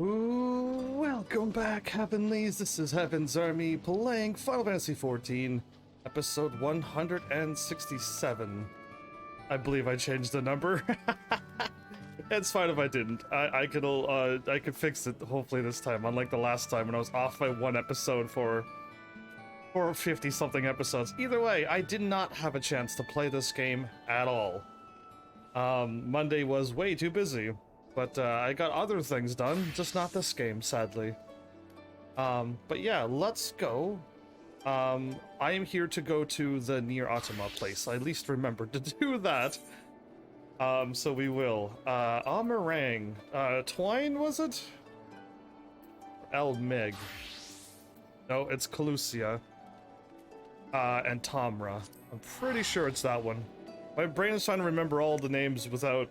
Ooh, welcome back, Heavenlies. This is Heaven's Army playing Final Fantasy XIV, episode 167. I believe I changed the number. It's fine if I didn't. I could fix it hopefully this time, unlike the last time when I was off by one episode for 50 something episodes. Either way, I did not have a chance to play this game at all. Monday was way too busy. But I got other things done, just not this game, sadly. But yeah, let's go. I am here to go to the Nier Automata place. I at least remembered to do that. So we will. Amarang. Twine, was it? El Meg. No, it's Calusia. And Tamra. I'm pretty sure it's that one. My brain is trying to remember all the names without...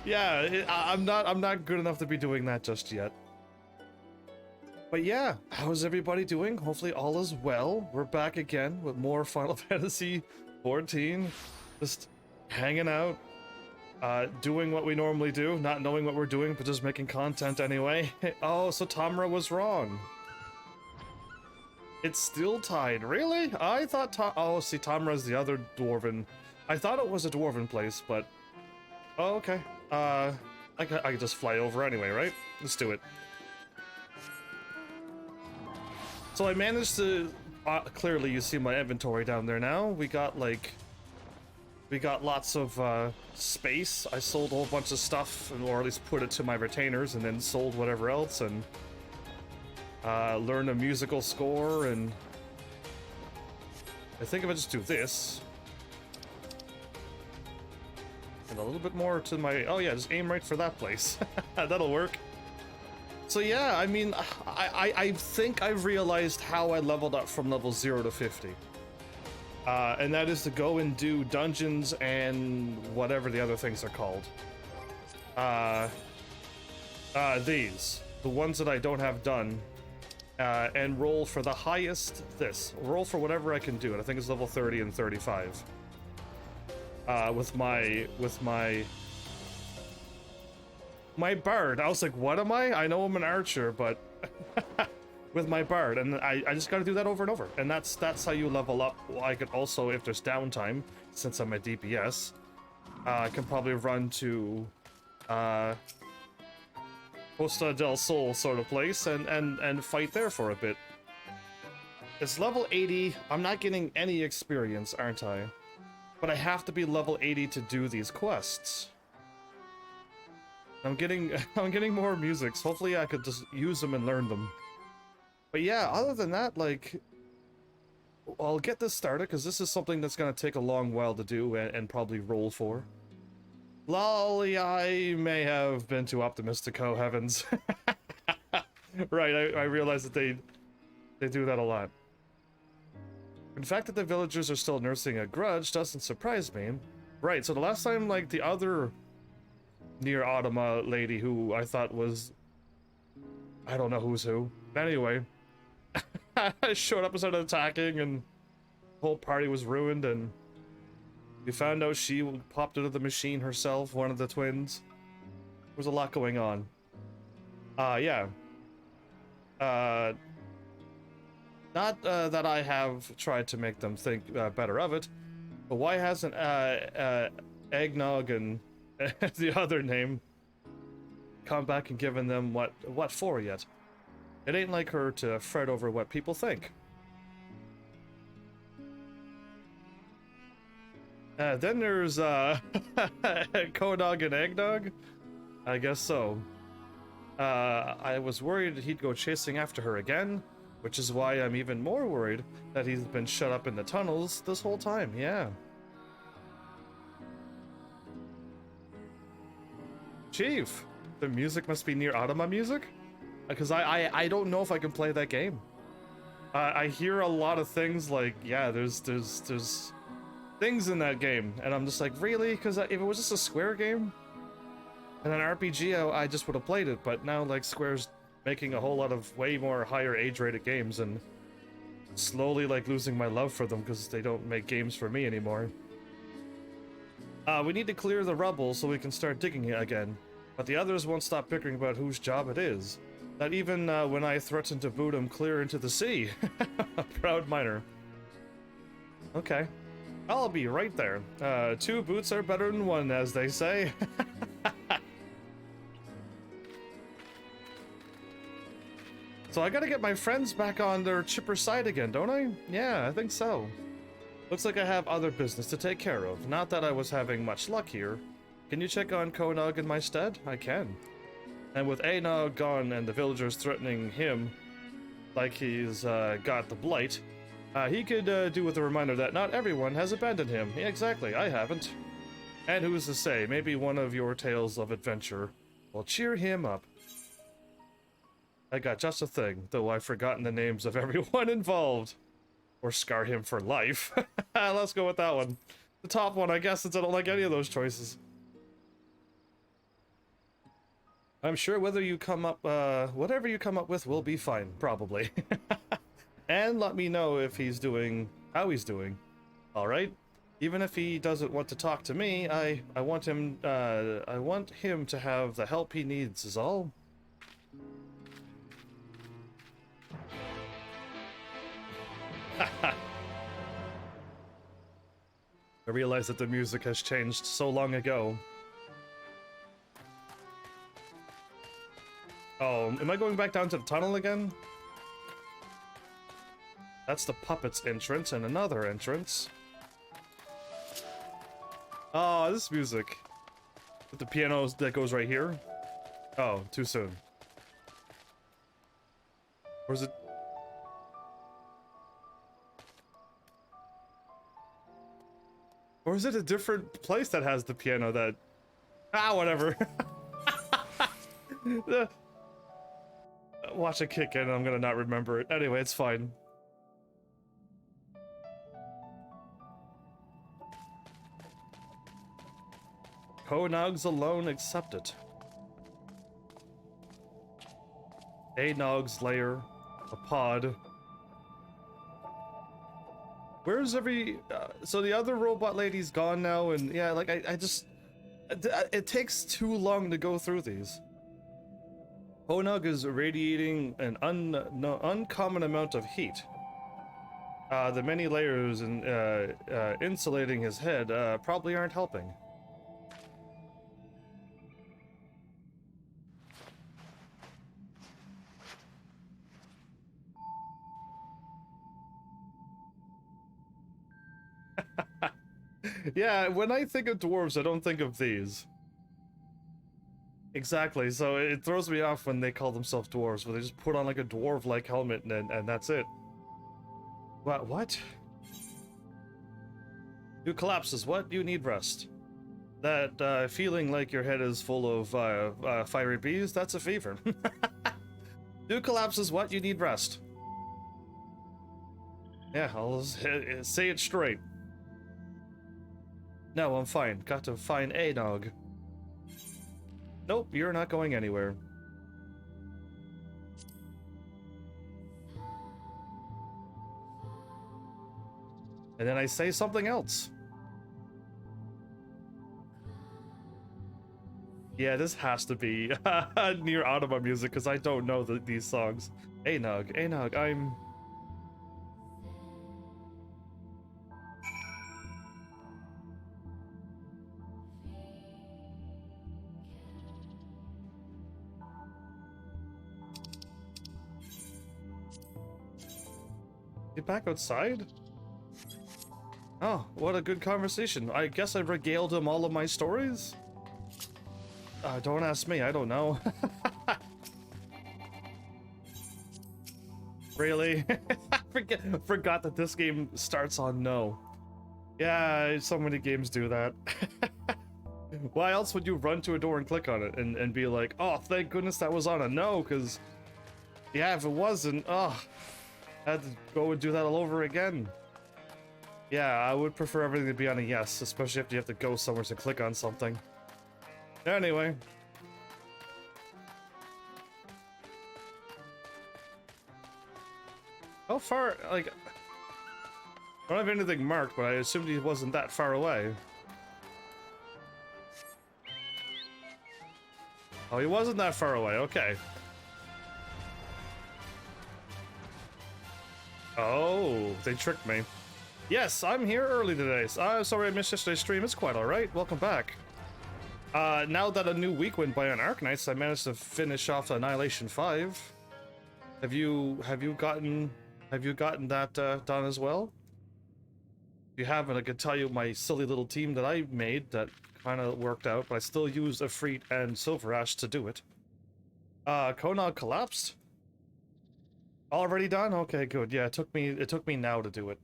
Yeah, I'm not good enough to be doing that just yet. But yeah, how's everybody doing? Hopefully all is well. We're back again with more Final Fantasy XIV. Just hanging out, doing what we normally do, not knowing what we're doing, but just making content anyway. Oh, so Tamra was wrong. It's still tied. Really? I thought oh, see, Tamra's the other dwarven. I thought it was a dwarven place, but... Oh, okay. I could just fly over anyway, right? Let's do it. So I managed to... clearly, you see my inventory down there now. We got lots of space. I sold a whole bunch of stuff, or at least put it to my retainers, and then sold whatever else, and... learn a musical score, and I think if I just do this and a little bit more to my, oh yeah, just aim right for that place. That'll work. So yeah, I mean, I think I've realized how I leveled up from level 0 to 50, and that is to go and do dungeons and whatever the other things are called. These, the ones that I don't have done. And roll for the highest, roll for whatever I can do, and I think it's level 30 and 35. With my bard. I was like, what am I? I know I'm an archer, but with my bard, and I just gotta do that over and over, and that's how you level up. Well, I could also, if there's downtime, since I'm a DPS, I can probably run to Costa del Sol sort of place and fight there for a bit. It's level 80. I'm not getting any experience, aren't I? But I have to be level 80 to do these quests. I'm getting more musics. Hopefully I could just use them and learn them. But yeah, other than that, like, I'll get this started because this is something that's gonna take a long while to do and probably roll for. Lolly, I may have been too optimistic, oh heavens. Right, I realize that they do that a lot. The fact that the villagers are still nursing a grudge doesn't surprise me. Right, so the last time, like, the other Nier Automata lady who I thought was... I don't know who's who. Anyway, I showed up and started attacking and the whole party was ruined, and we found out she popped into the machine herself, one of the twins. There was a lot going on. Yeah. Not that I have tried to make them think better of it, but why hasn't Eggnog and the other name come back and given them what for yet? It ain't like her to fret over what people think. Then there's Kodog and Eggnog? I guess so. I was worried he'd go chasing after her again, which is why I'm even more worried that he's been shut up in the tunnels this whole time, yeah. Chief, the music must be Nier Automata music? Because I don't know if I can play that game. I hear a lot of things like, yeah, there's things in that game, and I'm just like, really? Because if it was just a Square game and an RPG, I just would have played it, but now, like, Square's making a whole lot of way more higher age-rated games, and slowly, like, losing my love for them because they don't make games for me anymore. We need to clear the rubble so we can start digging it again. But the others won't stop bickering about whose job it is. Not even when I threatened to boot him clear into the sea. Proud miner. Okay. I'll be right there. Two boots are better than one, as they say. So I gotta get my friends back on their chipper side again, don't I? Yeah, I think so. Looks like I have other business to take care of. Not that I was having much luck here. Can you check on Konog in my stead? I can. And with Anog gone and the villagers threatening him like he's got the blight, he could do with a reminder that not everyone has abandoned him. Yeah, exactly, I haven't. And who's to say, maybe one of your tales of adventure will cheer him up. I got just a thing, though I've forgotten the names of everyone involved. Or scar him for life. Let's go with that one. The top one, I guess, since I don't like any of those choices. I'm sure whether you come up, whatever you come up with will be fine, probably. And let me know if he's doing, how he's doing. Alright? Even if he doesn't want to talk to me, I want him to have the help he needs, is all. I realize that the music has changed so long ago. Oh, am I going back down to the tunnel again? That's the puppet's entrance and another entrance. Oh, this music. With the piano that goes right here. Oh, too soon. Or is it? Or is it a different place that has the piano that... Ah, whatever. Watch it kick in and I'm gonna not remember it. Anyway, it's fine. Konog's alone accepted. Anog's lair. A pod. Where's every... so the other robot lady's gone now, and yeah, like, I just... It takes too long to go through these. Konog is radiating an uncommon amount of heat. The many layers and insulating his head probably aren't helping. Yeah, when I think of dwarves, I don't think of these. Exactly, so it throws me off when they call themselves dwarves, where they just put on like a dwarf-like helmet and that's it. What? You collapses, what? You need rest. That feeling like your head is full of fiery bees, that's a fever. You collapses, what? You need rest. Yeah, I'll say it straight. No, I'm fine. Got to find Anog. Nope, you're not going anywhere. And then I say something else. Yeah, this has to be near Automa music, because I don't know these songs. Anog, I'm... Get back outside? Oh, what a good conversation. I guess I regaled him all of my stories? Don't ask me, I don't know. Really? Forgot that this game starts on no. Yeah, so many games do that. Why else would you run to a door and click on it and be like, oh, thank goodness that was on a no, because... Yeah, if it wasn't, oh... I had to go and do that all over again. Yeah, I would prefer everything to be on a yes, especially if you have to go somewhere to click on something. Anyway. How far, like... I don't have anything marked, but I assumed he wasn't that far away. Oh, he wasn't that far away. Okay. Oh, they tricked me. Yes, I'm here early today. Sorry I missed yesterday's stream. It's quite alright. Welcome back. Now that a new week went by on Arknights, I managed to finish off Annihilation 5. Have you gotten that done as well? If you haven't, I could tell you my silly little team that I made that kind of worked out, but I still used Ifrit and Silver Ash to do it. Konog collapsed. Already done? Okay, good. Yeah, it took me now to do it.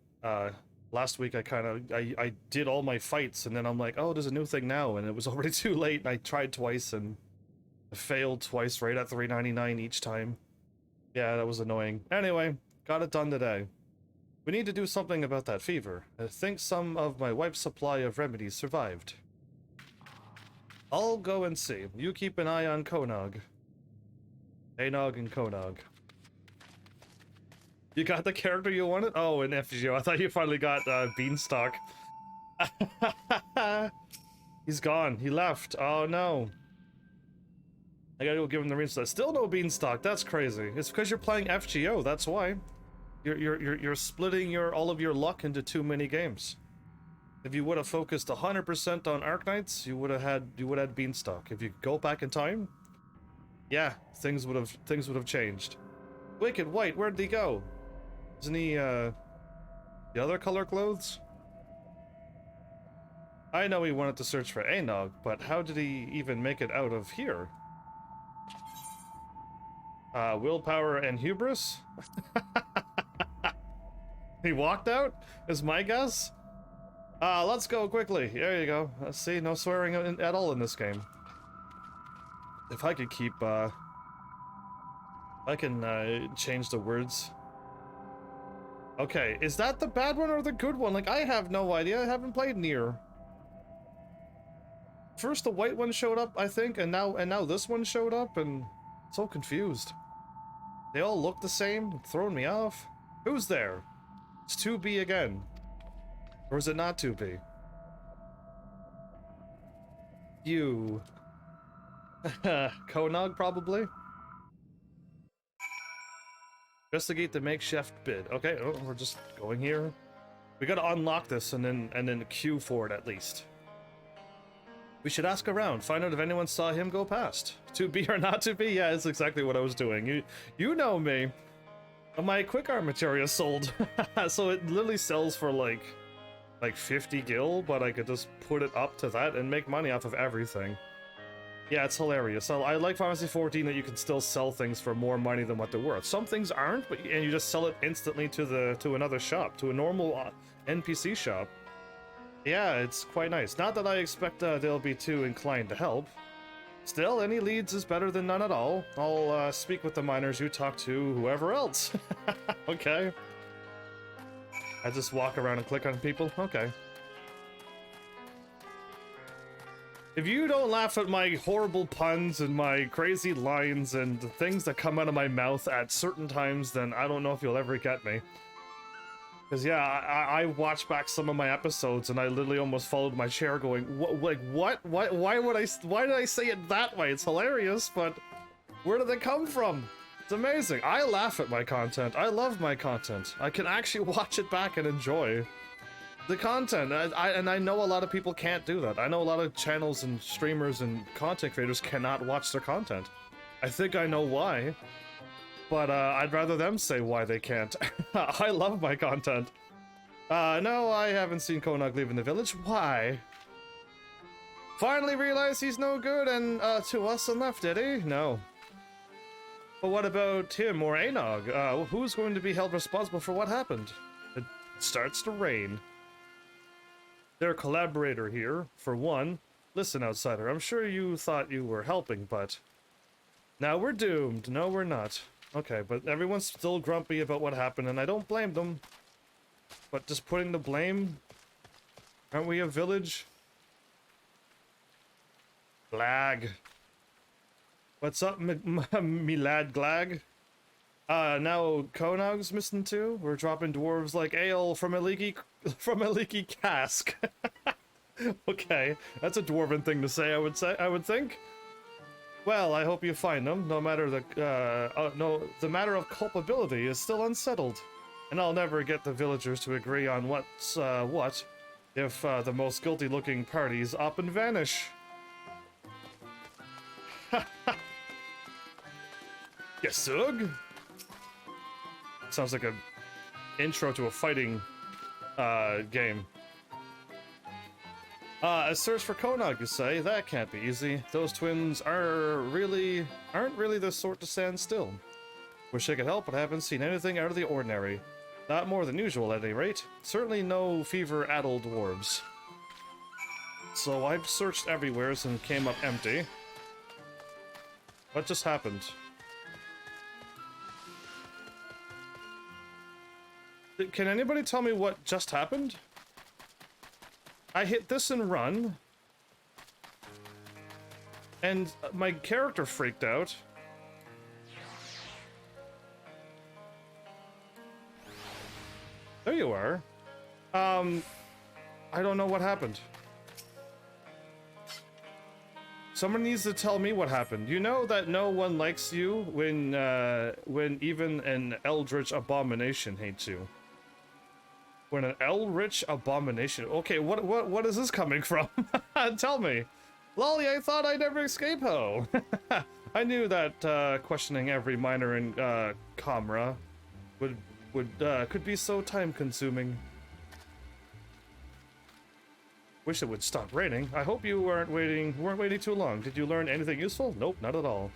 Last week I did all my fights and then I'm like, oh, there's a new thing now, and it was already too late, and I tried twice and I failed twice right at 399 each time. Yeah, that was annoying. Anyway, got it done today. We need to do something about that fever. I think some of my wife's supply of remedies survived. I'll go and see. You keep an eye on Konog. Anog and Konog. You got the character you wanted? Oh, in FGO. I thought you finally got Beanstalk. He's gone. He left. Oh no. I gotta go give him the restart. Still no Beanstalk. That's crazy. It's because you're playing FGO. That's why. You're splitting all of your luck into too many games. If you would have focused 100% on Arknights, you would have had Beanstalk. If you go back in time, yeah, things would have changed. Wicked White, where'd he go? Isn't he the other color clothes? I know he wanted to search for Anog, but how did he even make it out of here? Willpower and hubris? He walked out, is my guess. Let's go quickly. There you go. See, no swearing at all in this game. If I could keep, I can change the words. Okay, is that the bad one or the good one? Like, I have no idea. I haven't played Nier. First the white one showed up, I think, and now this one showed up, and I'm so confused. They all look the same, throwing me off. Who's there? It's 2B again. Or is it not 2B? You. Konog, probably? Investigate the makeshift bid. Okay, oh, we're just going here. We gotta unlock this and then queue for it at least. We should ask around, find out if anyone saw him go past. 2B or not 2B? Yeah, it's exactly what I was doing. You know me. My quick art materia sold. So it literally sells for like 50 gil, but I could just put it up to that and make money off of everything. Yeah, it's hilarious. So I like Final Fantasy 14 that you can still sell things for more money than what they're worth. Some things aren't, and you just sell it instantly to another shop, to a normal NPC shop. Yeah, it's quite nice. Not that I expect they'll be too inclined to help. Still, any leads is better than none at all. I'll speak with the miners, you talk to whoever else. Okay. I just walk around and click on people? Okay. If you don't laugh at my horrible puns and my crazy lines and the things that come out of my mouth at certain times, then I don't know if you'll ever get me. Because yeah, I watched back some of my episodes and I literally almost followed my chair going, what? Why did I say it that way? It's hilarious, but where did it come from? It's amazing. I laugh at my content. I love my content. I can actually watch it back and enjoy the content. And I know a lot of people can't do that. I know a lot of channels and streamers and content creators cannot watch their content. I think I know why. But I'd rather them say why they can't. I love my content. No, I haven't seen Konog leaving the village. Why? Finally realized he's no good and to us and left, did he? No. But what about him or Anog? Who's going to be held responsible for what happened? It starts to rain. Their collaborator here, for one. Listen, outsider, I'm sure you thought you were helping, but now we're doomed. No, we're not. Okay, but everyone's still grumpy about what happened, and I don't blame them. But just putting the blame... Aren't we a village? Glag. What's up, me lad Glag? Now Konog's missing too? We're dropping dwarves like ale from a leaky cask. Okay, that's a dwarven thing to say, I would think. Well, I hope you find them. No matter the matter of culpability is still unsettled, and I'll never get the villagers to agree on what's what if the most guilty-looking parties up and vanish. Yesug? Sounds like an intro to a fighting game. A search for Konog, you say? That can't be easy. Those twins aren't really the sort to stand still. Wish I could help, but I haven't seen anything out of the ordinary. Not more than usual, at any rate. Certainly no fever-addled dwarves. So I've searched everywhere and came up empty. What just happened? Can anybody tell me what just happened? I hit this and run, and my character freaked out. There you are. I don't know what happened. Someone needs to tell me what happened. You know that no one likes you when even an eldritch abomination hates you. When an eldritch abomination... Okay, what is this coming from? Tell me. Lolly, I thought I'd never escape ho. I knew that questioning every miner in Comra could be so time-consuming. Wish it would stop raining. I hope you weren't waiting too long. Did you learn anything useful? Nope, not at all.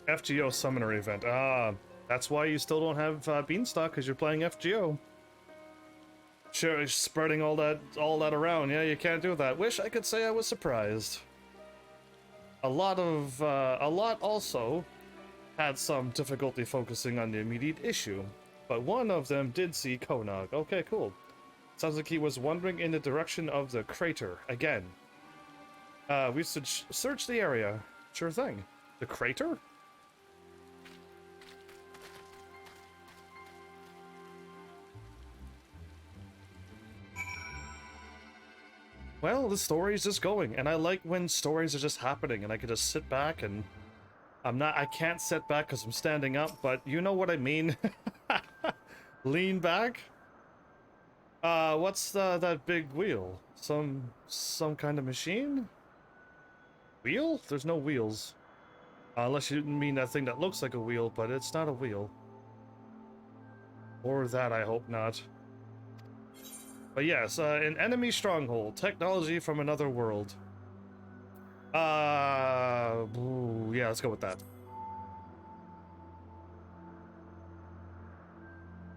FGO summoner event. That's why you still don't have Beanstalk, because you're playing FGO. Sure, spreading all that around. Yeah, you can't do that. Wish I could say I was surprised. A lot also had some difficulty focusing on the immediate issue, but one of them did see Konog. Okay, cool. Sounds like he was wandering in the direction of the crater again. We should search the area. Sure thing. The crater? Well, the story's just going, and I like when stories are just happening, and I can just sit back and... I can't sit back because I'm standing up, but you know what I mean. Lean back? What's that big wheel? Some kind of machine? Wheel? There's no wheels. Unless you mean that thing that looks like a wheel, but it's not a wheel. Or that, I hope not. But yes, an enemy stronghold. Technology from another world. Yeah, let's go with that.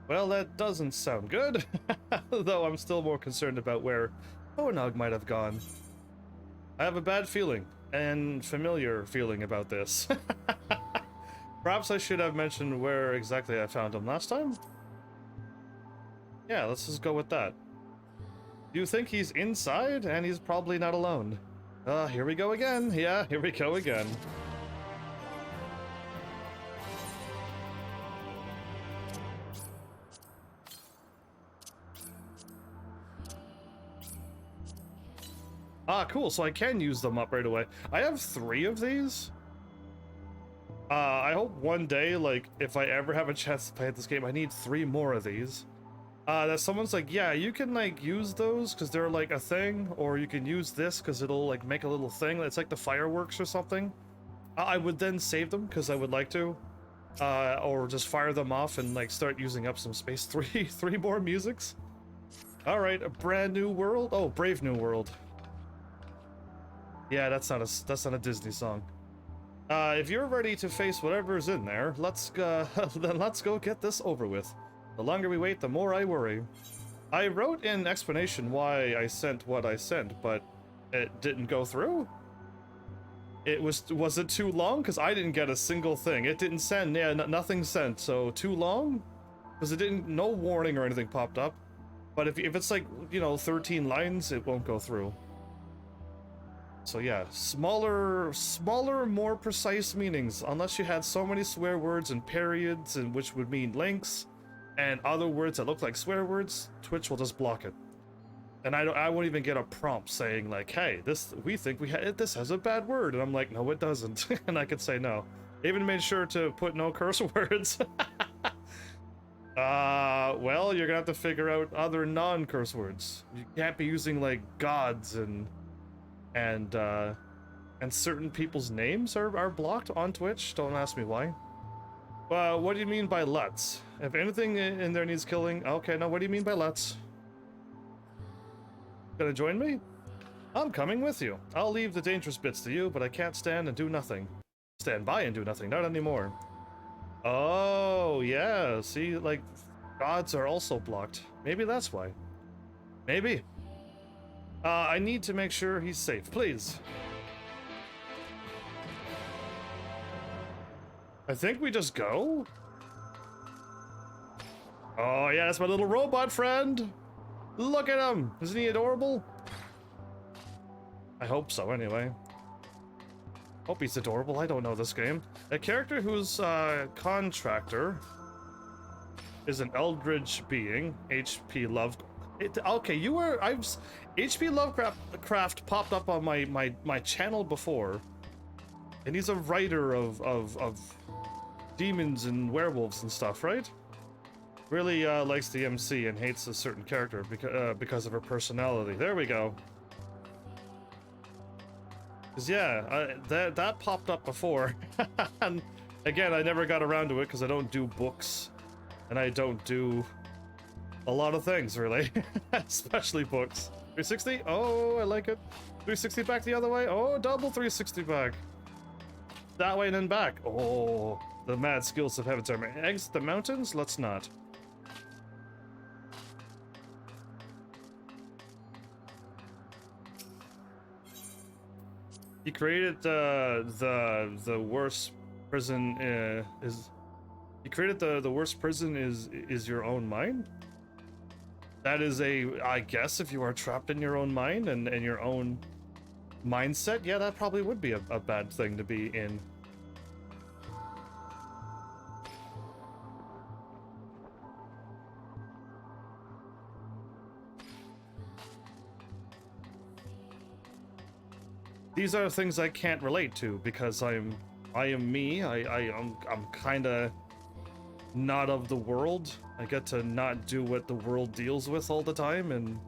Well, that doesn't sound good. Though I'm still more concerned about where Konog might have gone. I have a bad feeling, and familiar feeling about this. Perhaps I should have mentioned where exactly I found him last time? Yeah, let's just go with that. Do you think he's inside? And he's probably not alone. Here we go again. Yeah, here we go again. Cool, so I can use them up right away. I have 3 of these. I hope one day, like, if I ever have a chance to play this game, I need 3 more of these. That someone's like, yeah, you can, like, use those because they're, like, a thing, or you can use this because it'll, like, make a little thing. It's like the fireworks or something. I would then save them because I would like to. Or just fire them off and, like, start using up some space. 3 more musics. Alright, a brand new world? Oh, Brave New World. Yeah, that's not a Disney song. If you're ready to face whatever's in there, then let's go get this over with. The longer we wait, the more I worry. I wrote in explanation why I sent what I sent, but it didn't go through? Was it too long? Because I didn't get a single thing. It didn't send, yeah, nothing sent, so too long? Because it didn't, no warning or anything popped up. But if it's like, you know, 13 lines, it won't go through. So yeah, smaller, more precise meanings, unless you had so many swear words and periods, and which would mean links, and other words that look like swear words, Twitch will just block it. And I won't even get a prompt saying like, hey, we think this has a bad word. And I'm like, no, it doesn't. And I could say no. I even made sure to put no curse words. Well, you're gonna have to figure out other non-curse words. You can't be using like gods and certain people's names are blocked on Twitch. Don't ask me why. What do you mean by let's? If anything in there needs killing, okay, no, what do you mean by let's? Gonna join me? I'm coming with you. I'll leave the dangerous bits to you, but I can't stand and do nothing. Stand by and do nothing, not anymore. Oh, yeah, see, like, gods are also blocked. Maybe that's why. Maybe. I need to make sure he's safe, please. I think we just go? Oh, yeah, that's my little robot friend. Look at him! Isn't he adorable? I hope so, anyway. Hope he's adorable. I don't know this game. A character whose contractor is an eldritch being, HP Love. Okay, you were. HP Lovecraft popped up on my channel before, and he's a writer of demons and werewolves and stuff, right? Really likes the MC and hates a certain character because of her personality. There we go. Cause yeah, that popped up before, and again, I never got around to it because I don't do books, and I don't do a lot of things really, especially books. 360? Oh, I like it. 360 back the other way. Oh, double 360 back. That way and then back. Oh, the mad skills of HEAVENSARMY. Exit the mountains? Let's not. He created the worst prison he created the worst prison is your own mind. That is I guess if you are trapped in your own mind and your own mindset, yeah, that probably would be a bad thing to be in. These are things I can't relate to because I am me. I'm kind of not of the world. I get to not do what the world deals with all the time, and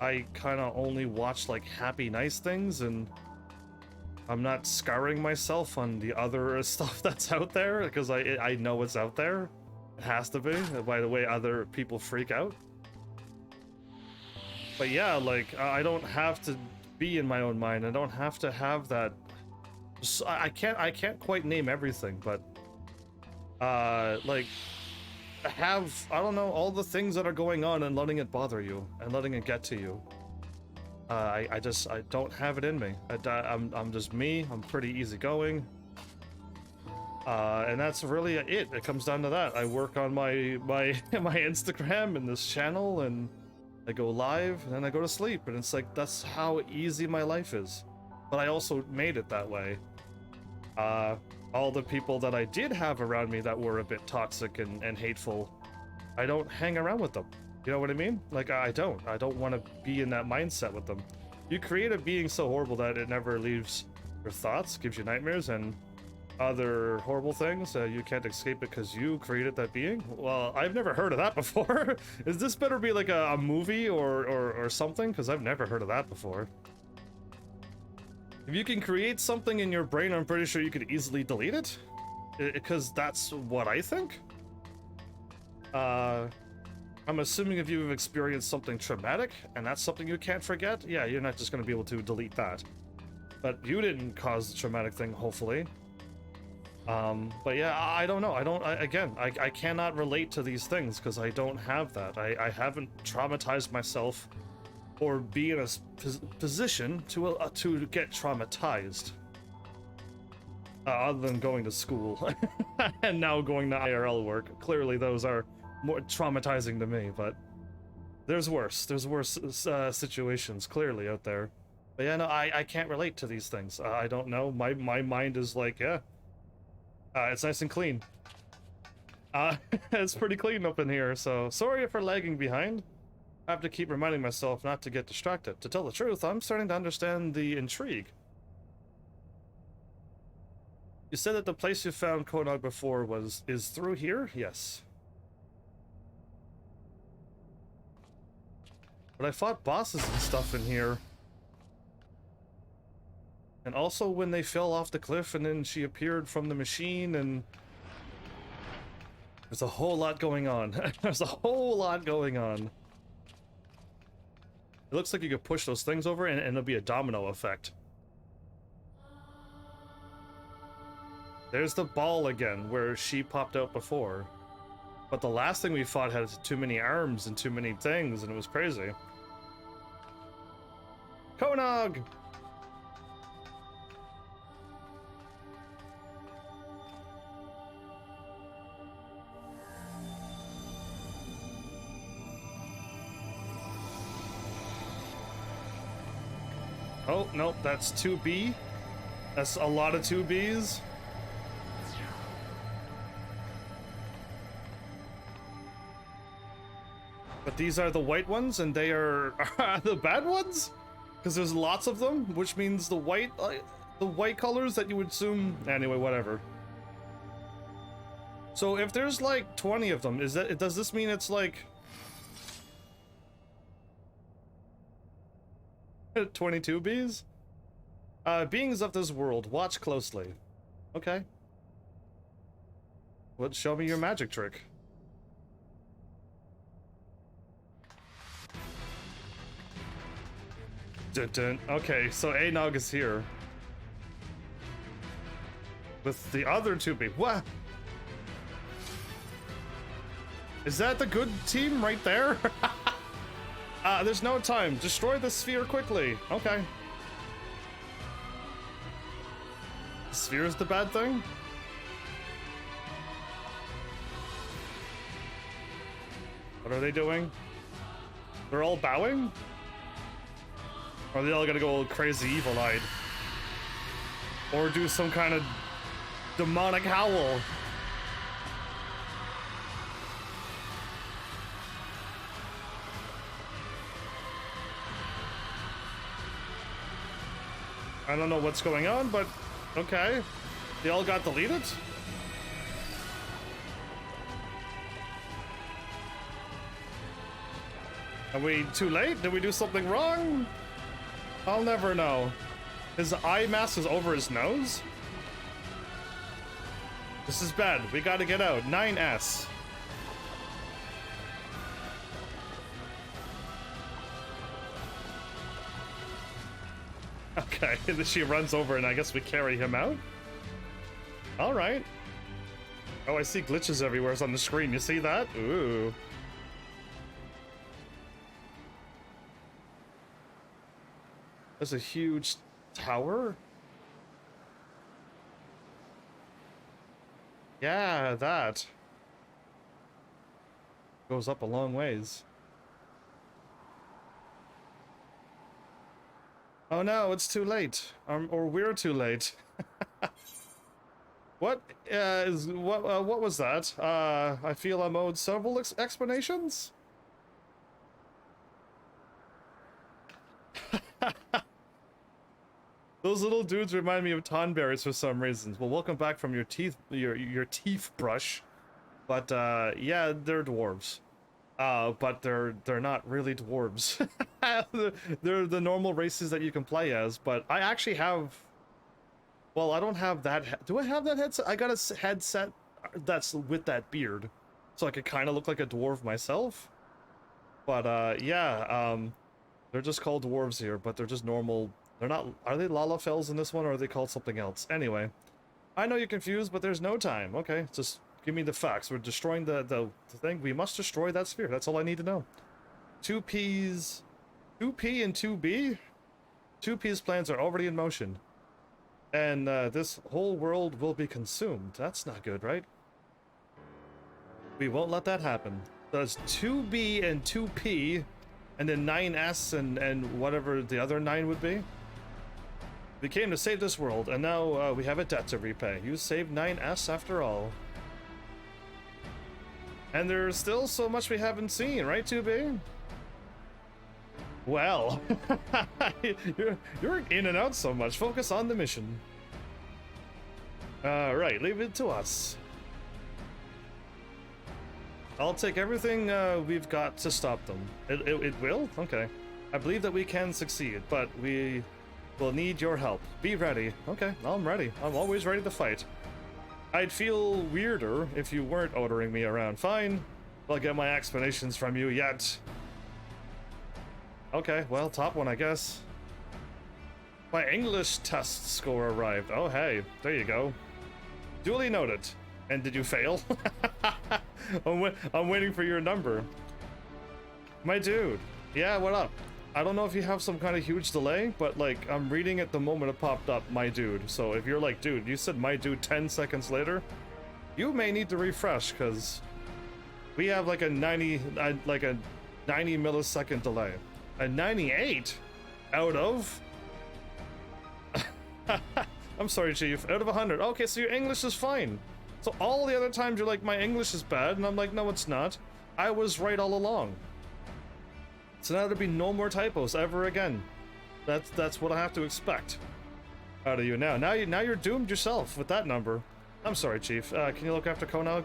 I kind of only watch like happy, nice things, and I'm not scarring myself on the other stuff that's out there because I know it's out there. It has to be, by the way other people freak out. But yeah, like I don't have to be in my own mind. I don't have to have that. I can't quite name everything, but like have, I don't know, all the things that are going on and letting it bother you and letting it get to you. I don't have it in me. I'm just me. I'm pretty easygoing. And that's really it. It comes down to that. I work on my Instagram and this channel, and I go live and then I go to sleep, and it's like that's how easy my life is. But I also made it that way. All the people that I did have around me that were a bit toxic and hateful, I don't hang around with them. You know what I mean? Like I don't want to be in that mindset with them. You create a being so horrible that it never leaves your thoughts, gives you nightmares and other horrible things. You can't escape it because you created that being. Well, I've never heard of that before. Is this better be like a movie or something? Because I've never heard of that before. If you can create something in your brain, I'm pretty sure you could easily delete it. Because that's what I think. I'm assuming if you've experienced something traumatic and that's something you can't forget, yeah, you're not just going to be able to delete that. But you didn't cause the traumatic thing, hopefully. But yeah, I don't know. I cannot relate to these things because I don't have that. I haven't traumatized myself or be in a position to get traumatized. Other than going to school and now going to IRL work. Clearly those are more traumatizing to me, but there's worse. There's worse situations clearly out there. But yeah, no, I can't relate to these things. I don't know. My mind is like, yeah. It's nice and clean. It's pretty clean up in here, so sorry for lagging behind. I have to keep reminding myself not to get distracted. To tell the truth, I'm starting to understand the intrigue. You said that the place you found Konog before is through here? Yes. But I fought bosses and stuff in here. And also when they fell off the cliff and then she appeared from the machine, and there's a whole lot going on. There's a whole lot going on. It looks like you could push those things over and it'll be a domino effect. There's the ball again, where she popped out before. But the last thing we fought had too many arms and too many things, and it was crazy. Konog! Oh, nope, that's 2B. That's a lot of 2Bs. But these are the white ones, and they are the bad ones? Because there's lots of them, which means the white colors that you would assume... Anyway, whatever. So if there's like 20 of them, does this mean it's like... 22 bees? Beings of this world, watch closely. Okay. Well, show me your magic trick. Dun, dun. Okay, so Anog is here. With the other two bees. What? Is that the good team right there? There's no time. Destroy the sphere quickly. Okay. The sphere is the bad thing? What are they doing? They're all bowing? Or are they all gonna go all crazy evil-eyed? Or do some kind of demonic howl? I don't know what's going on, but okay. They all got deleted? Are we too late? Did we do something wrong? I'll never know. His eye mask is over his nose? This is bad. We gotta get out. 9S. Okay, she runs over and I guess we carry him out? Alright. Oh, I see glitches everywhere on the screen. You see that? Ooh. There's a huge tower? Yeah, that. Goes up a long ways. Oh no, it's too late. Or we're too late. What was that? I feel I'm owed several explanations? Those little dudes remind me of tonberries for some reasons. Well, welcome back from your teeth brush. But yeah, they're dwarves. But they're not really dwarves. They're the normal races that you can play as. But I actually have. Well, I don't have that. Do I have that headset? I got a headset that's with that beard, so I could kind of look like a dwarf myself. But yeah, they're just called dwarves here, but they're just normal. They're not. Are they Lalafels in this one, or are they called something else? Anyway, I know you're confused, but there's no time. Okay, just give me the facts. We're destroying the thing. We must destroy that sphere. That's all I need to know. 2P and 2B. 2P's plans are already in motion. And this whole world will be consumed. That's not good, right? We won't let that happen. That's 2B and 2P, and then 9S and whatever the other 9 would be. We came to save this world, and now we have a debt to repay. You saved 9S after all. And there's still so much we haven't seen, right, 2B? Well, you're in and out so much. Focus on the mission. Right, leave it to us. I'll take everything we've got to stop them. It will? Okay. I believe that we can succeed, but we will need your help. Be ready. Okay, I'm ready. I'm always ready to fight. I'd feel weirder if you weren't ordering me around. Fine. I'll get my explanations from you yet. Okay, well, top one, I guess. My English test score arrived. Oh, hey, there you go. Duly noted. And did you fail? I'm waiting for your number. My dude. Yeah, what up? I don't know if you have some kind of huge delay, but like, I'm reading it the moment it popped up, my dude. So if you're like, dude, you said my dude 10 seconds later, you may need to refresh, because we have like a 90 millisecond delay. A 98 out of... I'm sorry, Chief. Out of 100. Okay, so your English is fine. So all the other times you're like, my English is bad, and I'm like, no, it's not. I was right all along. So now there'll be no more typos ever again. That's what I have to expect out of you now. Now you're doomed yourself with that number. I'm sorry, Chief. Can you look after Konog?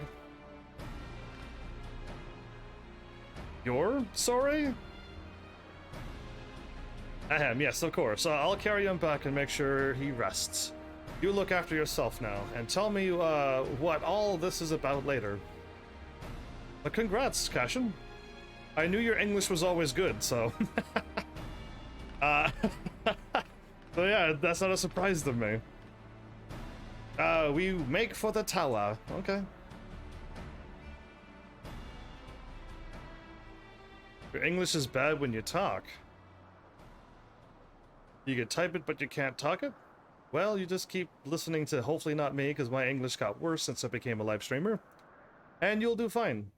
You're sorry? Ahem, yes, of course. I'll carry him back and make sure he rests. You look after yourself now, and tell me what all this is about later. But congrats, Cashin. I knew your English was always good, so... so yeah, that's not a surprise to me. We make for the tower. Okay. Your English is bad when you talk. You can type it, but you can't talk it? Well, you just keep listening to hopefully not me, because my English got worse since I became a live streamer. And you'll do fine.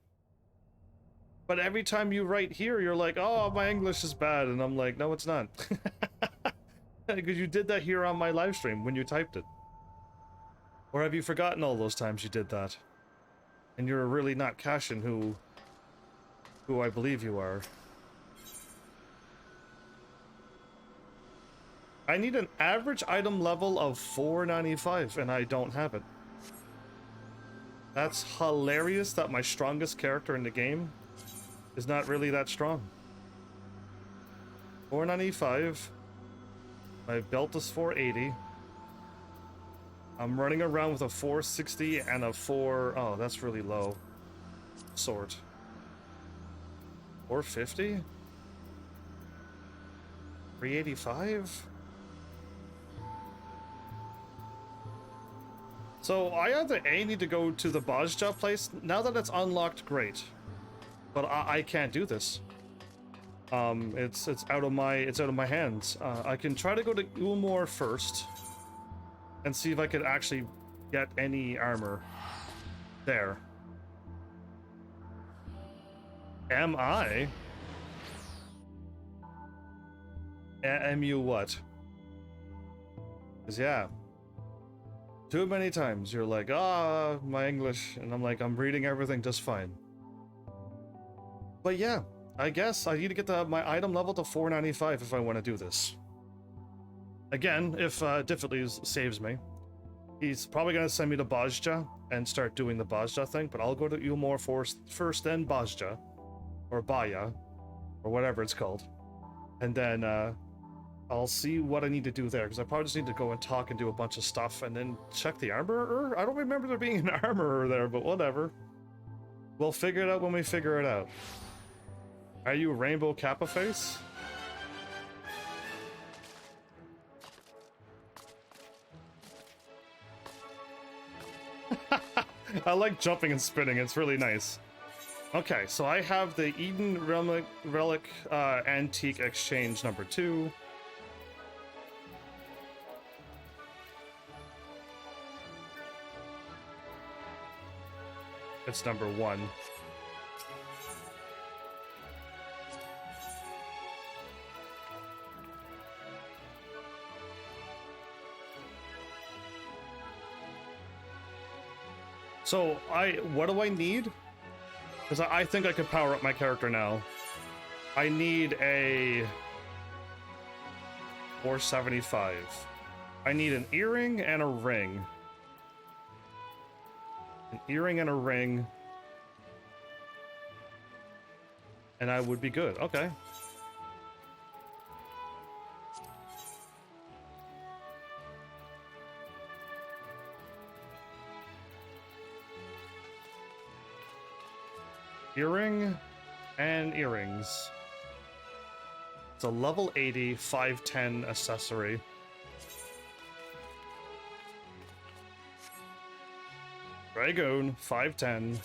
But every time you write here, you're like, oh, my English is bad. And I'm like, no, it's not. Because you did that here on my live stream when you typed it. Or have you forgotten all those times you did that? And you're really not Cashin who I believe you are. I need an average item level of 495, and I don't have it. That's hilarious that my strongest character in the game is not really that strong. 495. My belt is 480. I'm running around with a 460 and a 4... Oh, that's really low. Sword. 450? 385? So I either A, need to go to the Bajja place. Now that it's unlocked, great. But I can't do this. It's out of my hands. I can try to go to Ulmor first and see if I could actually get any armor there. Am I? Am you what? 'Cause yeah. Too many times you're like, ah, my English, and I'm like, I'm reading everything just fine. But yeah, I guess I need to get my item level to 495 if I want to do this. Again, if difficulty saves me. He's probably going to send me to Bajja and start doing the Bajja thing, but I'll go to Ulmor first, then Bajja, or Baya, or whatever it's called. And then, I'll see what I need to do there, because I probably just need to go and talk and do a bunch of stuff, and then check the armorer? I don't remember there being an armorer there, but whatever. We'll figure it out when we figure it out. Are you Rainbow Kappa Face? I like jumping and spinning, it's really nice. Okay, so I have the Eden Relic Antique Exchange number 2. It's number 1. So what do I need? Because I think I could power up my character now. I need a 475. I need an earring and a ring. An earring and a ring. And I would be good. Okay. Earring and earrings. It's a level 80, 510 accessory. Dragoon, 510.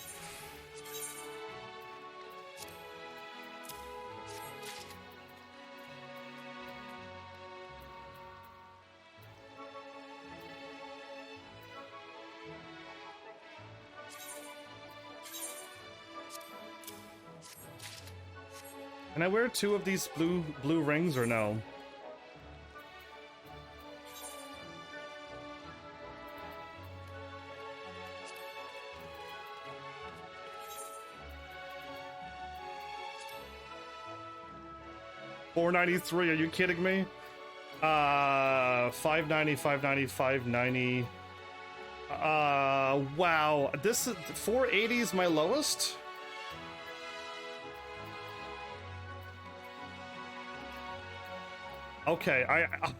Can I wear 2 of these blue rings or no? $493, are you kidding me? 590, 590, 590. Wow. This is 480 is my lowest? Okay,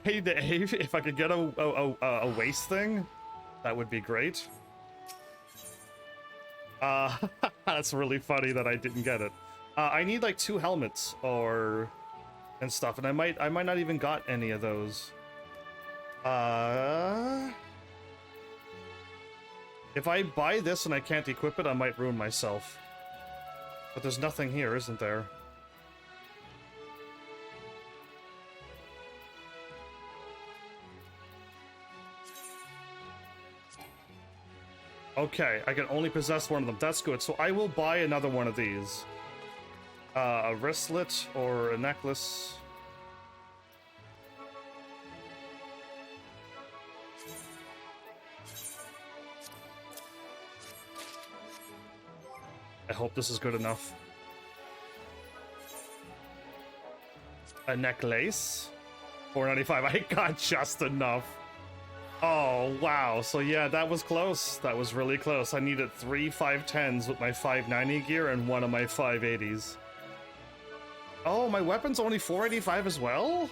if I could get a waist thing, that would be great. That's really funny that I didn't get it. I need like 2 helmets and stuff, and I might not even got any of those. If I buy this and I can't equip it, I might ruin myself. But there's nothing here, isn't there? Okay, I can only possess one of them. That's good. So I will buy another one of these. A wristlet or a necklace. I hope this is good enough. A necklace. $4.95. I got just enough. Oh, wow. So yeah, that was close. That was really close. I needed 3 510s with my 590 gear and 1 of my 580s. Oh, my weapon's only 485 as well?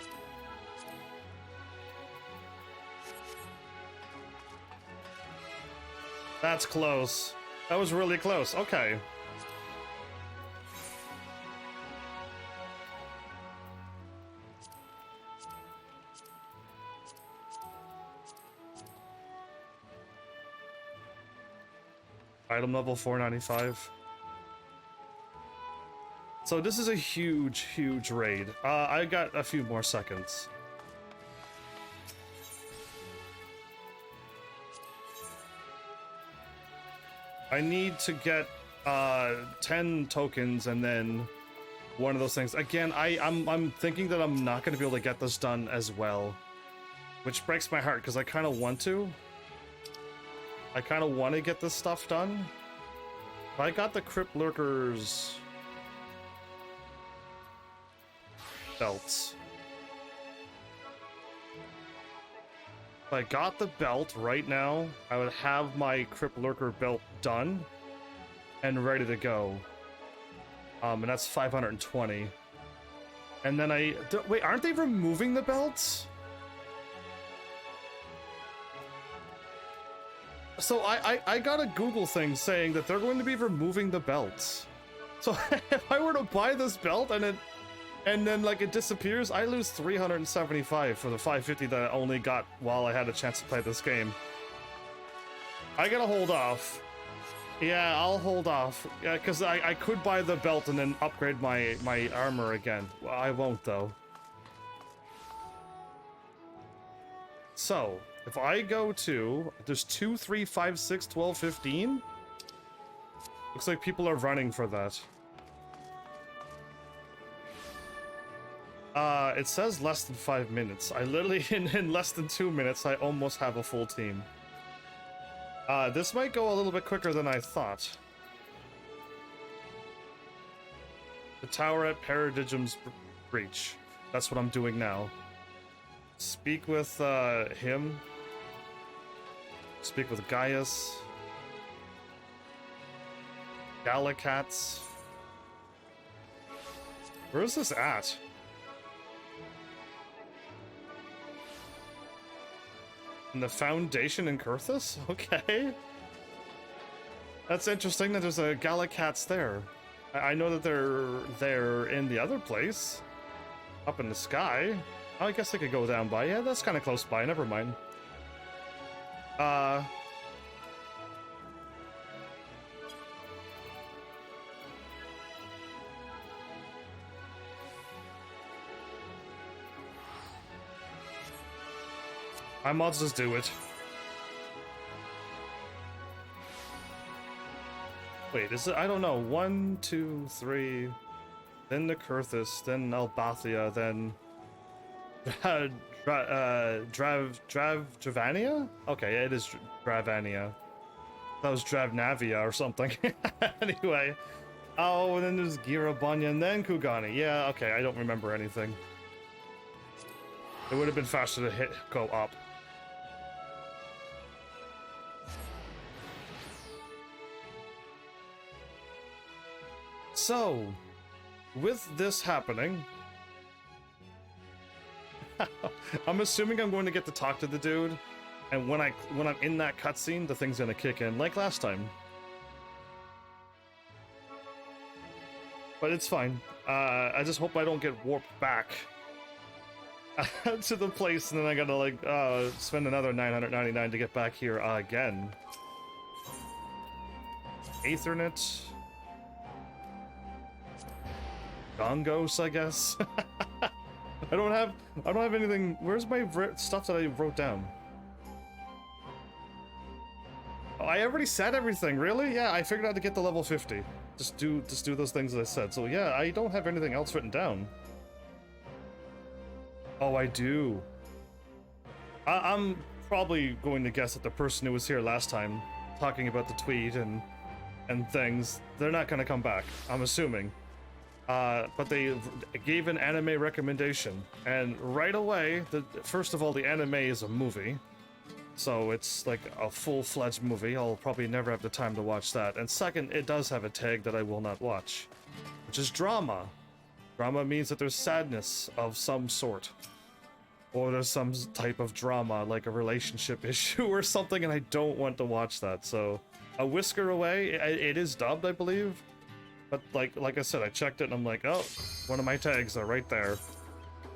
That's close. That was really close. Okay. Item level 495. So this is a huge raid. I got a few more seconds. I need to get 10 tokens and then one of those things. Again, I'm thinking that I'm not going to be able to get this done as well, which breaks my heart because I kind of want to. I kind of want to get this stuff done. But I got the Crypt Lurkers belts. If I got the belt right now, I would have my Crypt Lurker belt done and ready to go. And that's 520. And then wait, aren't they removing the belts? So I got a Google thing saying that they're going to be removing the belts. So if I were to buy this belt and then like it disappears, I lose 375 for the 550 that I only got while I had a chance to play this game. I gotta hold off. Yeah, I'll hold off. Yeah, because I could buy the belt and then upgrade my armor again. Well, I won't though. So if I go to, there's 2, 3, 5, 6, 12, 15. Looks like people are running for that. It says less than 5 minutes. I literally, in less than 2 minutes, I almost have a full team. This might go a little bit quicker than I thought. The tower at Paradigm's Breach. That's what I'm doing now. Speak with him. Speak with Gaius. Gallicats. Where is this at? In the Foundation in Kurthus? Okay. That's interesting that there's a Gallicats there. I know that they're in the other place. Up in the sky. Oh, I guess I could go down by. Yeah, that's kind of close by. Never mind. I might just do it. Wait, is it? I don't know. 1, 2, 3. Then the Kurthus, then Albathia, then Dravania? Okay, it is Dravania. That was Dravnavia or something. Anyway. Oh, and then there's Girabonya and then Kugani. Yeah, okay, I don't remember anything. It would have been faster to go up. So, with this happening, I'm assuming I'm going to get to talk to the dude, and when I'm in that cutscene, the thing's gonna kick in like last time. But it's fine. I just hope I don't get warped back to the place, and then I gotta like spend another 999 to get back here again. Aethernet. Gongos, I guess. I don't have anything. Where's my stuff that I wrote down? Oh, I already said everything. Really? Yeah, I figured out to get to level 50. Just do those things that I said. So yeah, I don't have anything else written down. Oh, I do. I'm probably going to guess that the person who was here last time talking about the tweet and things, they're not going to come back. I'm assuming. But they gave an anime recommendation, and right away, first of all, the anime is a movie, so it's like a full-fledged movie. I'll probably never have the time to watch that. And second, it does have a tag that I will not watch, which is drama. Drama means that there's sadness of some sort, or there's some type of drama, like a relationship issue or something, and I don't want to watch that. So, a whisker away. It is dubbed, I believe. But like I said, I checked it and I'm like, oh, one of my tags are right there.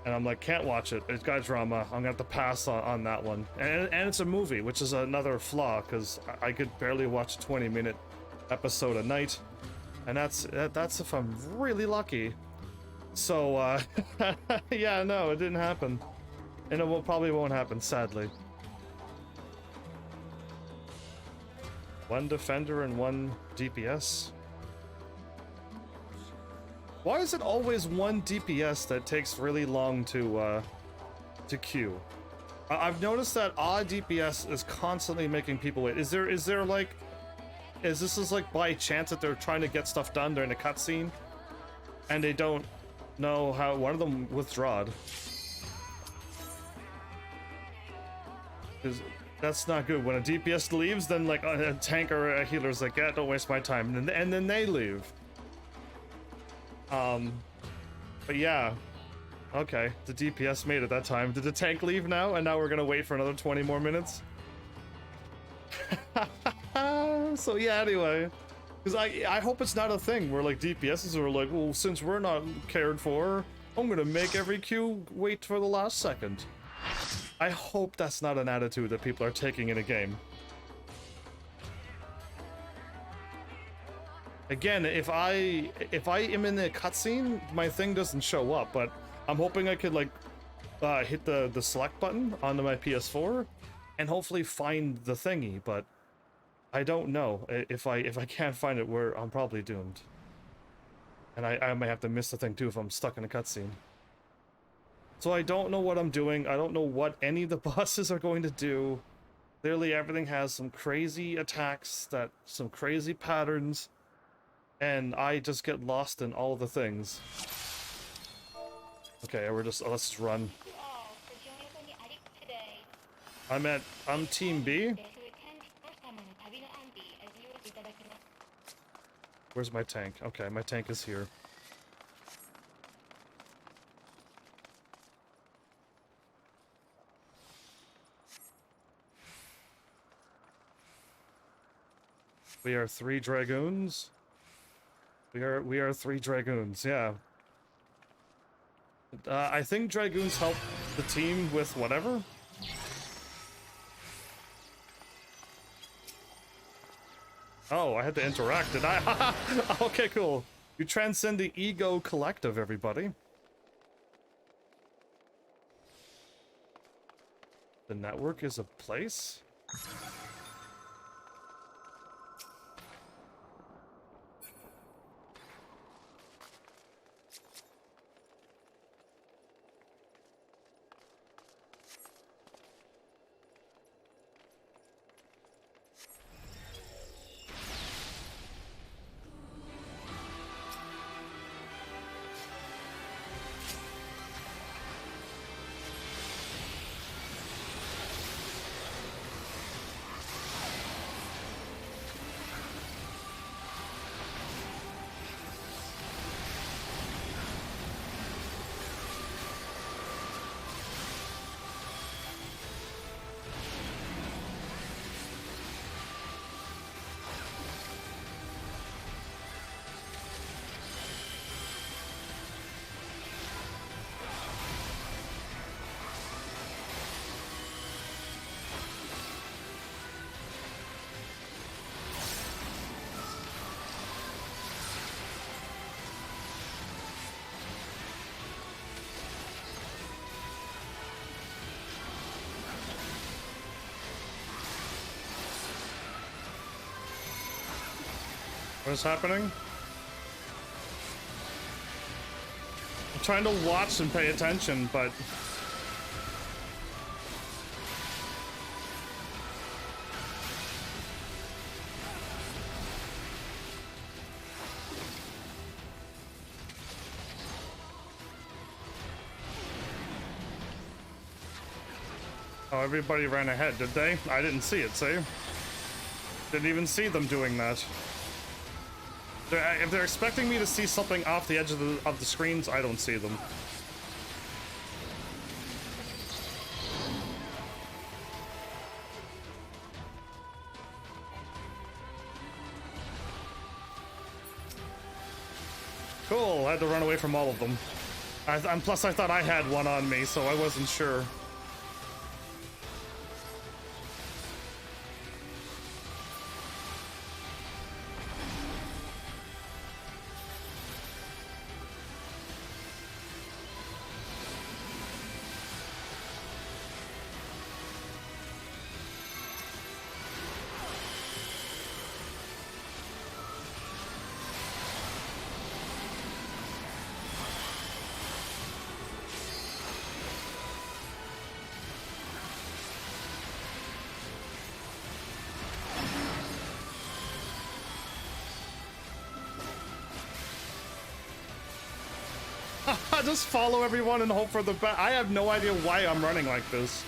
And I'm like, can't watch it. It's got drama. I'm gonna have to pass on that one. And it's a movie, which is another flaw, because I could barely watch a 20-minute episode a night. And that's if I'm really lucky. So, yeah, no, it didn't happen. And it probably won't happen, sadly. One defender and one DPS. Why is it always one DPS that takes really long to queue? I've noticed that odd DPS is constantly making people wait. Is there like, is this like by chance that they're trying to get stuff done during a cutscene, and they don't know how? One of them withdrawed. That's not good. When a DPS leaves, then like a tank or a healer's like, yeah, don't waste my time, and then they leave. But yeah, okay, the DPS made it that time. Did the tank leave now? And now we're gonna wait for another 20 more minutes? So yeah, anyway, because I hope it's not a thing where like DPSs are like, well, since we're not cared for, I'm gonna make every queue wait for the last second. I hope that's not an attitude that people are taking in a game. Again, if I am in the cutscene, my thing doesn't show up, but I'm hoping I could like hit the select button onto my PS4 and hopefully find the thingy, but I don't know. If I can't find it, I'm probably doomed. And I might have to miss the thing too if I'm stuck in a cutscene. So I don't know what I'm doing. I don't know what any of the bosses are going to do. Clearly everything has some crazy attacks, some crazy patterns. And I just get lost in all the things. Okay, let's just run. I'm Team B. Where's my tank? Okay, my tank is here. We are 3 dragoons. We are 3 dragoons, yeah. I think dragoons help the team with whatever. Oh, I had to interact, did I? Okay, cool. You transcend the ego collective, everybody. The network is a place? What's happening? I'm trying to watch and pay attention, but... Oh, everybody ran ahead, did they? I didn't see it, see? Didn't even see them doing that. If they're expecting me to see something off the edge of the screens, I don't see them. Cool, I had to run away from all of them. Plus I thought I had one on me, so I wasn't sure. Just follow everyone and hope for the best. I have no idea why I'm running like this.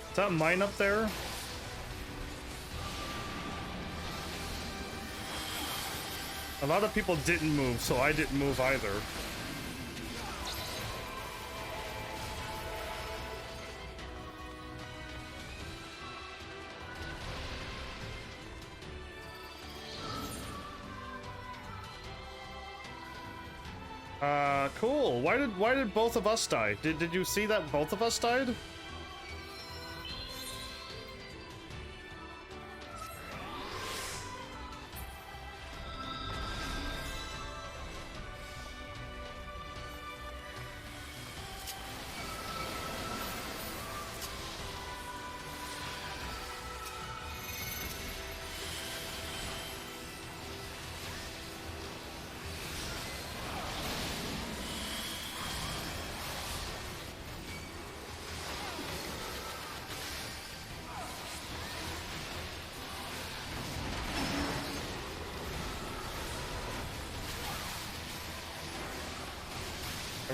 Is that mine up there? A lot of people didn't move, so I didn't move either. Cool. Why did both of us die? Did you see that both of us died?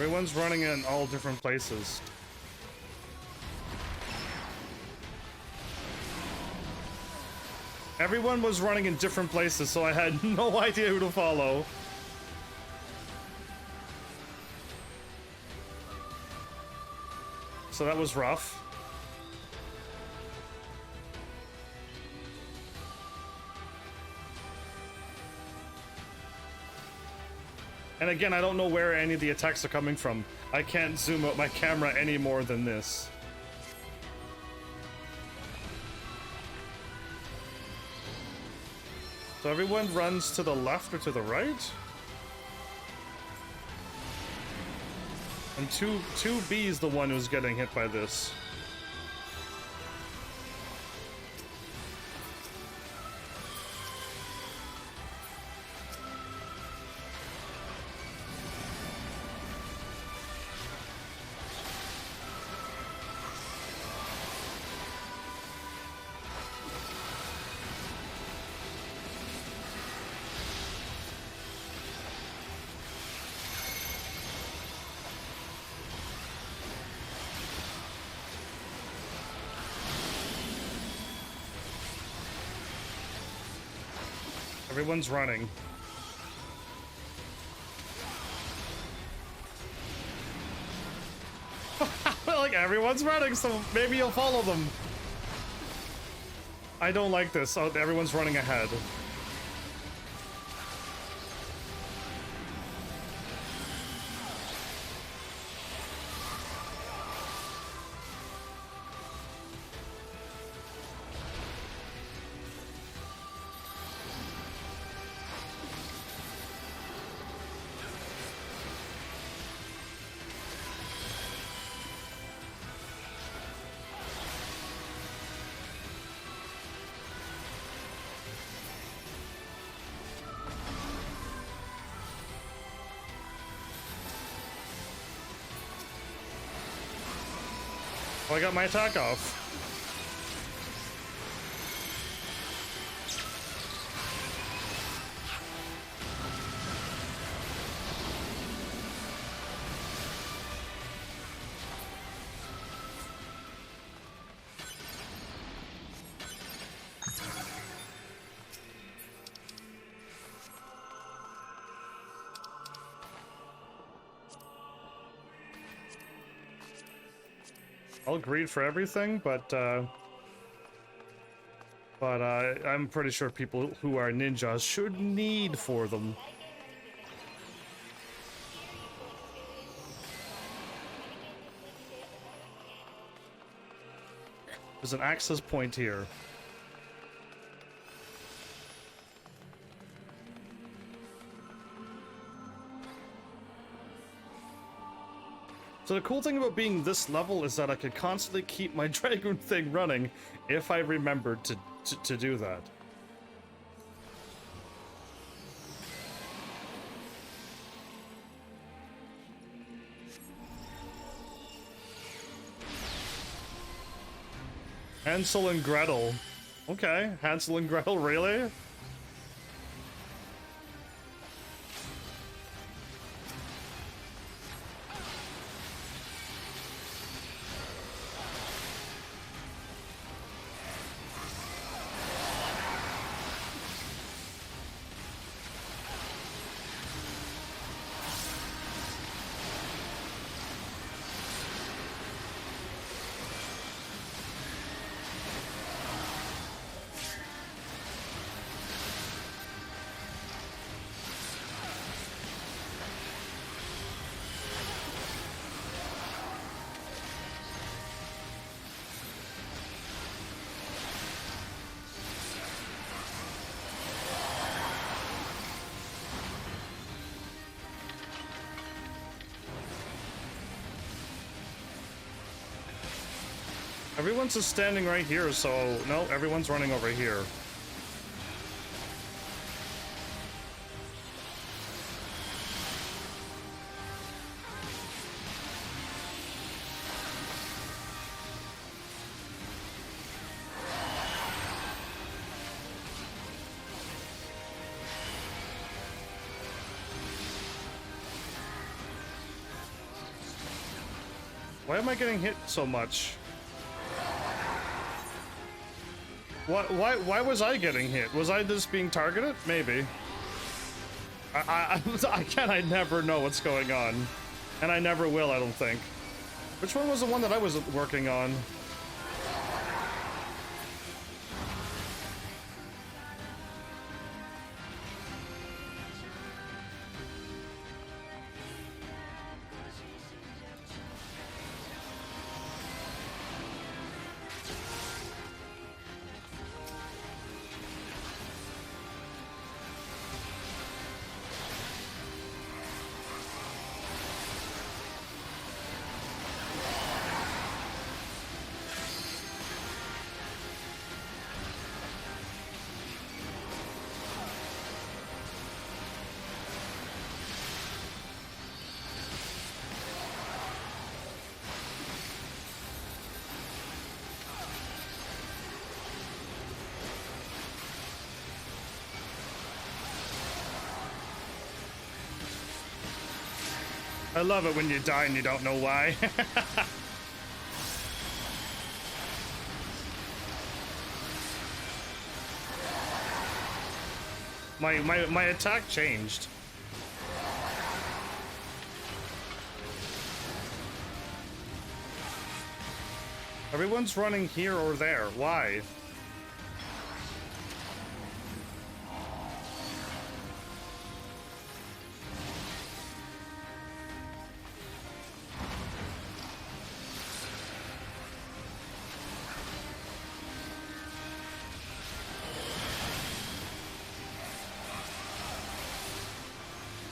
Everyone's running in all different places. Everyone was running in different places, so I had no idea who to follow. So that was rough. And again, I don't know where any of the attacks are coming from. I can't zoom out my camera any more than this. So everyone runs to the left or to the right? And 2B is the one who's getting hit by this. Everyone's running. Like, everyone's running, so maybe you'll follow them. I don't like this. Oh, everyone's running ahead. Oh, I got my attack off. I'll greed for everything, but I'm pretty sure people who are ninjas should need for them. There's an access point here. So the cool thing about being this level is that I could constantly keep my dragoon thing running if I remembered to do that. Hansel and Gretel. Okay, Hansel and Gretel, really? Everyone's just standing right here, so no, everyone's running over here. Why am I getting hit so much? Why was I getting hit? Was I just being targeted? Maybe. I never know what's going on. And I never will, I don't think. Which one was the one that I was working on? I love it when you die and you don't know why. my attack changed. Everyone's running here or there. Why?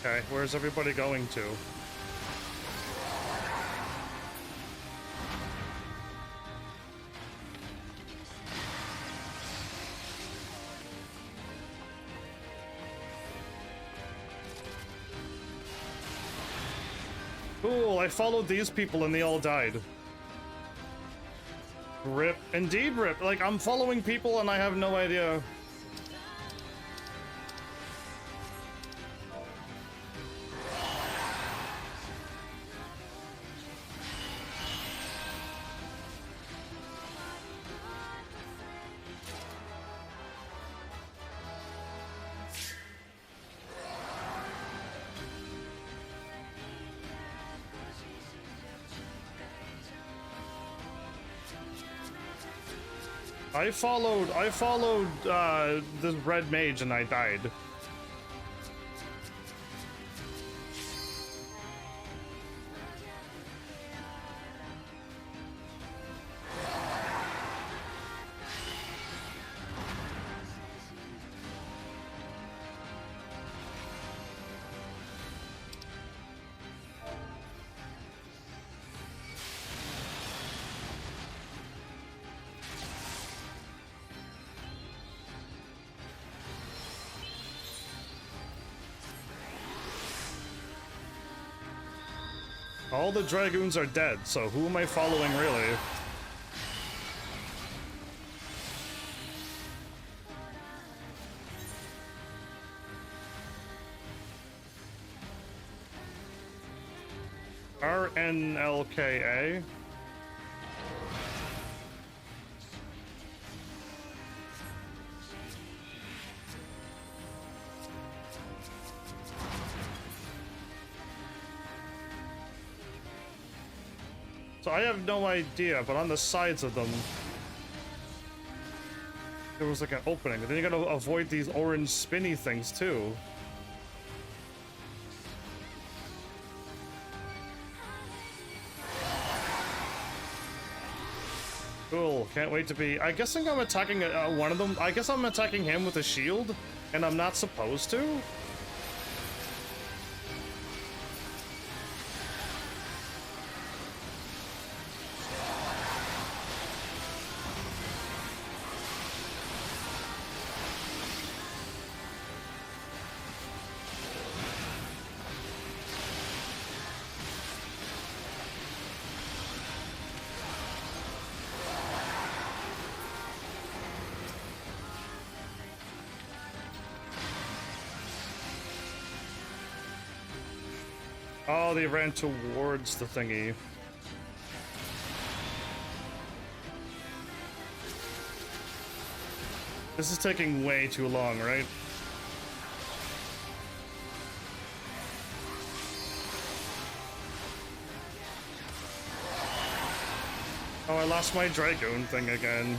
Okay, where's everybody going to? Cool, I followed these people and they all died. Rip. Indeed, rip. Like, I'm following people and I have no idea. I followed this red mage and I died. All the dragoons are dead, so who am I following really? RNLKA. So I have no idea, but on the sides of them, there was like an opening. But then you gotta avoid these orange spinny things too. Cool, can't wait to be... I guess I'm attacking one of them. I guess I'm attacking him with a shield, and I'm not supposed to? Oh, they ran towards the thingy. This is taking way too long, right? Oh, I lost my Dragoon thing again.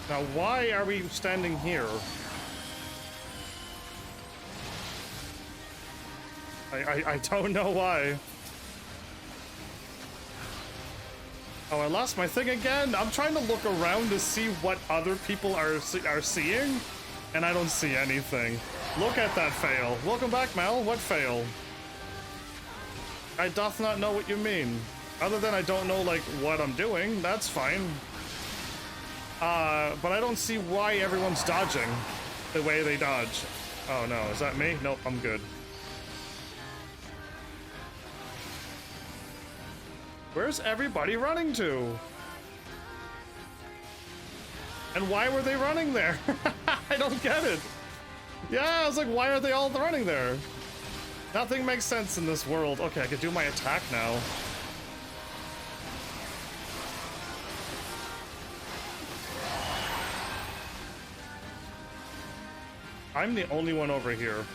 Now, why are we standing here? I don't know why. Oh, I lost my thing again. I'm trying to look around to see what other people are seeing, and I don't see anything. Look at that fail. Welcome back, Mel. What fail? I doth not know what you mean. Other than I don't know, like, what I'm doing. That's fine. But I don't see why everyone's dodging the way they dodge. Oh no, is that me? Nope, I'm good. Where's everybody running to? And why were they running there? I don't get it. Yeah, I was like, why are they all running there? Nothing makes sense in this world. Okay, I can do my attack now. I'm the only one over here.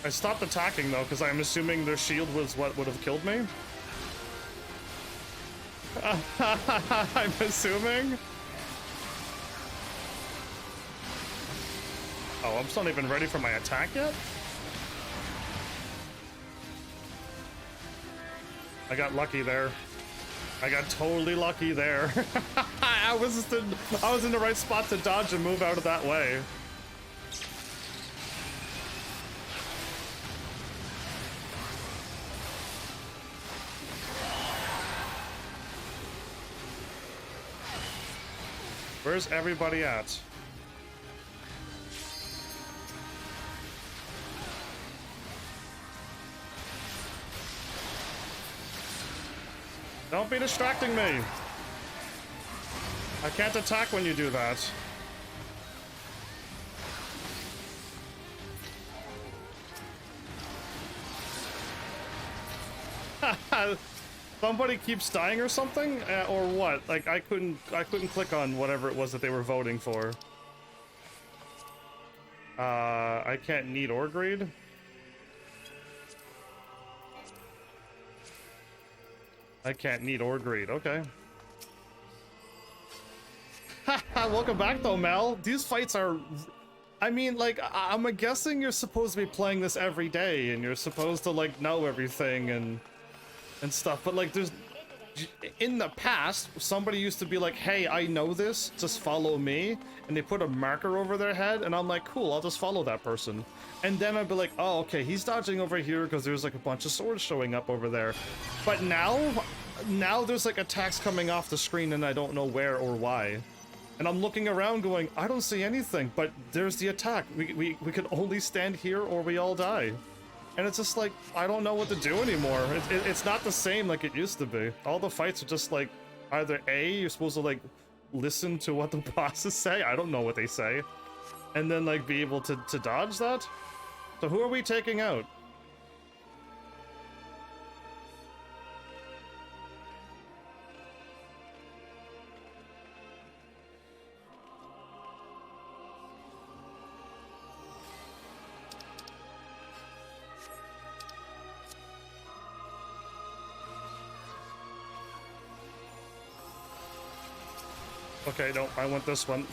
I stopped attacking though, because I'm assuming their shield was what would have killed me. I'm assuming. Oh, I'm still not even ready for my attack yet? I got lucky there. I got totally lucky there. I was in the right spot to dodge and move out of that way. Where's everybody at? Don't be distracting me. I can't attack when you do that. Somebody keeps dying or something, or what? Like I couldn't click on whatever it was that they were voting for. I can't need or greed. I can't need or greed. Okay. Welcome back though, Mel. These fights are, I mean, like, I'm guessing you're supposed to be playing this every day and you're supposed to like know everything and stuff, but like there's, in the past, somebody used to be like, hey, I know this, just follow me, and they put a marker over their head, and I'm like, cool, I'll just follow that person. And then I'd be like, oh, okay, he's dodging over here because there's like a bunch of swords showing up over there. But now there's like attacks coming off the screen and I don't know where or why. And I'm looking around going, I don't see anything, but there's the attack. We can only stand here or we all die. And it's just like, I don't know what to do anymore. It's not the same like it used to be. All the fights are just like, either A, you're supposed to like listen to what the bosses say, I don't know what they say, and then like be able to dodge that? So who are we taking out? Okay, no, I want this one.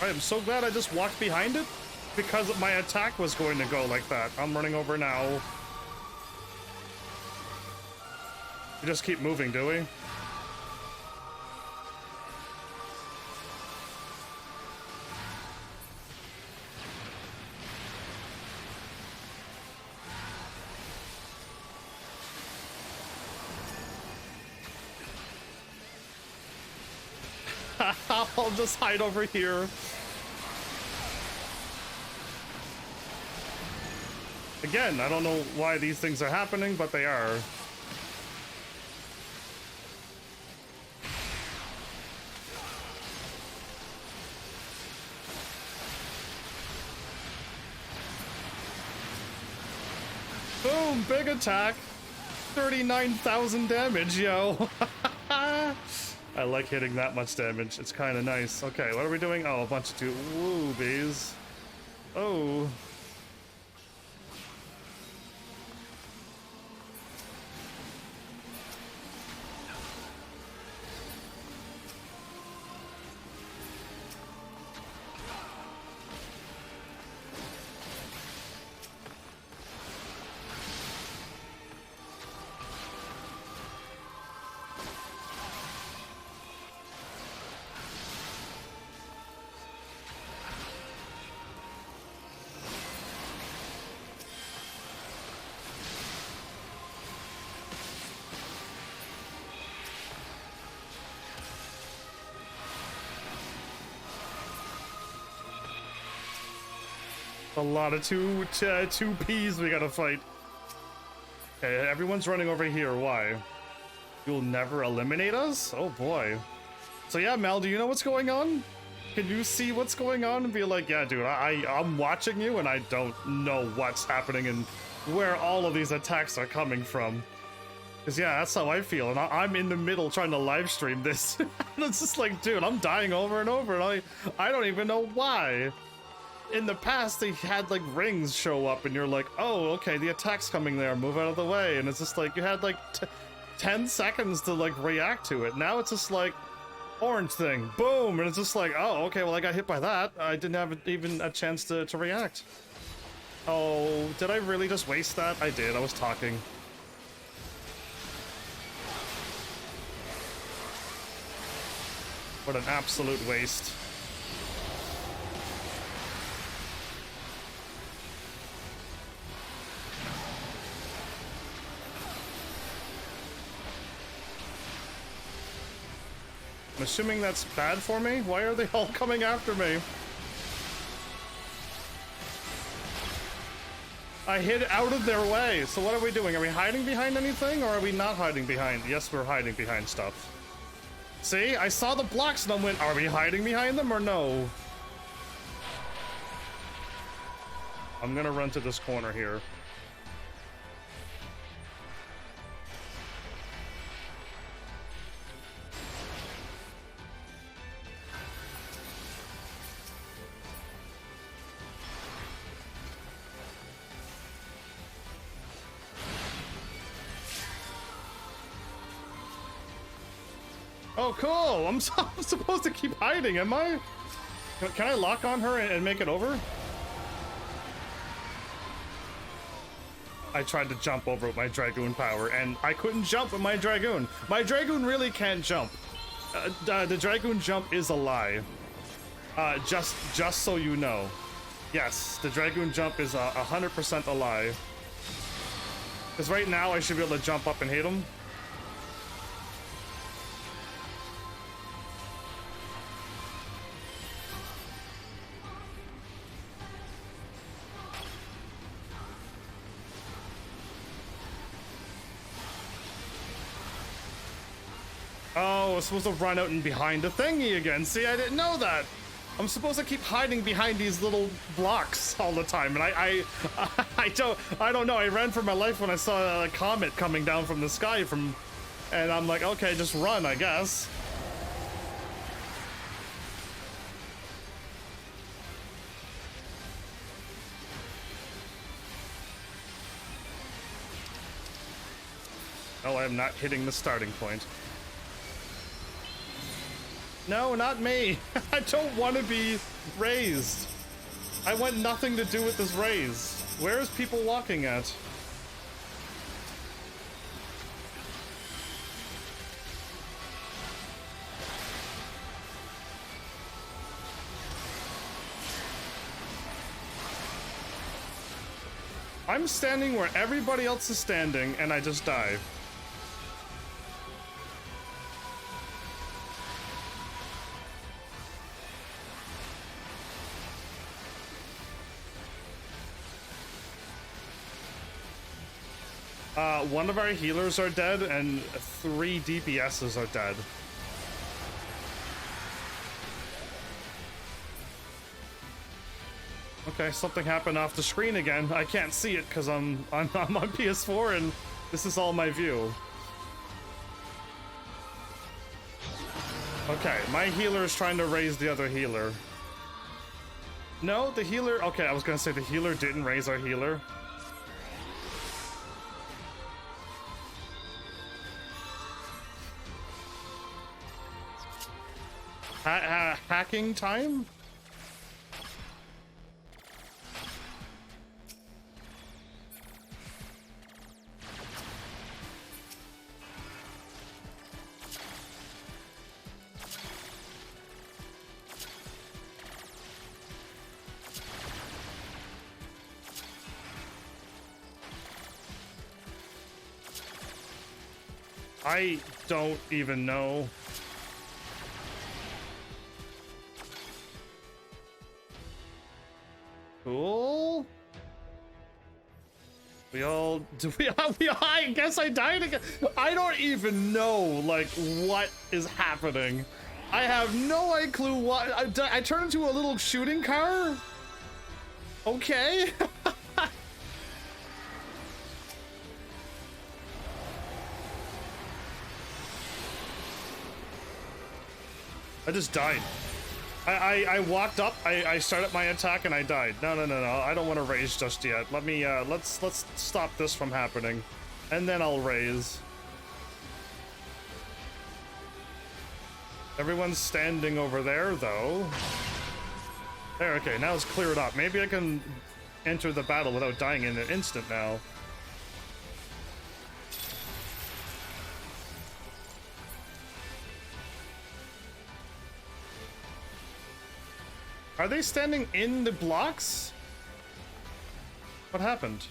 I am so glad I just walked behind it because my attack was going to go like that. I'm running over now. We just keep moving, do we? I'll just hide over here. Again, I don't know why these things are happening, but they are. Boom, big attack. 39,000 damage, yo. I like hitting that much damage. It's kind of nice. Okay, what are we doing? Oh, a bunch of woobies. Oh. A lot of two P's we gotta fight. Okay, everyone's running over here. Why? You'll never eliminate us? Oh boy. So yeah, Mel, do you know what's going on? Can you see what's going on and be like, yeah, dude, I'm watching you and I don't know what's happening and where all of these attacks are coming from. Because yeah, that's how I feel, and I'm in the middle trying to live stream this. And it's just like, dude, I'm dying over and over, and I don't even know why. In the past, they had like rings show up and you're like, oh, okay, the attack's coming there, move out of the way. And it's just like, you had like 10 seconds to like react to it. Now it's just like, orange thing, boom. And it's just like, oh, okay, well, I got hit by that. I didn't have even a chance to react. Oh, did I really just waste that? I did, I was talking. What an absolute waste. I'm assuming that's bad for me? Why are they all coming after me? I hid out of their way. So what are we doing? Are we hiding behind anything or are we not hiding behind? Yes, we're hiding behind stuff. See, I saw the blocks and I went, are we hiding behind them or no? I'm gonna run to this corner here. Oh, cool! I'm supposed to keep hiding, am I? Can I lock on her and make it over? I tried to jump over with my Dragoon power, and I couldn't jump with my Dragoon. My Dragoon really can't jump. The Dragoon jump is a lie. Just so you know. Yes, the Dragoon jump is 100% a lie. Because right now, I should be able to jump up and hit him. Oh, I'm supposed to run out and behind the thingy again. See, I didn't know that. I'm supposed to keep hiding behind these little blocks all the time, and I don't know. I ran for my life when I saw a comet coming down from the sky and I'm like, okay, just run, I guess. Oh, I am not hitting the starting point. No, not me. I don't want to be raised. I want nothing to do with this raise. Where is people walking at? I'm standing where everybody else is standing, and I just dive. One of our healers are dead, and 3 DPSs are dead. Okay, something happened off the screen again. I can't see it because I'm on PS4 and this is all my view. Okay, my healer is trying to raise the other healer. No, the healer... Okay, I was gonna say the healer didn't raise our healer. Hacking time? I don't even know. Cool. I guess I died again. I don't even know, like, what is happening. I have no clue what. I turned into a little shooting car? Okay. I just died. I walked up, I started my attack and I died. No, I don't want to raise just yet. Let me, let's stop this from happening. And then I'll raise. Everyone's standing over there, though. There, okay, now it's cleared up. Maybe I can enter the battle without dying in an instant now. Are they standing in the blocks? What happened?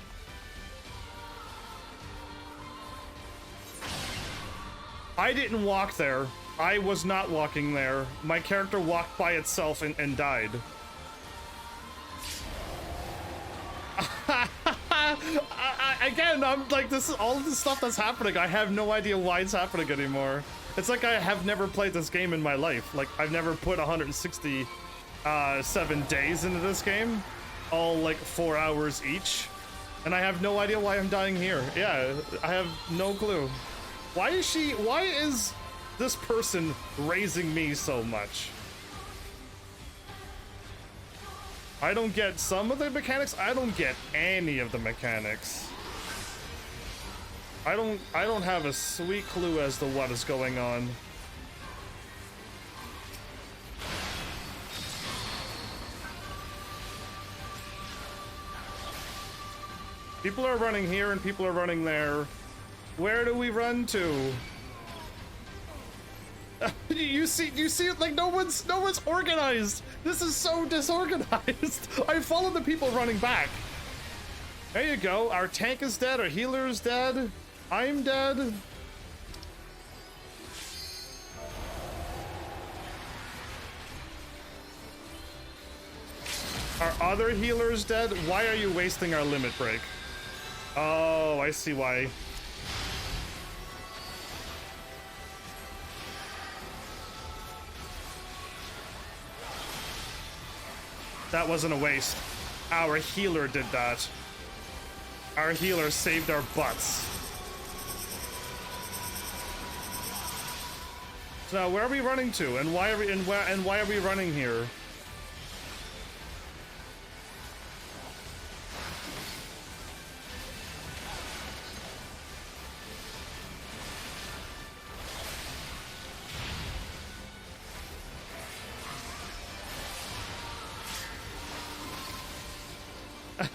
I didn't walk there. I was not walking there. My character walked by itself and died. Again, I'm like, this is all of the stuff that's happening. I have no idea why it's happening anymore. It's like I have never played this game in my life. Like, I've never put 167 days into this game, all like 4 hours each, and I have no idea why I'm dying here. Yeah, I have no clue. Why is this person raising me so much? I don't get some of the mechanics. I don't get any of the mechanics. I don't have a sweet clue as to what is going on. People are running here and people are running there. Where do we run to? You see it, like no one's organized. This is so disorganized. I follow the people running back. There you go. Our tank is dead, our healer is dead. I'm dead. Our other healer's dead. Why are you wasting our limit break? Oh, I see why. That wasn't a waste. Our healer did that. Our healer saved our butts. So now, where are we running to, and why are we why are we running here?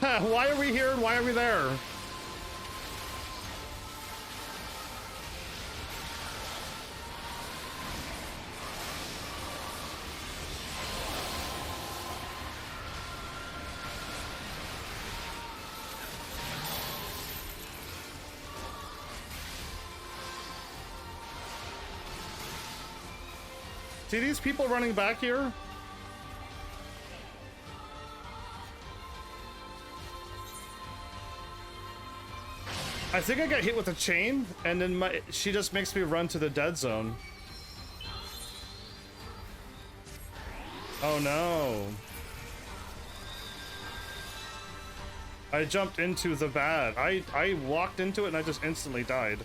Why are we here and why are we there? See these people running back here? I think I got hit with a chain, and then she just makes me run to the dead zone. Oh no. I jumped into the bad. I walked into it and I just instantly died.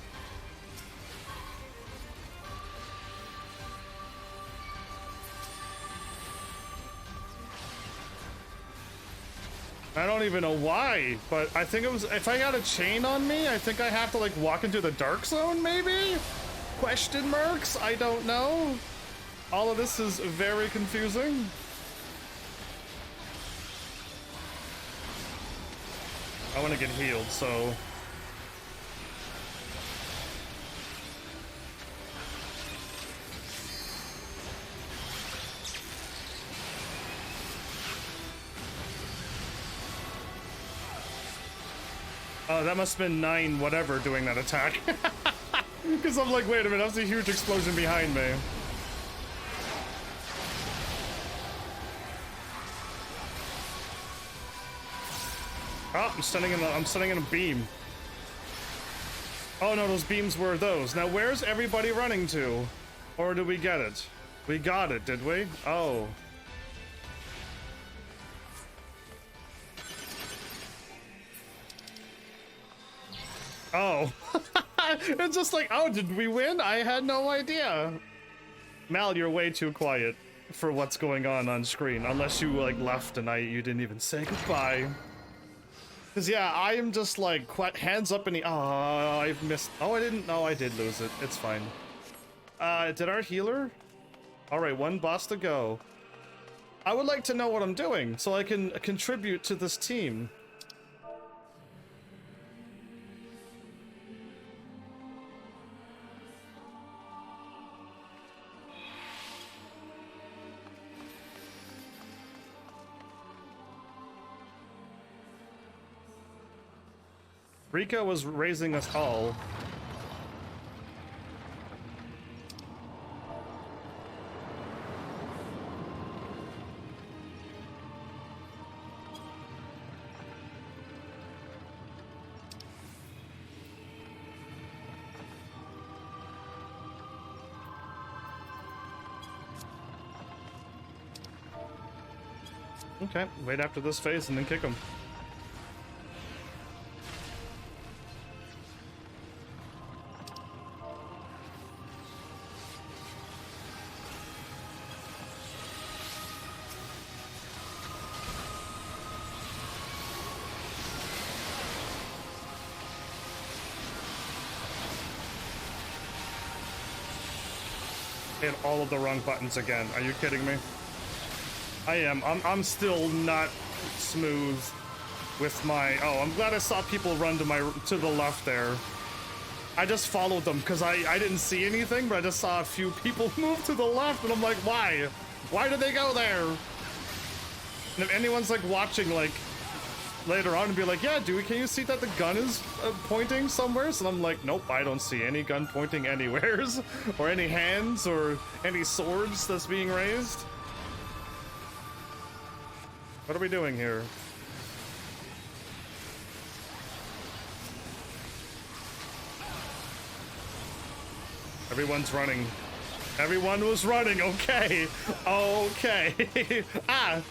I don't even know why, but I think it was, if I got a chain on me, I think I have to like walk into the dark zone maybe? Question marks? I don't know. All of this is very confusing. I want to get healed, so... Oh, that must have been 9 whatever doing that attack. Because I'm like, wait a minute, that was a huge explosion behind me. Oh, I'm stunning in a beam. Oh no, those beams were those. Now where's everybody running to? Or did we get it? We got it, did we? Oh. Oh. It's just like, oh, did we win? I had no idea. Mal, you're way too quiet for what's going on screen. Unless you like left and you didn't even say goodbye. Cause yeah, I am just like, hands up in the, oh, I've missed, oh, I didn't, no, I did lose it. It's fine. Did our healer? All right, 1 boss to go. I would like to know what I'm doing so I can contribute to this team. Rika was raising us all. Okay, wait after this phase and then kick him. Hit all of the wrong buttons again. Are you kidding me? I am. I'm still not smooth with my... Oh, I'm glad I saw people run to the left there. I just followed them because I didn't see anything, but I just saw a few people move to the left, and I'm like, why? Why did they go there? And if anyone's like watching, like later on, and be like, yeah, dude, can you see that the gun is pointing somewhere? And I'm like, nope, I don't see any gun pointing anywheres, or any hands, or any swords that's being raised. What are we doing here? Everyone's running. Everyone was running, okay. Okay. Ah!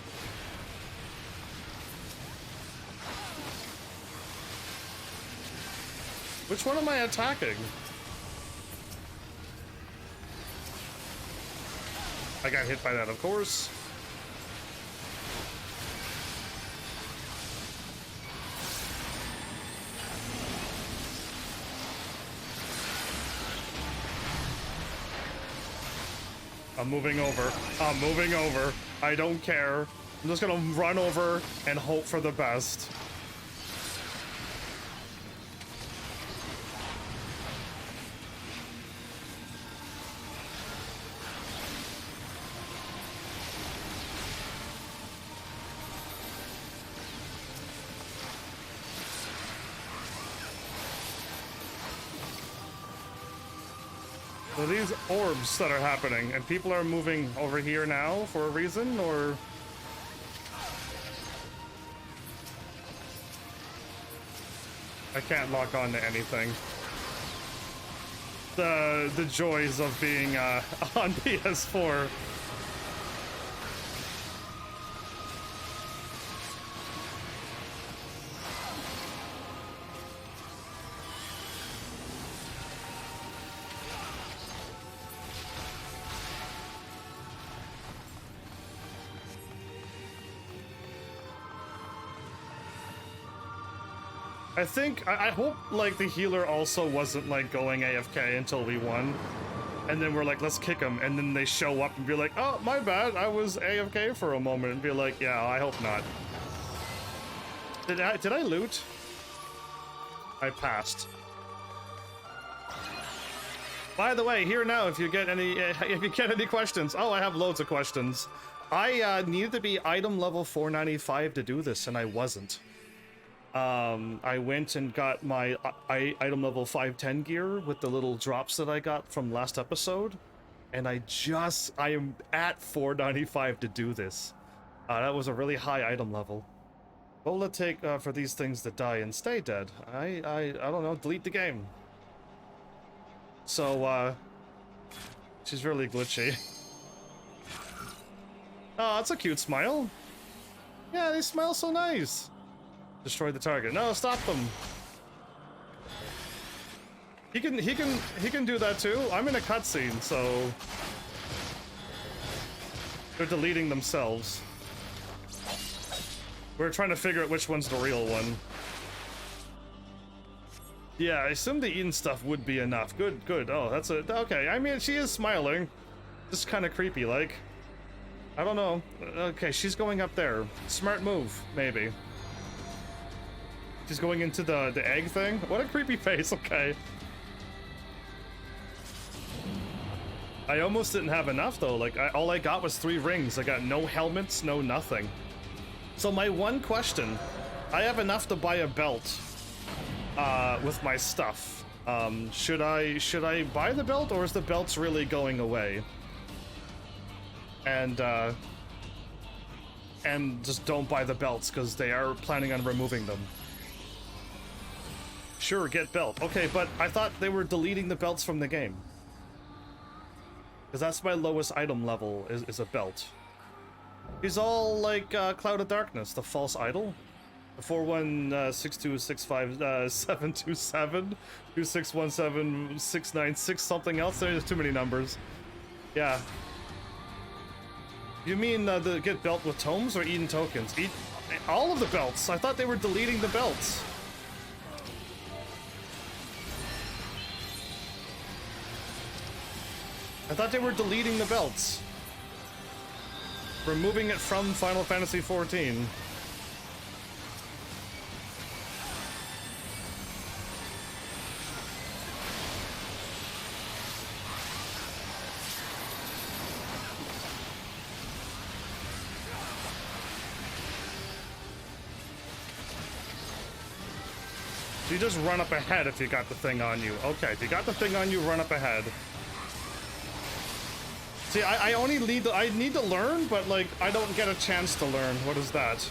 Which one am I attacking? I got hit by that, of course. I'm moving over. I'm moving over. I don't care. I'm just gonna run over and hope for the best. So these orbs that are happening, and people are moving over here now for a reason, or? I can't lock on to anything. The joys of being on PS4. I hope, like, the healer also wasn't, like, going AFK until we won. And then we're like, let's kick him. And then they show up and be like, oh, my bad, I was AFK for a moment. And be like, yeah, I hope not. Did I loot? I passed. By the way, here now, if you get any questions. Oh, I have loads of questions. I needed to be item level 495 to do this, and I wasn't. I went and got my item level 510 gear with the little drops that I got from last episode, and I am at 495 to do this. That was a really high item level. What will it take for these things to die and stay dead? I don't know, delete the game. So, she's really glitchy. Oh, that's a cute smile. Yeah, they smile so nice. Destroy the target. No, stop them. He can do that too. I'm in a cutscene, so they're deleting themselves. We're trying to figure out which one's the real one. Yeah, I assumed the Eden stuff would be enough. Good. Oh, that's a okay. I mean, she is smiling. Just kind of creepy, like. I don't know. Okay, she's going up there. Smart move, maybe. She's going into the egg thing? What a creepy face, okay. I almost didn't have enough though, like all I got was 3 rings. I got no helmets, no nothing. So my one question, I have enough to buy a belt with my stuff. Should I buy the belt, or is the belts really going away? And just don't buy the belts because they are planning on removing them. Sure, get belt. Okay, but I thought they were deleting the belts from the game. Because that's my lowest item level, is a belt. He's all like Cloud of Darkness, the false idol. The 416265727, 2617696 something else. There's too many numbers. Yeah. You mean the get belt with tomes or Eden tokens? All of the belts. I thought they were deleting the belts. I thought they were deleting the belts. Removing it from Final Fantasy XIV. So you just run up ahead if you got the thing on you. Okay, if you got the thing on you, run up ahead. See, I need to learn, but like I don't get a chance to learn. What is that?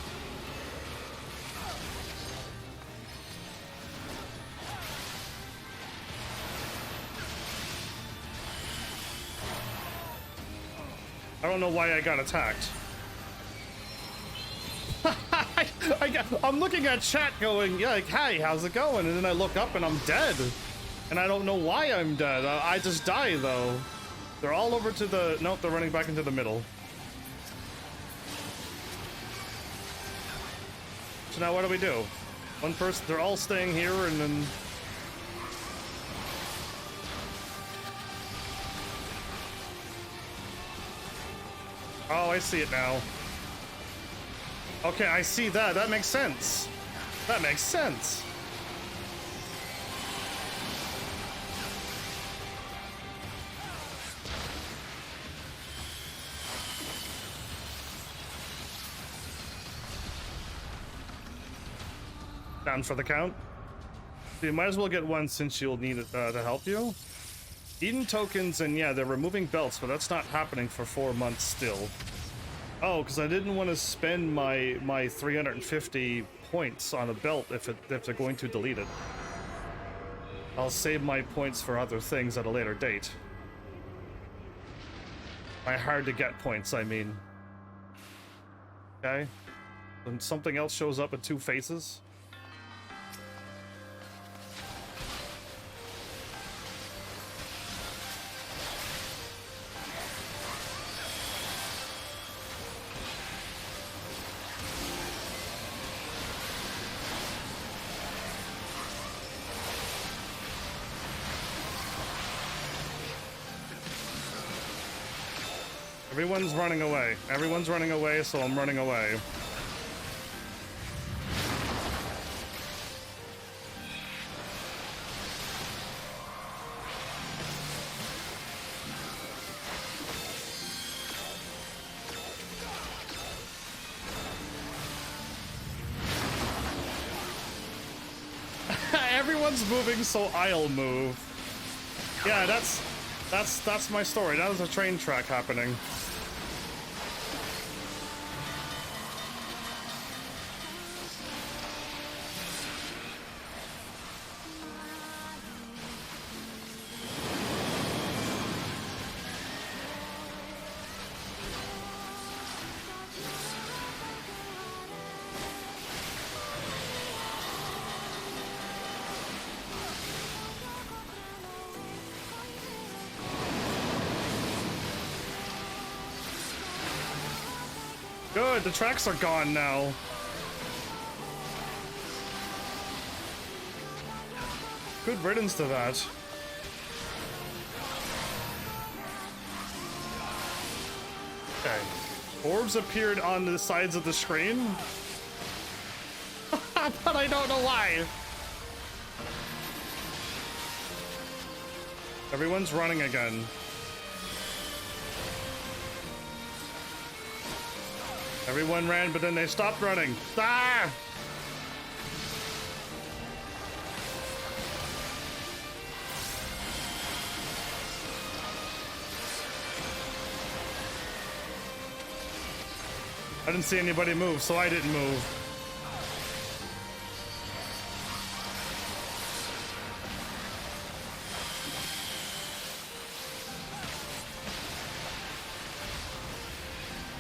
I don't know why I got attacked. I'm looking at chat going, yeah, like, hey, how's it going? And then I look up and I'm dead. And I don't know why I'm dead. I just die though. They're all over to the... Nope, they're running back into the middle. So now what do we do? One person... They're all staying here and then... Oh, I see it now. Okay, I see that. That makes sense. That makes sense. Down for the count. So you might as well get one since you'll need it to help you. Eden tokens, and yeah, they're removing belts, but that's not happening for 4 months still. Oh, because I didn't want to spend my 350 points on a belt if they're going to delete it. I'll save my points for other things at a later date. My hard to get points, I mean. Okay. When something else shows up with 2 faces. Everyone's running away. Everyone's running away, so I'm running away. Everyone's moving, so I'll move. Yeah, that's my story. That was a train track happening. Good, the tracks are gone now. Good riddance to that. Okay. Orbs appeared on the sides of the screen. But I don't know why. Everyone's running again. Everyone ran, but then they stopped running. Ah! I didn't see anybody move, so I didn't move.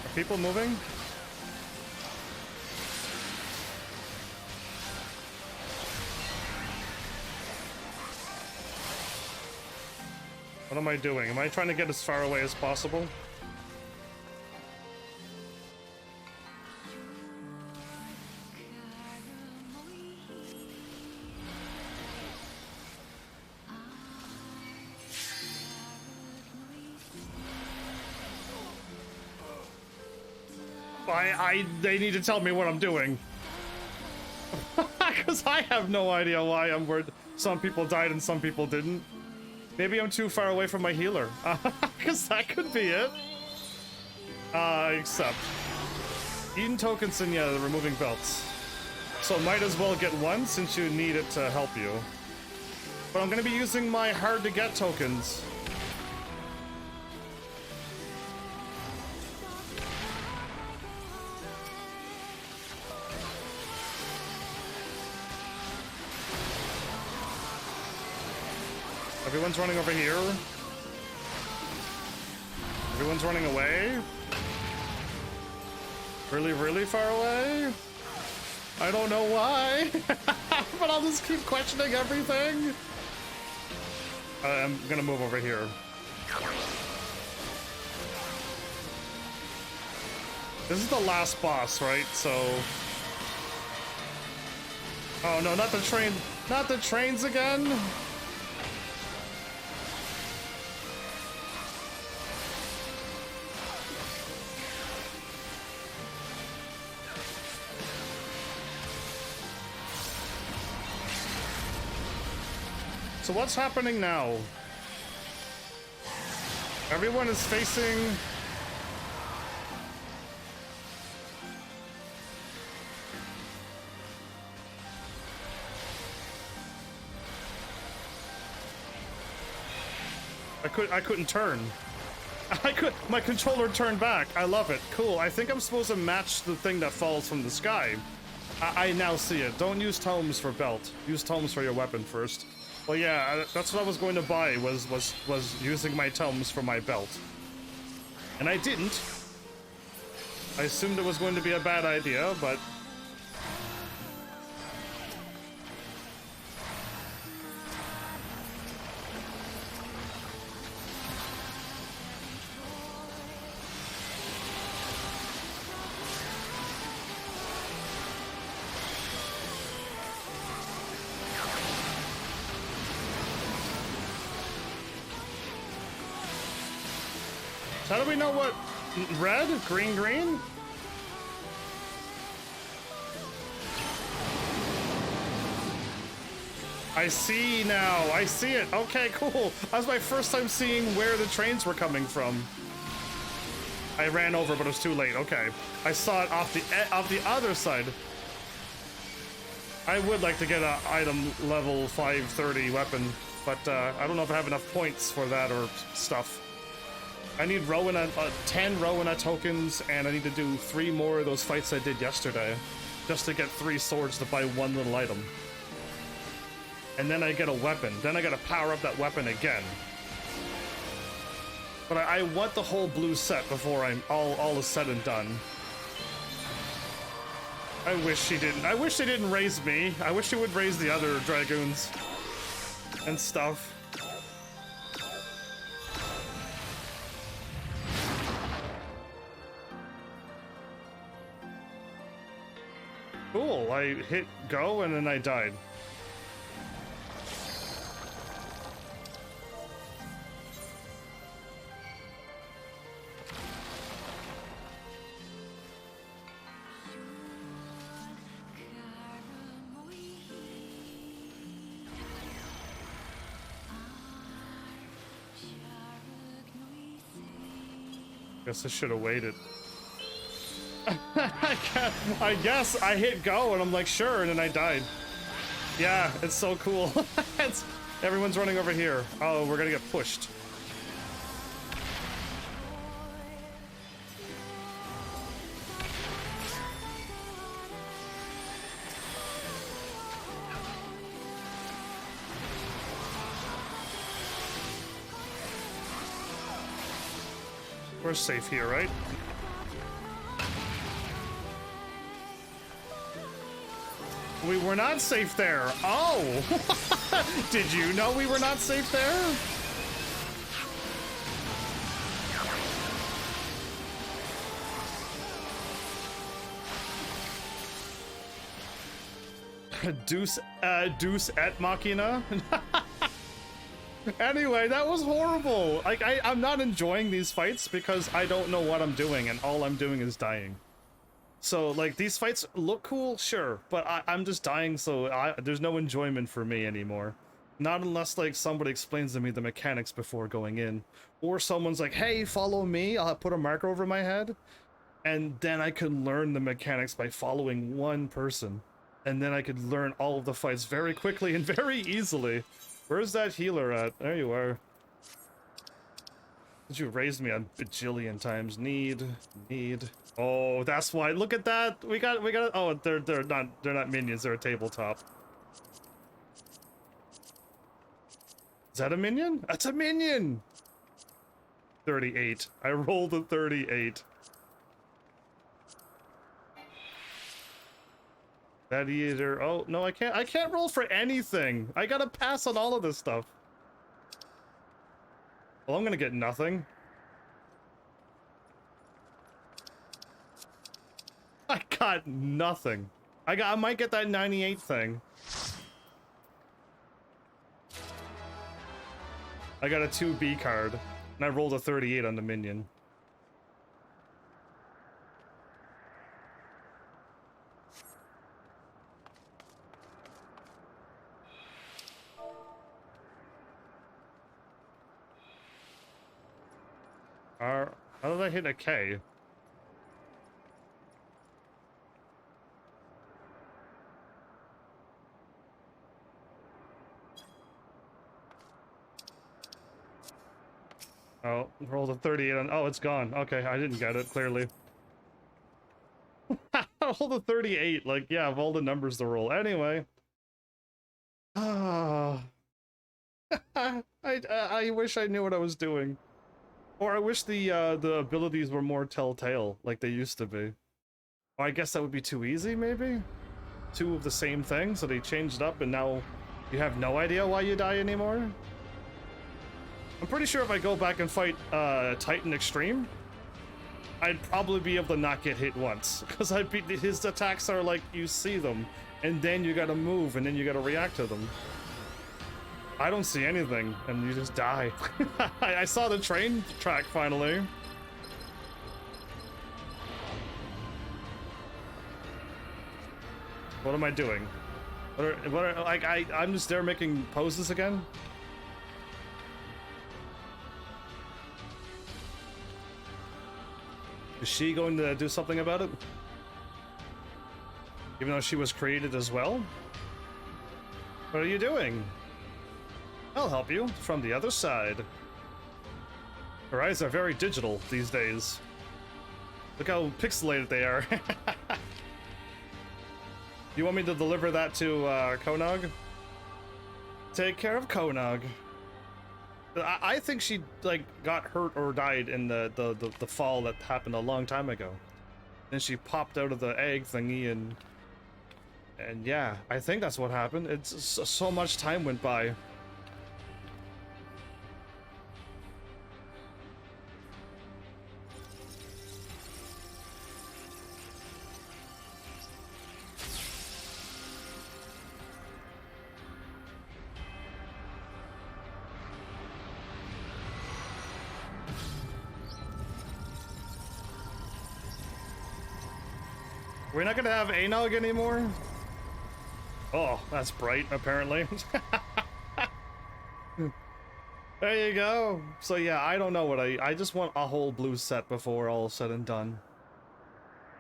Are people moving? What am I doing? Am I trying to get as far away as possible? They need to tell me what I'm doing. Because I have no idea why I'm where some people died and some people didn't. Maybe I'm too far away from my healer. Because that could be it. Except. Eden tokens and yeah, the removing belts. So might as well get one since you need it to help you. But I'm going to be using my hard to get tokens. Everyone's running over here. Everyone's running away. Really, really far away. I don't know why, but I'll just keep questioning everything. I'm gonna move over here. This is the last boss, right? So... Oh no, not the train. Not the trains again. So what's happening now? Everyone is facing... I couldn't turn. My controller turned back. I love it. Cool. I think I'm supposed to match the thing that falls from the sky. I now see it. Don't use tomes for belt. Use tomes for your weapon first. Well, yeah, that's what I was going to buy, was using my tomes for my belt. And I didn't. I assumed it was going to be a bad idea, but... How do we know what? Red? Green, green? I see now. I see it. Okay, cool. That was my first time seeing where the trains were coming from. I ran over, but it was too late. Okay. I saw it off the other side. I would like to get an item level 530 weapon, but I don't know if I have enough points for that or stuff. I need Rowena, 10 Rowena tokens, and I need to do 3 more of those fights I did yesterday, just to get 3 swords to buy 1 little item. And then I get a weapon. Then I gotta power up that weapon again. But I want the whole blue set before I'm all is said and done. I wish she didn't. I wish they didn't raise me. I wish they would raise the other dragoons and stuff. Cool, I hit go and then I died. Guess I should have waited. I guess I hit go and I'm like, sure, and then I died. Yeah, it's so cool. Everyone's running over here. Oh, we're gonna get pushed. We're safe here, right? We were not safe there. Oh! Did you know we were not safe there? Deuce et machina? Anyway, that was horrible. Like, I'm not enjoying these fights because I don't know what I'm doing and all I'm doing is dying. So, like, these fights look cool, sure, but I'm just dying, so there's no enjoyment for me anymore. Not unless, like, somebody explains to me the mechanics before going in. Or someone's like, hey, follow me, I'll put a marker over my head. And then I could learn the mechanics by following one person. And then I could learn all of the fights very quickly and very easily. Where's that healer at? There you are. You raised me a bajillion times. Need. Oh, that's why. Look at that. We got. Oh, they're not minions. They're a tabletop. Is that a minion? That's a minion. 38. I rolled a 38. That either. Oh no, I can't. I can't roll for anything. I gotta pass on all of this stuff. Well, I'm gonna get nothing. I got nothing. I might get that 98 thing. I got a 2B card, and I rolled a 38 on the minion. How did I hit a K? Oh, rolled a 38 on... Oh, it's gone. Okay, I didn't get it, clearly. Rolled a 38. Like, yeah, of all the numbers to roll. Anyway. Ah. I wish I knew what I was doing. Or I wish the abilities were more telltale, like they used to be. Or I guess that would be too easy, maybe? Two of the same thing, so they changed up and now you have no idea why you die anymore? I'm pretty sure if I go back and fight Titan Extreme, I'd probably be able to not get hit once. Because his attacks are like, you see them, and then you gotta move, and then you gotta react to them. I don't see anything, and you just die. I saw the train track finally. What am I doing? I'm just there making poses again? Is she going to do something about it? Even though she was created as well? What are you doing? I'll help you from the other side. Her eyes are very digital these days. Look how pixelated they are. You want me to deliver that to Konog? Take care of Konog. I think she like got hurt or died in the fall that happened a long time ago. Then she popped out of the egg thingy and yeah, I think that's what happened. It's so much time went by. We're not gonna have Anog anymore? Oh, that's bright, apparently. There you go. So yeah, I don't know what I just want a whole blue set before all said and done.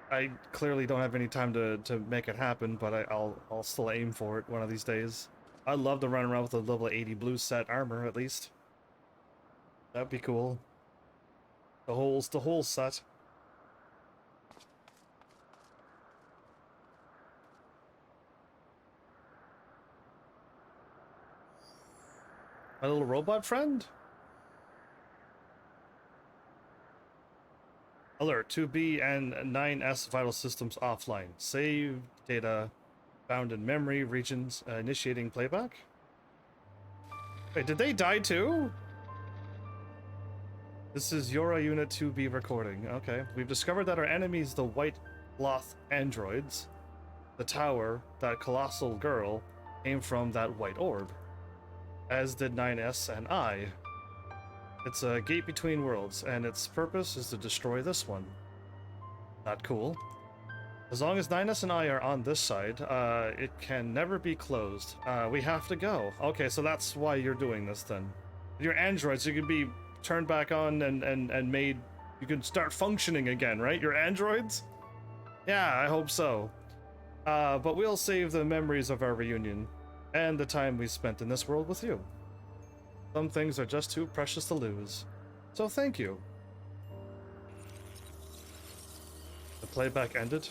I clearly don't have any time to make it happen, but I'll still aim for it one of these days. I'd love to run around with a level 80 blue set armor at least. That'd be cool. The whole set. My little robot friend? Alert, 2B and 9S vital systems offline. Save data found in memory regions, initiating playback? Wait, did they die too? This is Yora Unit 2B recording. Okay. We've discovered that our enemies, the white cloth androids, the tower, that colossal girl, came from that white orb. As did 9S and I. It's a gate between worlds, and its purpose is to destroy this one. Not cool. As long as 9S and I are on this side, it can never be closed. We have to go. Okay, so that's why you're doing this then. Your androids, you can be turned back on and made... You can start functioning again, right? Your androids? Yeah, I hope so. But we'll save the memories of our reunion, and the time we spent in this world with you. Some things are just too precious to lose. So thank you. The playback ended.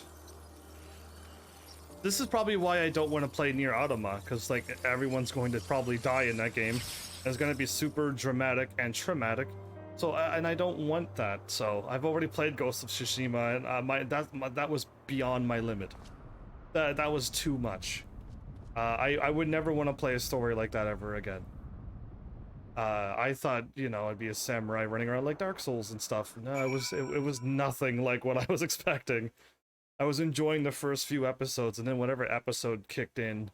This is probably why I don't want to play Nier Automata, because like everyone's going to probably die in that game. It's going to be super dramatic and traumatic. So and I don't want that. So I've already played Ghost of Tsushima, and that was beyond my limit. That was too much. I would never want to play a story like that ever again. I thought, you know, I'd be a samurai running around like Dark Souls and stuff. No, it was nothing like what I was expecting. I was enjoying the first few episodes, and then whatever episode kicked in,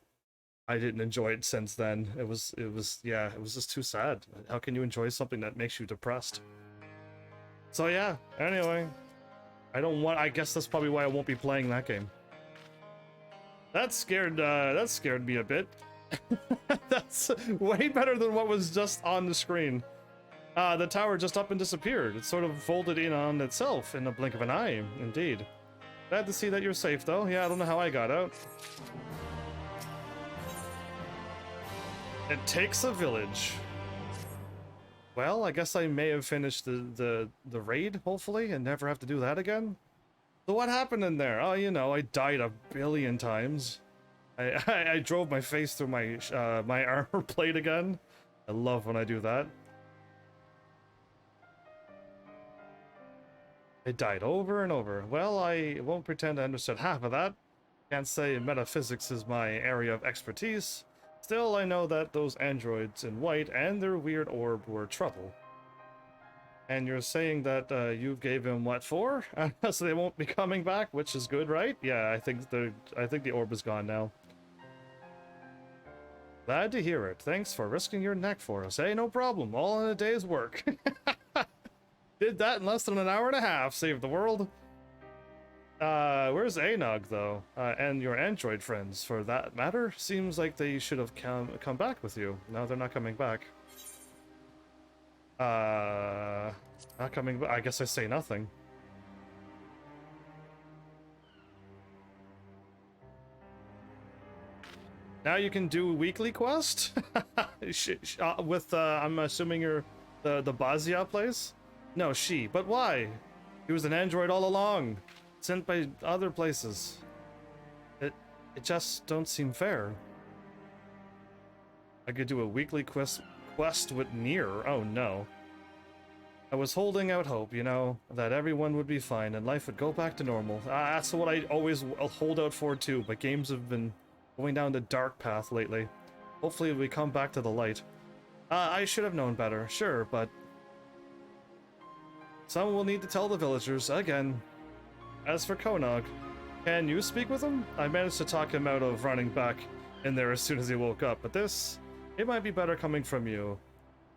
I didn't enjoy it since then. It was just too sad. How can you enjoy something that makes you depressed? So yeah, anyway. I guess that's probably why I won't be playing that game. That scared me a bit. That's way better than what was just on the screen. The tower just up and disappeared. It sort of folded in on itself in the blink of an eye, indeed. Glad to see that you're safe, though. Yeah, I don't know how I got out. It takes a village. Well, I guess I may have finished the raid, hopefully, and never have to do that again. So what happened in there? Oh, you know, I died a billion times. I drove my face through my my armor plate again. I love when I do that. I died over and over. Well, I won't pretend I understood half of that. Can't say metaphysics is my area of expertise. Still, I know that those androids in white and their weird orb were trouble. And you're saying that you gave him what for? So they won't be coming back, which is good, right? Yeah, I think the orb is gone now. Glad to hear it. Thanks for risking your neck for us. Hey, no problem. All in a day's work. Did that in less than an hour and a half. Saved the world. Where's Anog, though? And your android friends, for that matter? Seems like they should have come back with you. No, they're not coming back. Not coming back. I guess I say nothing. Now you can do weekly quest? With, I'm assuming you're the Bazia place? No, she. But why? He was an android all along. Sent by other places. It just don't seem fair. I could do a weekly quest with Nier. Oh no. I was holding out hope, you know, that everyone would be fine and life would go back to normal. That's what I always hold out for too, but games have been going down the dark path lately. Hopefully we come back to the light. I should have known better, sure, but someone will need to tell the villagers again. As for Konog, can you speak with him? I managed to talk him out of running back in there as soon as he woke up, but it might be better coming from you.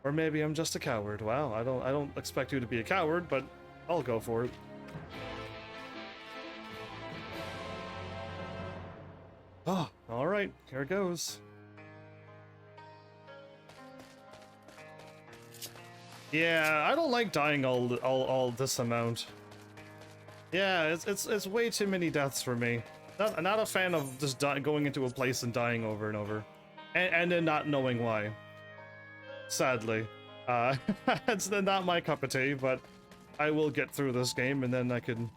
Or maybe I'm just a coward. Wow, I don't expect you to be a coward, but I'll go for it. Oh, all right, here goes. Yeah, I don't like dying all this amount. Yeah, it's way too many deaths for me. Not a fan of just going into a place and dying over and over, and then not knowing why. Sadly, it's not my cup of tea, but I will get through this game, and then I can.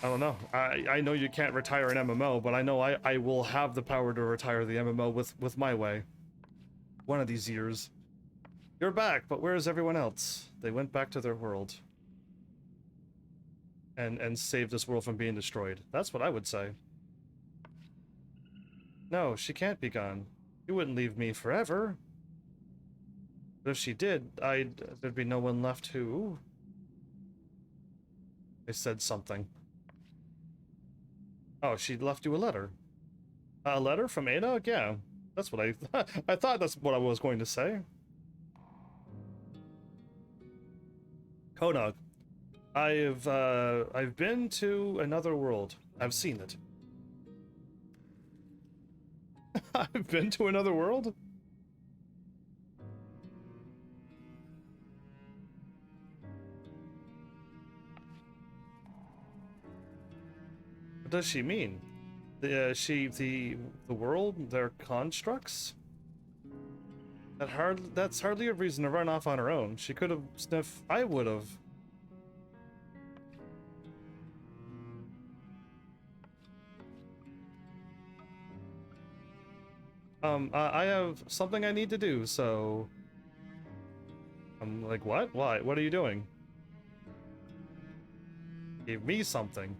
I don't know. I know you can't retire an MMO, but I know I will have the power to retire the MMO with my way. One of these years. You're back, but where is everyone else? They went back to their world. And saved this world from being destroyed. That's what I would say. No, she can't be gone. You wouldn't leave me forever. But if she did, there'd be no one left who... I said something. Oh, she left you a letter. A letter from Anog? Yeah. That's what I thought that's what I was going to say. Konog. I've been to another world. I've seen it. I've been to another world? What does she mean? The world, their constructs? That's hardly a reason to run off on her own. She could have sniffed. I would have. I have something I need to do, so... I'm like, what? Why? What are you doing? Gave me something.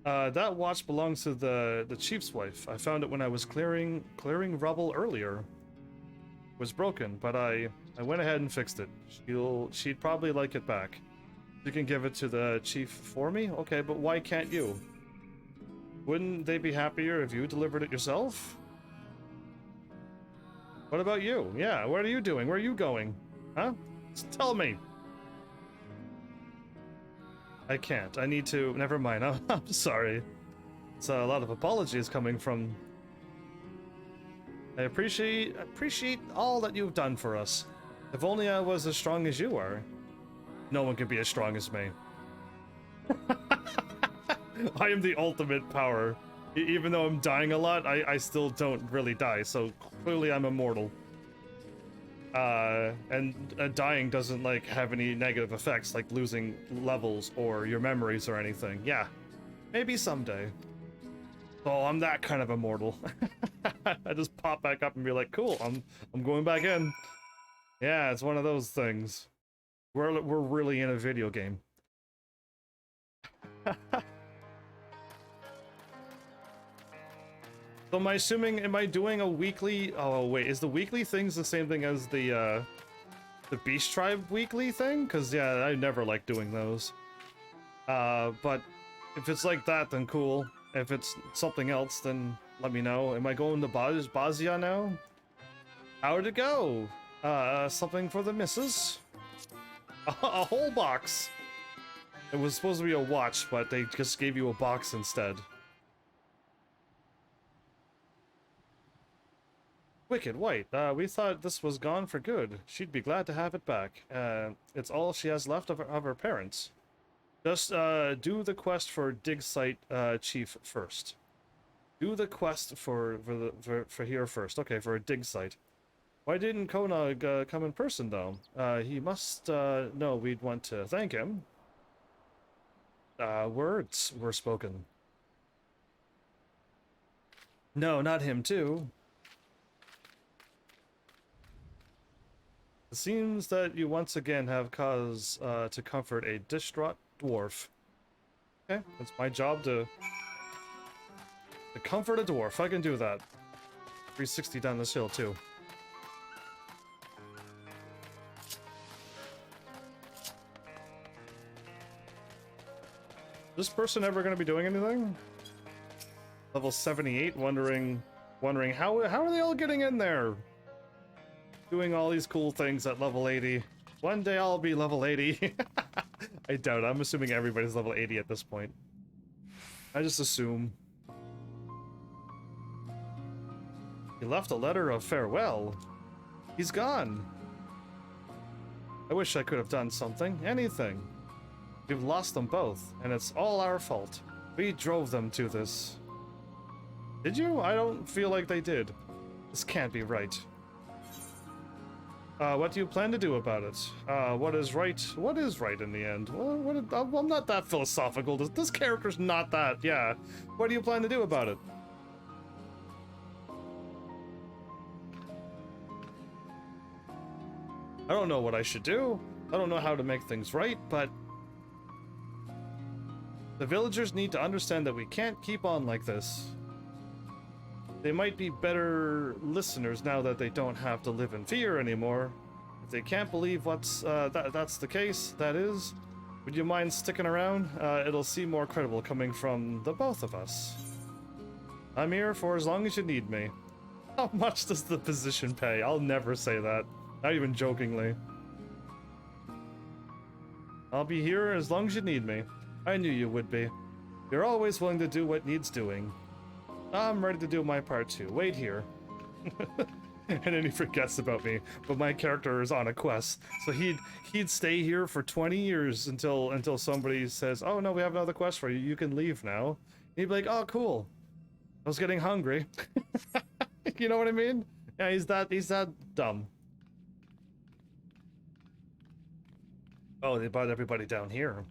That watch belongs to the chief's wife. I found it when I was clearing rubble earlier. It was broken, but I went ahead and fixed it. She'd probably like it back. You can give it to the chief for me? Okay, but why can't you? Wouldn't they be happier if you delivered it yourself? What about you? Yeah, what are you doing? Where are you going? Huh? Just tell me. I can't. I need to... Never mind. I'm sorry. It's a lot of apologies coming from... I appreciate all that you've done for us. If only I was as strong as you are. No one can be as strong as me. I am the ultimate power. Even though I'm dying a lot, I still don't really die, so clearly I'm immortal. And dying doesn't, like, have any negative effects, like losing levels or your memories or anything. Yeah, maybe someday. Oh, I'm that kind of immortal. I just pop back up and be like, cool, I'm going back in. Yeah, it's one of those things. We're really in a video game. So am I assuming, am I doing a weekly? Oh wait, is the weekly things the same thing as the Beast Tribe weekly thing? Because yeah, I never like doing those. But if it's like that, then cool. If it's something else, then let me know. Am I going to Bazia now? How'd it go? Something for the missus? A whole box. It was supposed to be a watch, but they just gave you a box instead. Wicked White, we thought this was gone for good. She'd be glad to have it back. It's all she has left of her parents. Just do the quest for dig site chief first. Do the quest for here first. Okay, for a dig site. Why didn't Konog come in person though? He must know we'd want to thank him. Words were spoken. No, not him too. It seems that you once again have cause to comfort a distraught dwarf. Okay, it's my job to comfort a dwarf. I can do that. 360 down this hill too. This person ever going to be doing anything? Level 78, wondering how are they all getting in there? Doing all these cool things at level 80. One day I'll be level 80. I doubt it. I'm assuming everybody's level 80 at this point. I just assume. He left a letter of farewell. He's gone. I wish I could have done something. Anything. We've lost them both, and it's all our fault. We drove them to this. Did you? I don't feel like they did. This can't be right. What do you plan to do about it? What is right? What is right in the end? Well, I'm not that philosophical. This character's not that, yeah. What do you plan to do about it? I don't know what I should do. I don't know how to make things right, but the villagers need to understand that we can't keep on like this. They might be better listeners now that they don't have to live in fear anymore. If they can't believe that's the case, that is, would you mind sticking around? It'll seem more credible coming from the both of us. I'm here for as long as you need me. How much does the position pay? I'll never say that. Not even jokingly. I'll be here as long as you need me. I knew you would be. You're always willing to do what needs doing. I'm ready to do my part too. Wait here. And then he forgets about me. But my character is on a quest, so he'd stay here for 20 years until somebody says, "Oh no, we have another quest for you. You can leave now." He'd be like, "Oh cool. I was getting hungry." You know what I mean? Yeah, he's that dumb. Oh, they brought everybody down here.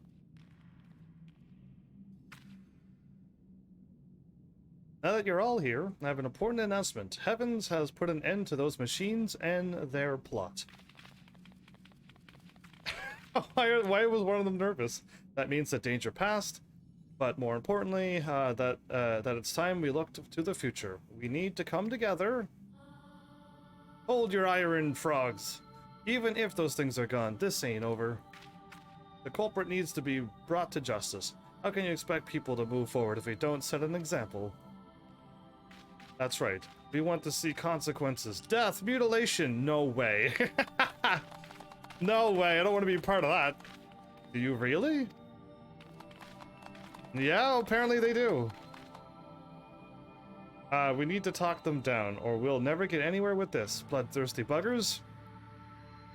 Now that you're all here, I have an important announcement. Heavens has put an end to those machines and their plot. Why was one of them nervous? That means that danger passed, but more importantly, that it's time we looked to the future. We need to come together. Hold your iron frogs. Even if those things are gone, this ain't over. The culprit needs to be brought to justice. How can you expect people to move forward if we don't set an example? That's right. We want to see consequences. Death, mutilation, no way. No way, I don't want to be part of that. Do you really? Yeah, apparently they do. We need to talk them down, or we'll never get anywhere with this. Bloodthirsty buggers.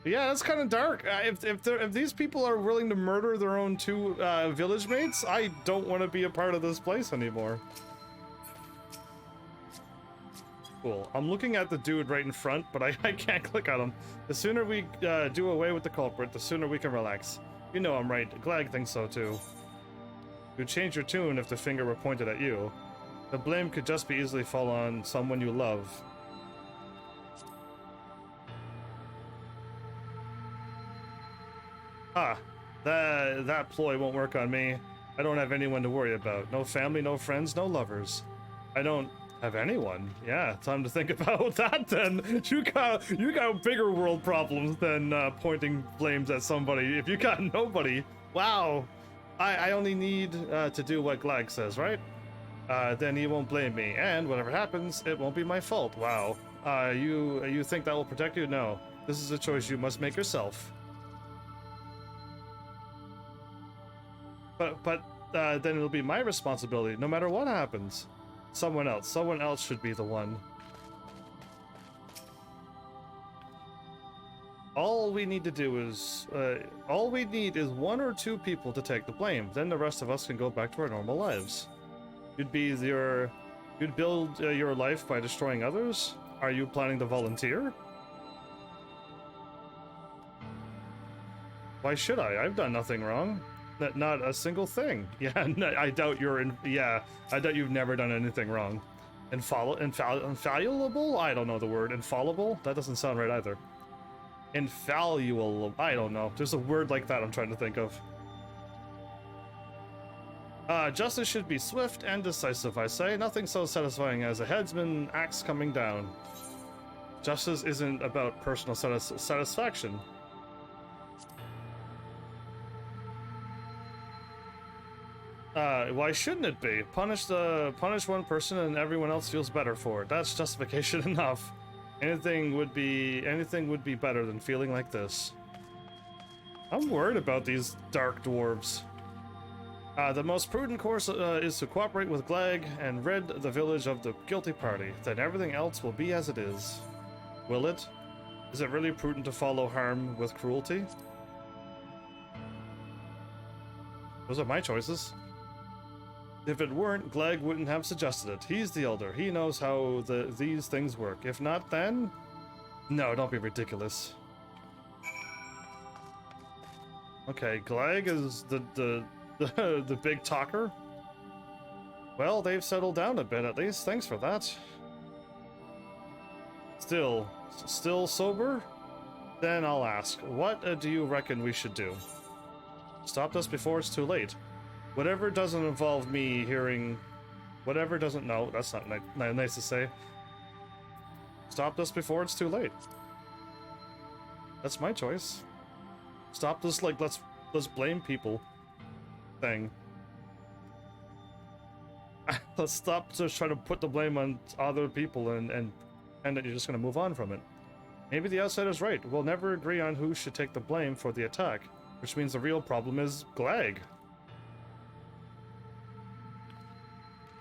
Yeah, that's kind of dark. If these people are willing to murder their own two village mates, I don't want to be a part of this place anymore. Cool. I'm looking at the dude right in front, but I can't click on him. The sooner we do away with the culprit, the sooner we can relax. You know I'm right. Glag thinks so too. You'd change your tune if the finger were pointed at you. The blame could just be easily fall on someone you love. Ah, that ploy won't work on me. I don't have anyone to worry about. No family, no friends, no lovers. I don't have anyone. Yeah, time to think about that then. You got bigger world problems than pointing blames at somebody. If you got nobody, wow. I only need to do what Glag says, right? Then he won't blame me, and whatever happens, it won't be my fault. Wow. You think that will protect you? No. This is a choice you must make yourself. But then it'll be my responsibility, no matter what happens. Someone else should be the one. All we need is one or two people to take the blame. Then the rest of us can go back to our normal lives. You'd build your life by destroying others? Are you planning to volunteer? Why should I? I've done nothing wrong. Not a single thing. Yeah, no, I doubt I doubt you've never done anything wrong. Infallible? I don't know the word. Infallible? That doesn't sound right either. Infallible. I don't know. There's a word like that I'm trying to think of. Justice should be swift and decisive, I say. Nothing so satisfying as a headsman axe coming down. Justice isn't about personal satisfaction. Why shouldn't it be? Punish one person and everyone else feels better for it. That's justification enough. Anything would be better than feeling like this. I'm worried about these dark dwarves. The most prudent course is to cooperate with Glag and rid the village of the guilty party. Then everything else will be as it is. Will it? Is it really prudent to follow harm with cruelty? Those are my choices. If it weren't, Glag wouldn't have suggested it. He's the elder. He knows how these things work. If not, then... No, don't be ridiculous. Okay, Glag is the big talker. Well, they've settled down a bit at least. Thanks for that. Still sober? Then I'll ask, what do you reckon we should do? Stop us before it's too late. Whatever doesn't involve me hearing... Whatever doesn't... No, that's not nice to say. Stop this before it's too late. That's my choice. Stop this, like, let's blame people thing. Let's stop just trying to put the blame on other people and that you're just going to move on from it. Maybe the outsider's right. We'll never agree on who should take the blame for the attack, which means the real problem is Glag.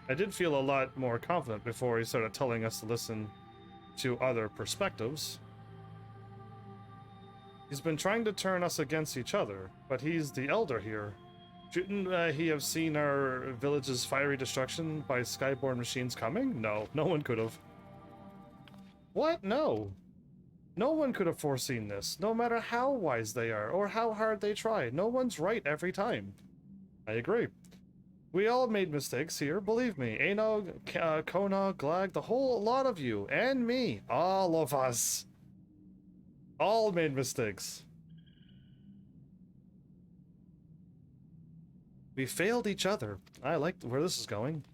I did feel a lot more confident before he started telling us to listen to other perspectives. He's been trying to turn us against each other, but he's the elder here. Shouldn't he have seen our village's fiery destruction by skyborn machines coming? No, no one could have. What? No. No one could have foreseen this, no matter how wise they are, or how hard they try. No one's right every time. I agree. We all made mistakes here, believe me. Anog, Kona, Glag, the whole lot of you, and me. All of us. All made mistakes. We failed each other. I like where this is going.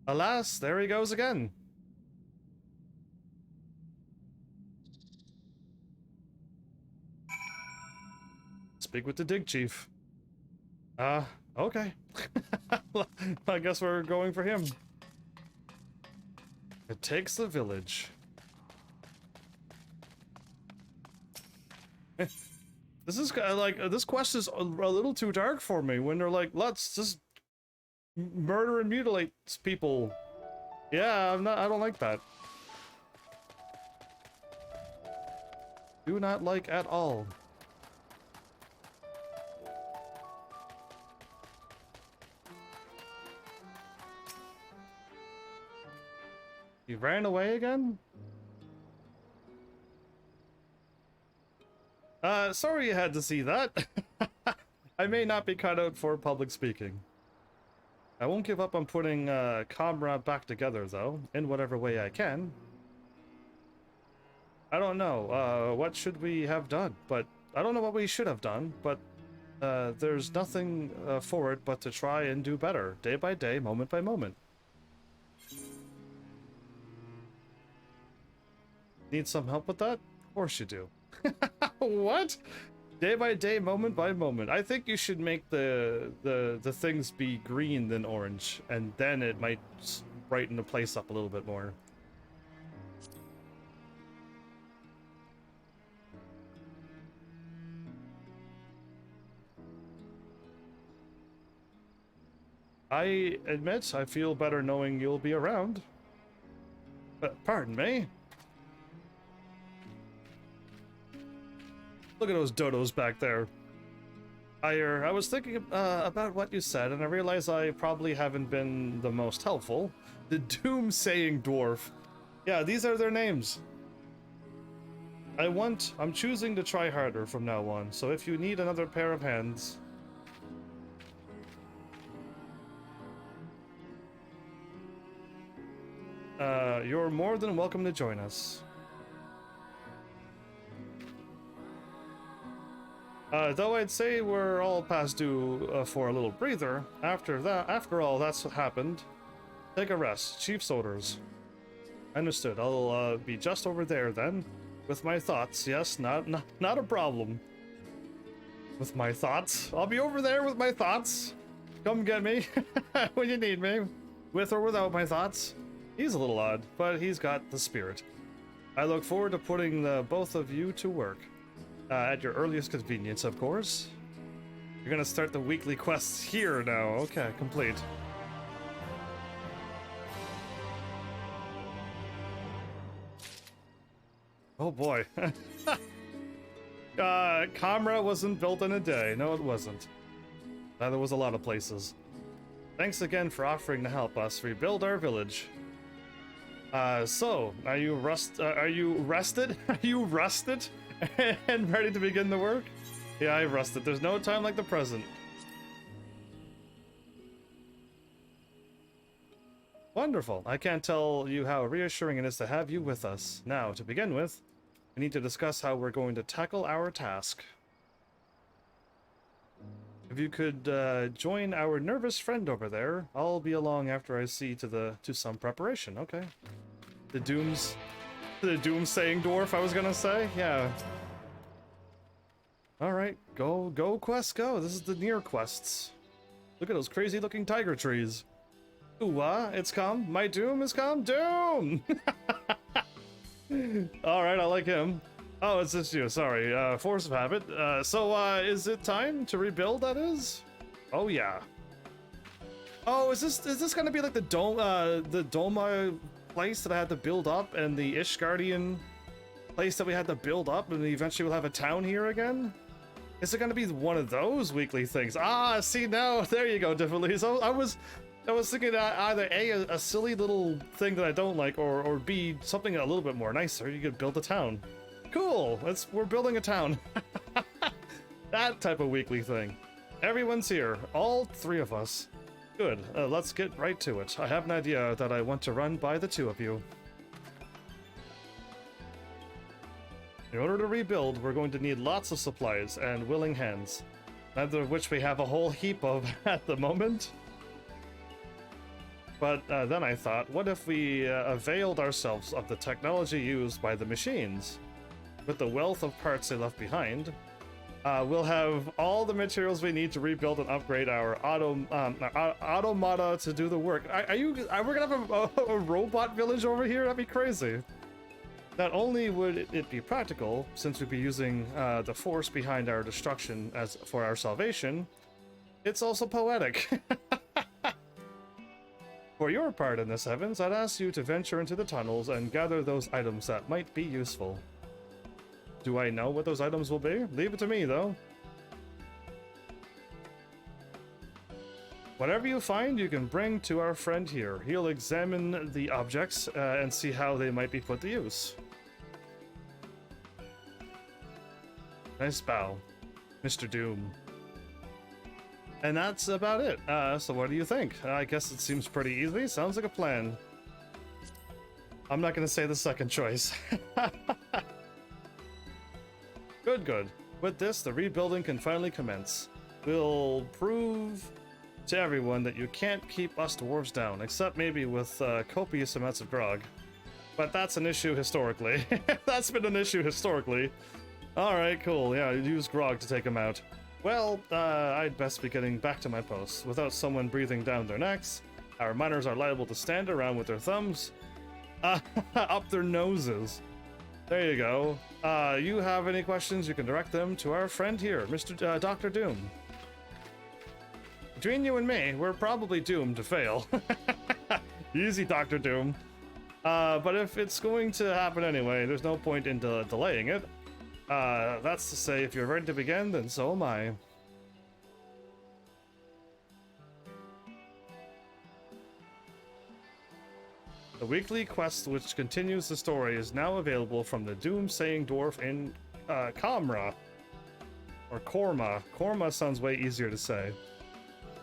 Alas, there he goes again. Speak with the dig chief. Okay. I guess we're going for him. It takes the village. This is like this quest is a little too dark for me. When they're like, let's just murder and mutilate people. Yeah, I don't like that. Do not like at all. You ran away again? Sorry you had to see that. I may not be cut out for public speaking. I won't give up on putting Comrade back together, though, in whatever way I can. I don't know, what should we have done, but I don't know what we should have done, but there's nothing for it but to try and do better, day by day, moment by moment. Need some help with that? Of course you do. What? Day by day, moment by moment. I think you should make the things be green than orange, and then it might brighten the place up a little bit more. I admit I feel better knowing you'll be around. Pardon me? Look at those dodos back there. I was thinking about what you said, and I realize I probably haven't been the most helpful. The Doom-saying Dwarf. Yeah, these are their names. I'm choosing to try harder from now on, so if you need another pair of hands... you're more than welcome to join us. Though I'd say we're all past due for a little breather. After all that's what happened, take a rest. Chief's orders. Understood. I'll be just over there then, with my thoughts. Yes, not a problem. With my thoughts, I'll be over there with my thoughts. Come get me when you need me, with or without my thoughts. He's a little odd, but he's got the spirit. I look forward to putting the both of you to work. At your earliest convenience, of course. You're gonna start the weekly quests here now. Okay, complete. Oh boy. Comra wasn't built in a day. No, it wasn't. Neither was a lot of places. Thanks again for offering to help us rebuild our village. So, are you rested? Are you rusted? And ready to begin the work? Yeah, I rusted. There's no time like the present. Wonderful. I can't tell you how reassuring it is to have you with us. Now, to begin with, we need to discuss how we're going to tackle our task. If you could join our nervous friend over there, I'll be along after I see to some preparation. Okay. The doom-saying dwarf, I was gonna say. Yeah. All right, go quest, go. This is the near quests. Look at those crazy-looking tiger trees. Ooh, it's come. My doom is come. Doom. All right, I like him. Oh, it's just you. Sorry. Force of habit. So, is it time to rebuild? That is. Oh yeah. Oh, is this gonna be like the Doma place that I had to build up, and the Ishgardian place that we had to build up, and eventually we'll have a town here again? Is it gonna be one of those weekly things? Ah, see now, there you go, Differently. So I was thinking either a silly little thing that I don't like, or B, something a little bit more nicer. You could build a town. Cool, we're building a town. That type of weekly thing. Everyone's here, all three of us. Good, let's get right to it. I have an idea that I want to run by the two of you. In order to rebuild, we're going to need lots of supplies and willing hands, neither of which we have a whole heap of at the moment. But then I thought, what if we availed ourselves of the technology used by the machines? With the wealth of parts they left behind, we'll have all the materials we need to rebuild and upgrade our automata to do the work. We're gonna have a robot village over here? That'd be crazy. Not only would it be practical, since we'd be using the force behind our destruction as for our salvation, it's also poetic. For your part in this, Evans, I'd ask you to venture into the tunnels and gather those items that might be useful. Do I know what those items will be? Leave it to me, though. Whatever you find, you can bring to our friend here. He'll examine the objects and see how they might be put to use. Nice bow, Mr. Doom. And that's about it. So what do you think? I guess it seems pretty easy. Sounds like a plan. I'm not going to say the second choice. Good, good. With this, the rebuilding can finally commence. We'll prove to everyone that you can't keep us dwarves down, except maybe with copious amounts of grog. But that's an issue historically. That's been an issue historically. Alright, cool. Yeah, use grog to take them out. Well, I'd best be getting back to my post. Without someone breathing down their necks, our miners are liable to stand around with their thumbs up their noses. There you go. You have any questions, you can direct them to our friend here, Mr. Dr. Doom. Between you and me, we're probably doomed to fail. Easy, Dr. Doom. But if it's going to happen anyway, there's no point in delaying it. That's to say, if you're ready to begin, then so am I. The weekly quest which continues the story is now available from the Doom-saying dwarf in Kamra. Or Korma. Korma sounds way easier to say.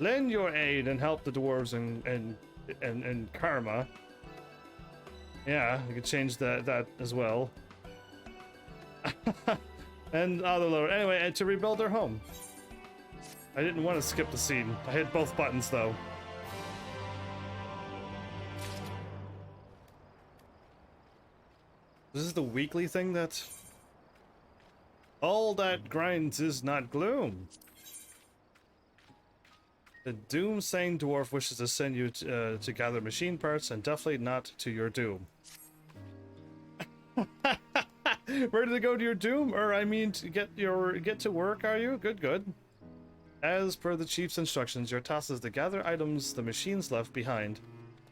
Lend your aid and help the dwarves in Karma. Yeah, you could change that as well. And other lower. Anyway, and to rebuild their home. I didn't want to skip the scene. I hit both buttons though. This is the weekly thing that... All that grinds is not gloom. The doom-saying dwarf wishes to send you to gather machine parts, and definitely not to your doom. Ready to go to your doom? Or I mean to get to work, are you? Good, good. As per the chief's instructions, your task is to gather items the machines left behind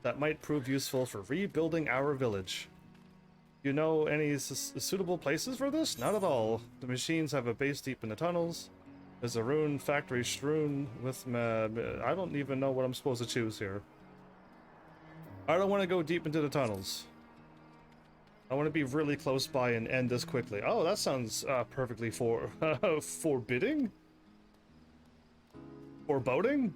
that might prove useful for rebuilding our village. You know any suitable places for this? Not at all. The machines have a base deep in the tunnels. There's a ruined factory strewn with... I don't even know what I'm supposed to choose here. I don't want to go deep into the tunnels. I want to be really close by and end this quickly. Oh, that sounds perfectly forbidding? Foreboding?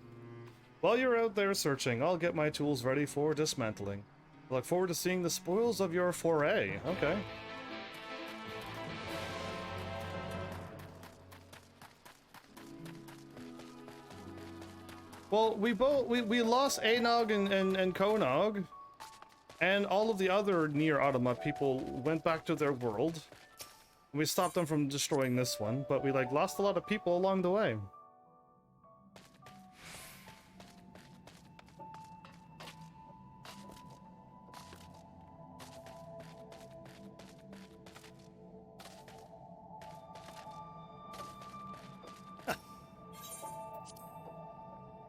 While you're out there searching, I'll get my tools ready for dismantling. I look forward to seeing the spoils of your foray. Okay. Well, we lost Anog and Konog, and all of the other near Automa people went back to their world. We stopped them from destroying this one, but we lost a lot of people along the way.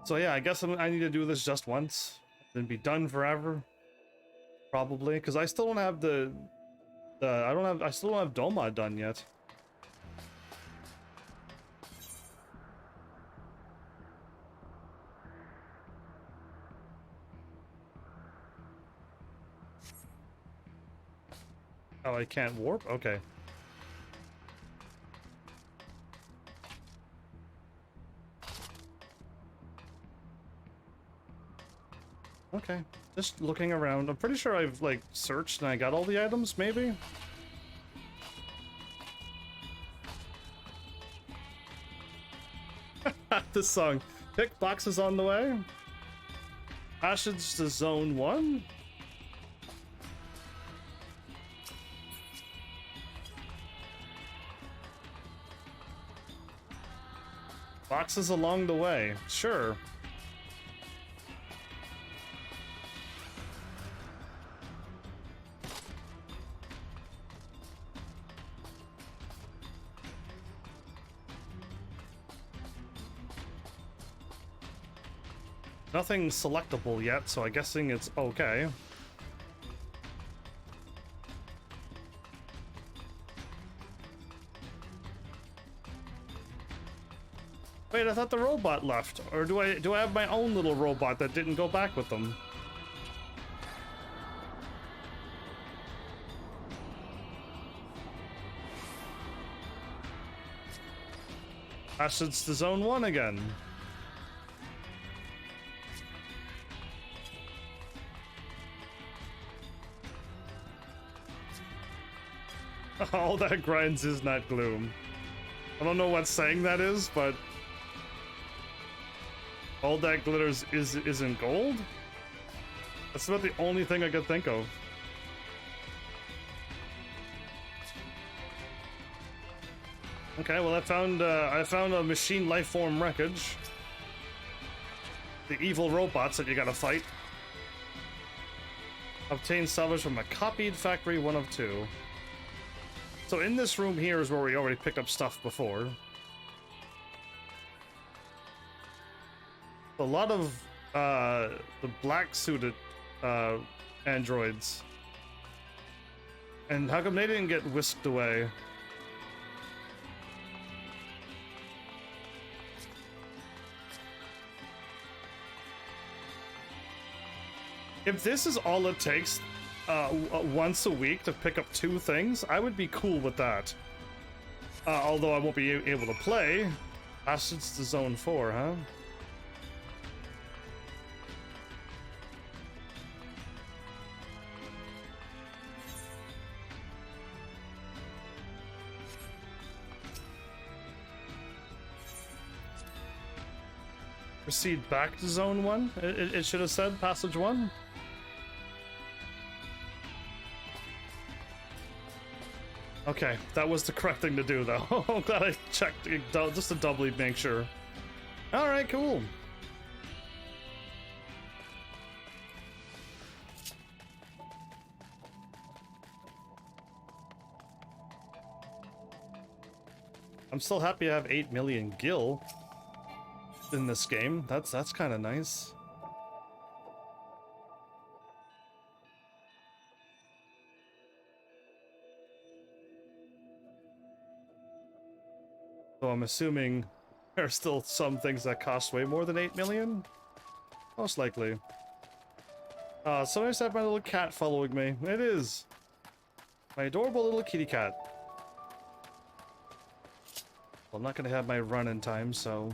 So yeah, I guess I need to do this just once, then be done forever, probably, because I still don't have I still don't have Doma done yet. Oh, I can't warp? Okay. Okay, just looking around. I'm pretty sure I've, searched and I got all the items, maybe? This song. Pick boxes on the way. Passage to Zone 1? Boxes along the way. Sure. Nothing selectable yet, so I'm guessing it's okay. Wait, I thought the robot left. Or do I have my own little robot that didn't go back with them? It's the zone 1 again. All that grinds is not gloom. I don't know what saying that is, but all that glitters isn't gold? That's about the only thing I could think of. Okay, well I found a machine life form wreckage. The evil robots that you gotta fight. Obtain salvage from a copied factory 1 of 2. So in this room here is where we already picked up stuff before. A lot of the black suited androids. And how come they didn't get whisked away? If this is all it takes once a week to pick up 2 things, I would be cool with that. Although I won't be able to play. It's the zone 4, huh? Proceed back to zone 1? It should have said passage 1? Okay, that was the correct thing to do, though. I'm glad I checked just to doubly make sure. Alright, cool. I'm still happy I have 8 million gil in this game. That's kind of nice. So I'm assuming there are still some things that cost way more than 8 million? Most likely. So nice to have my little cat following me. It is. My adorable little kitty cat. Well, I'm not gonna have my run in time, so...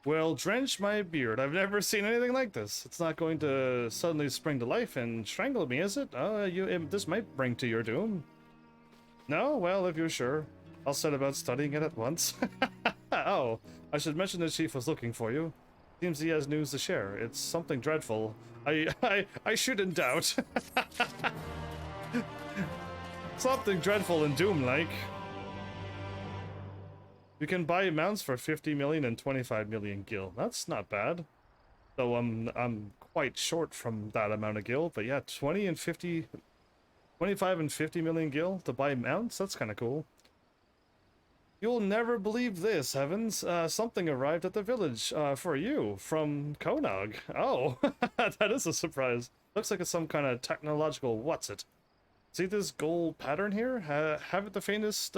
Well, drench my beard. I've never seen anything like this. It's not going to suddenly spring to life and strangle me, is it? This might bring to your doom. No? Well, if you're sure. I'll set about studying it at once. Oh, I should mention the chief was looking for you. Seems he has news to share. It's something dreadful. I shouldn't doubt. Something dreadful and doom-like. You can buy mounts for 50 million and 25 million gil. That's not bad. Though I'm quite short from that amount of gil, but yeah, 25 and 50 million gil to buy mounts? That's kind of cool. You'll never believe this, Heavens. Something arrived at the village for you from Konog. Oh, that is a surprise. Looks like it's some kind of technological what's-it. See this gold pattern here? Haven't the faintest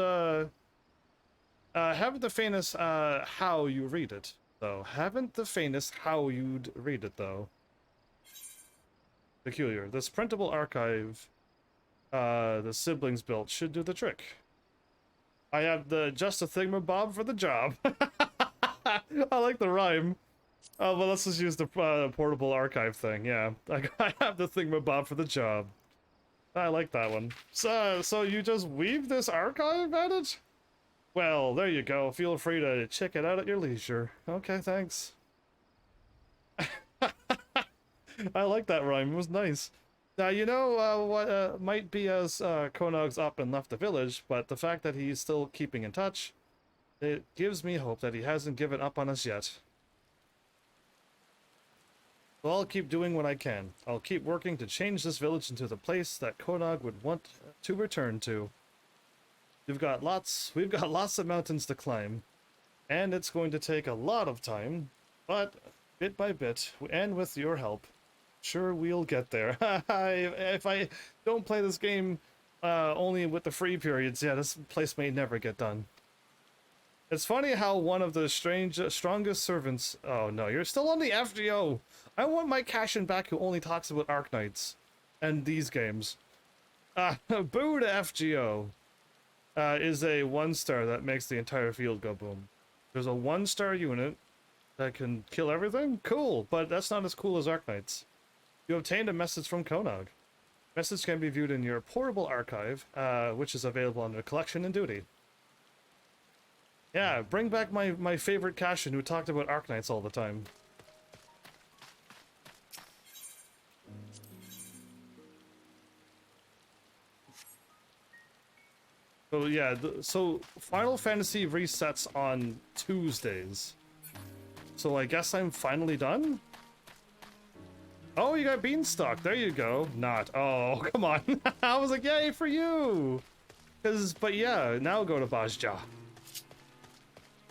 how you read it, though. Haven't the faintest how you'd read it, though. Peculiar. This printable archive the siblings built should do the trick. I have just a thingamabob for the job. I like the rhyme. Oh, well, let's just use the portable archive thing, yeah. I have the thingamabob for the job. I like that one. So you just weave this archive at it? Well, there you go. Feel free to check it out at your leisure. Okay, thanks. I like that rhyme. It was nice. Now, you know what might be as Konog's up and left the village, but the fact that he's still keeping in touch, it gives me hope that he hasn't given up on us yet. So I'll keep doing what I can. I'll keep working to change this village into the place that Konog would want to return to. We've got lots of mountains to climb, and it's going to take a lot of time, but bit by bit, and with your help, sure we'll get there. If I don't play this game only with the free periods, yeah, this place may never get done. It's funny how one of the strongest servants... Oh no, you're still on the FGO! I want my Cashin back who only talks about Arknights and these games. Boo to FGO is a 1-star that makes the entire field go boom. There's a 1-star unit that can kill everything? Cool, but that's not as cool as Arknights. You obtained a message from Konog. Message can be viewed in your portable archive, which is available under Collection and Duty. Yeah, bring back my favorite Cashin who talked about Arknights all the time. So yeah, so Final Fantasy resets on Tuesdays. So I guess I'm finally done? Oh, you got Beanstalk, there you go. Not, oh, come on. I was like, yay for you! But yeah, now go to Bajja.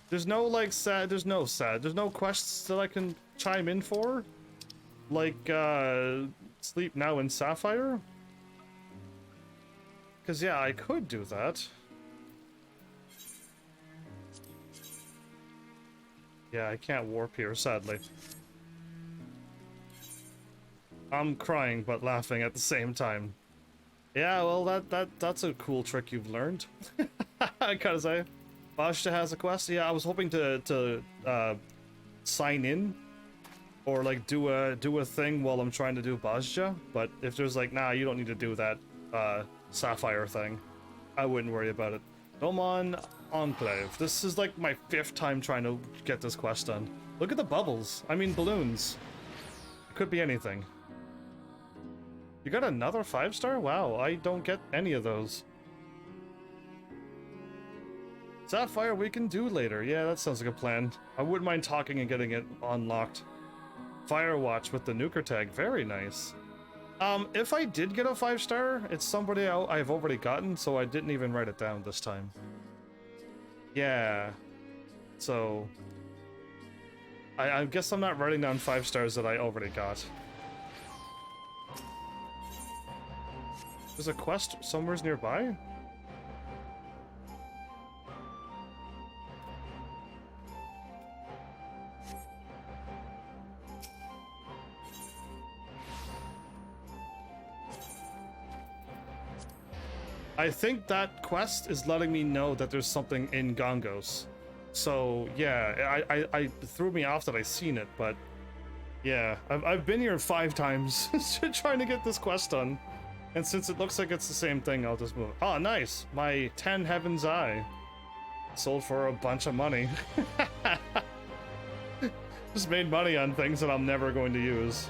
There's no like there's no quests that I can chime in for? Like, Sleep Now in Sapphire? Because yeah, I could do that. Yeah, I can't warp here, sadly. I'm crying but laughing at the same time. Yeah, well, that's a cool trick you've learned. I gotta say. Bajta has a quest. Yeah, I was hoping to sign in or like do a thing while I'm trying to do Bajta, but if there's like, nah, you don't need to do that Sapphire thing, I wouldn't worry about it. Domon Enclave. This is like my 5th time trying to get this quest done. Look at the bubbles. I mean balloons. It could be anything. You got another 5-star? Wow, I don't get any of those. Sapphire we can do later. Yeah, that sounds like a plan. I wouldn't mind talking and getting it unlocked. Firewatch with the nuker tag. Very nice. If I did get a 5-star, it's somebody I've already gotten, so I didn't even write it down this time. Yeah. So... I guess I'm not writing down 5 stars that I already got. There's a quest somewhere nearby? I think that quest is letting me know that there's something in Gongos. So, yeah, I threw me off that I seen it, but... Yeah, I've been here 5 times trying to get this quest done. And since it looks like it's the same thing, I'll just move. Oh, nice! My 10 Heaven's Eye. Sold for a bunch of money. Just made money on things that I'm never going to use.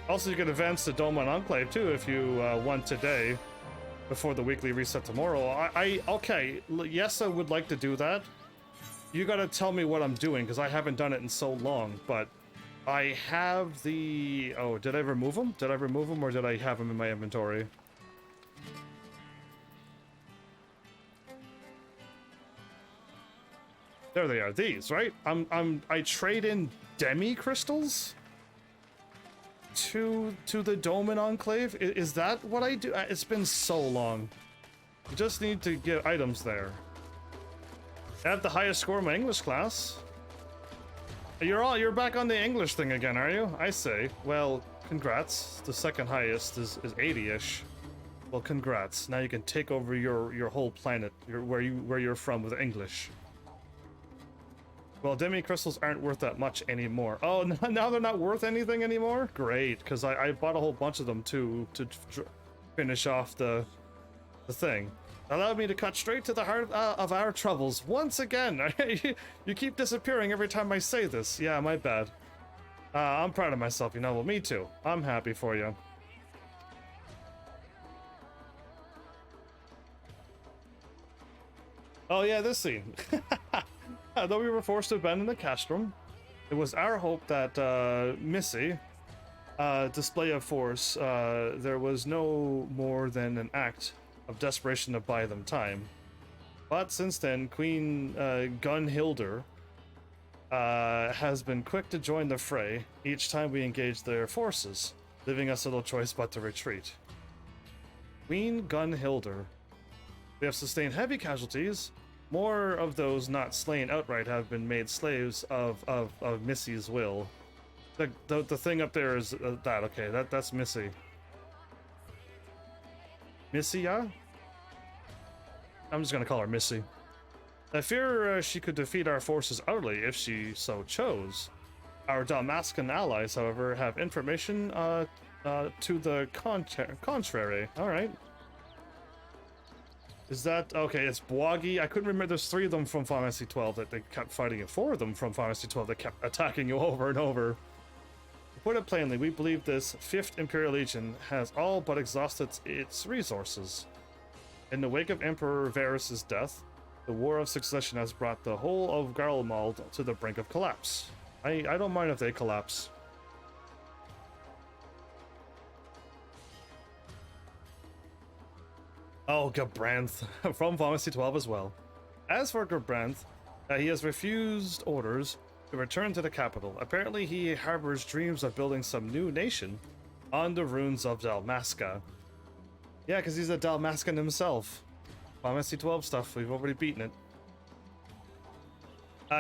Also, you can advance to Domon Enclave, too, if you want today. Before the weekly reset tomorrow. Okay, yes, I would like to do that. You gotta tell me what I'm doing, because I haven't done it in so long, but I have the... Oh, did I remove them? Did I remove them, or did I have them in my inventory? There they are, these, right? I trade in demi crystals to the Doman Enclave? Is that what I do? It's been so long. You just need to get items there. I have the highest score in my English class. You're back on the English thing again, are you? I say. Well, congrats. The second highest is 80-ish. Well, congrats. Now you can take over your whole planet, where you're from, with English. Well, demi crystals aren't worth that much anymore. Oh, now they're not worth anything anymore? Great, because I bought a whole bunch of them to finish off the thing. Allowed me to cut straight to the heart of our troubles once again. You keep disappearing every time I say this. Yeah, my bad. I'm proud of myself, you know. Well, me too. I'm happy for you. Oh yeah, this scene. Though we were forced to abandon the castrum, It was our hope that Missy, display of force, there was no more than an act of desperation to buy them time. But since then, Queen Gunhilder has been quick to join the fray each time we engage their forces, leaving us little choice but to retreat. Queen Gunhilder. We have sustained heavy casualties. More of those not slain outright have been made slaves of Missy's will. The thing up there is that, okay, that's Missy. Missy, yeah? I'm just gonna call her Missy. I fear she could defeat our forces utterly if she so chose. Our Dalmascan allies, however, have information to the contrary. Alright. Is that... okay, it's Bwagi. I couldn't remember. There's 3 of them from Final Fantasy 12 that they kept fighting, and 4 of them from Final Fantasy 12 that kept attacking you over and over. To put it plainly, we believe this 5th Imperial Legion has all but exhausted its resources. In the wake of Emperor Varus' death, the War of Succession has brought the whole of Garlemald to the brink of collapse. I don't mind if they collapse. Oh, Gabranth, from Final Fantasy 12 as well. As for Gabranth, he has refused orders to return to the capital. Apparently he harbors dreams of building some new nation on the ruins of Dalmasca. Yeah, because he's a Dalmascan himself. Final Fantasy 12 stuff, we've already beaten it.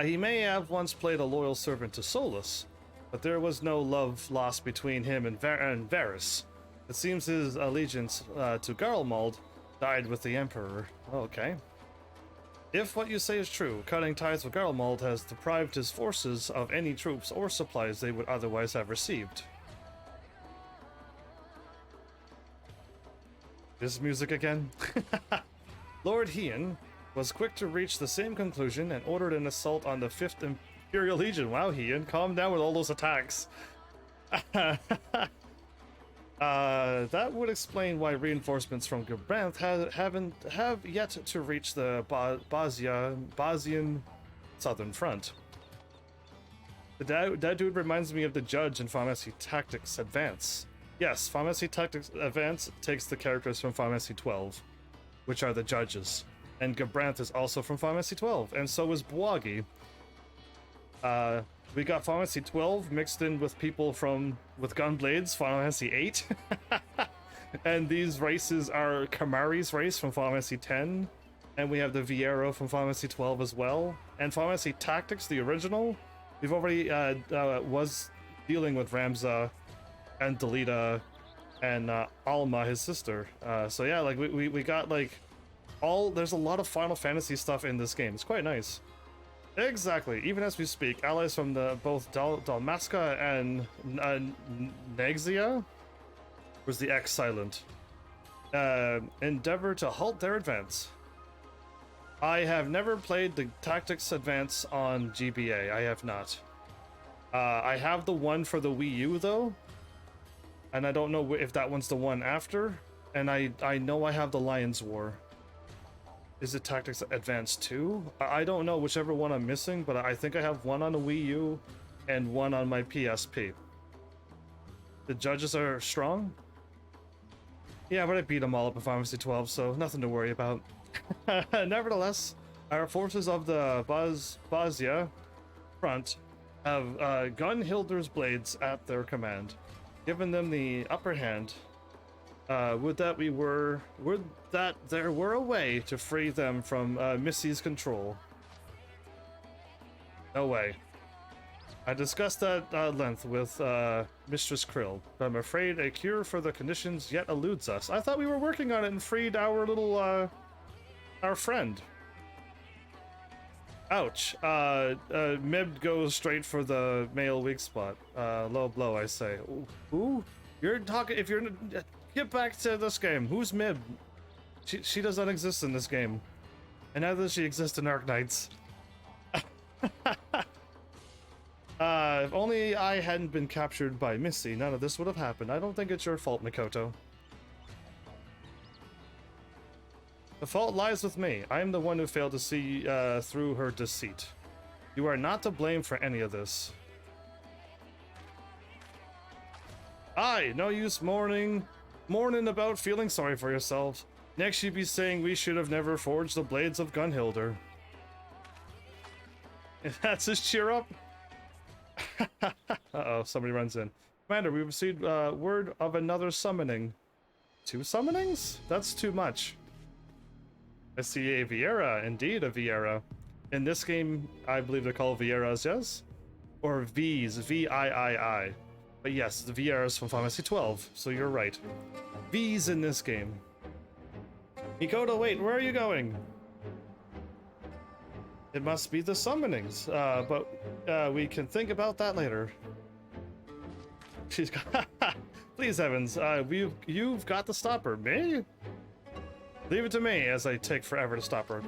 He may have once played a loyal servant to Solus, but there was no love lost between him and Varus. It seems his allegiance to Garlemald died with the Emperor. Okay. If what you say is true, cutting ties with Garlemald has deprived his forces of any troops or supplies they would otherwise have received. This music again? Lord Hien was quick to reach the same conclusion and ordered an assault on the 5th Imperial Legion. Wow, Hien, calm down with all those attacks. That would explain why reinforcements from Gabranth have yet to reach the Basian southern front. That dude reminds me of the judge in Final Fantasy Tactics Advance. Yes, Final Fantasy Tactics Advance takes the characters from Final Fantasy 12, which are the judges. And Gabranth is also from Final Fantasy 12, and so is Bwagi. We got Final Fantasy 12 mixed in with people with gunblades, Final Fantasy 8. And these races are Kamari's race from Final Fantasy 10. And we have the Viero from Final Fantasy 12 as well. And Final Fantasy Tactics, the original, we've already was dealing with Ramza and Delita and Alma, his sister. So yeah, like we got like there's a lot of Final Fantasy stuff in this game. It's quite nice. Exactly. Even as we speak, allies from both Dalmasca and Nexia, was the X silent, endeavor to halt their advance. I have never played the Tactics Advance on GBA. I have not. I have the one for the Wii U though, and I don't know if that one's the one after. And I know I have the Lions War. Is it Tactics Advance 2? I don't know whichever one I'm missing, but I think I have one on the Wii U and one on my PSP. The judges are strong? Yeah, but I beat them all up in Final Fantasy 12, so nothing to worry about. Nevertheless, our forces of the Basia front have Gunhilder's blades at their command, giving them the upper hand. Would that there were a way to free them from Missy's control. No way. I discussed that at length with Mistress Krill, but I'm afraid a cure for the conditions yet eludes us. I thought we were working on it and freed our little, our friend. Ouch. Mib goes straight for the male weak spot. Low blow, I say. Who? You're talking, if you're... Get back to this game. Who's Mib? She does not exist in this game. And neither does she exist in Arknights. If only I hadn't been captured by Missy, none of this would have happened. I don't think it's your fault, Mikoto. The fault lies with me. I am the one who failed to see through her deceit. You are not to blame for any of this. Aye, no use mourning about feeling sorry for yourself. Next you'd be saying we should have never forged the blades of Gunhilder. If that's his cheer up. Uh-oh, somebody runs in. Commander, we received word of another summoning. 2 summonings? That's too much. I see a Viera, indeed a Viera. In this game, I believe they're called Vieras, yes? Or V's, V-I-I-I. But yes, the Vieras from Final Fantasy XII, so you're right. V's in this game. Mikoto, wait, where are you going? It must be the summonings, but we can think about that later. She's got... Please, heavens, you've got to stop her. Me? Leave it to me, as I take forever to stop her.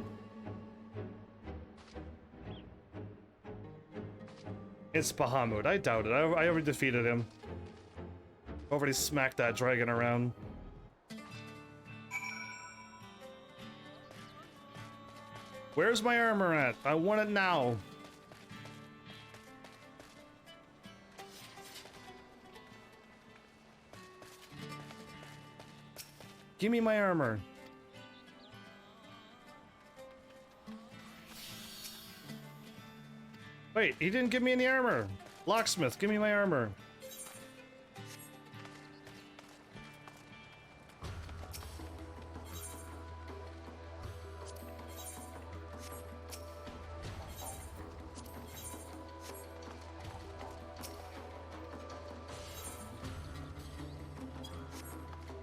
It's Bahamut. I doubt it. I already defeated him. Already smacked that dragon around. Where's my armor at? I want it now. Give me my armor. Wait, he didn't give me any armor. Locksmith, give me my armor.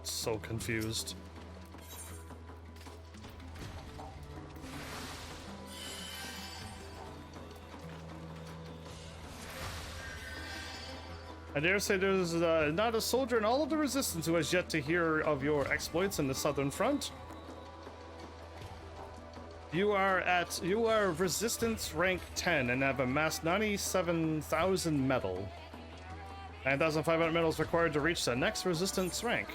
So confused. I dare say there's not a soldier in all of the Resistance who has yet to hear of your exploits in the Southern Front. You are Resistance rank 10 and have amassed 97,000 metal. 9,500 metal is required to reach the next Resistance rank.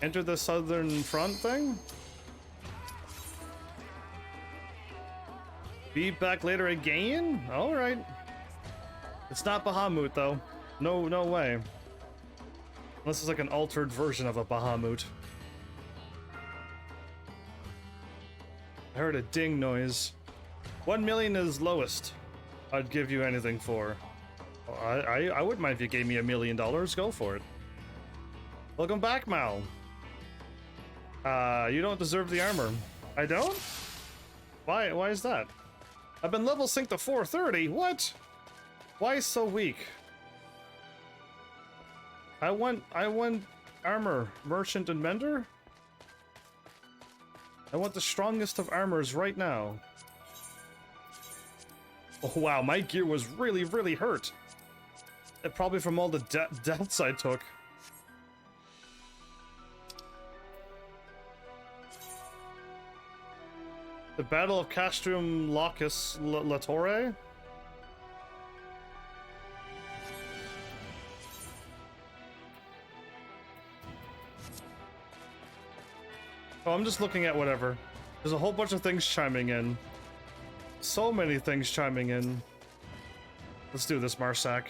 Enter the Southern Front thing? Be back later again? Alright. It's not Bahamut though. No way. Unless it's like an altered version of a Bahamut. I heard a ding noise. 1 million is lowest I'd give you anything for. I wouldn't mind if you gave me $1 million. Go for it. Welcome back, Mal. You don't deserve the armor. I don't? Why is that? I've been level synced to 430. What? Why so weak? I want armor, merchant and mender. I want the strongest of armors right now. Oh wow, my gear was really hurt. Probably from all the deaths I took. The Battle of Castrum Locus La Torre? Oh, I'm just looking at whatever. There's a whole bunch of things chiming in. So many things chiming in. Let's do this, Marsak.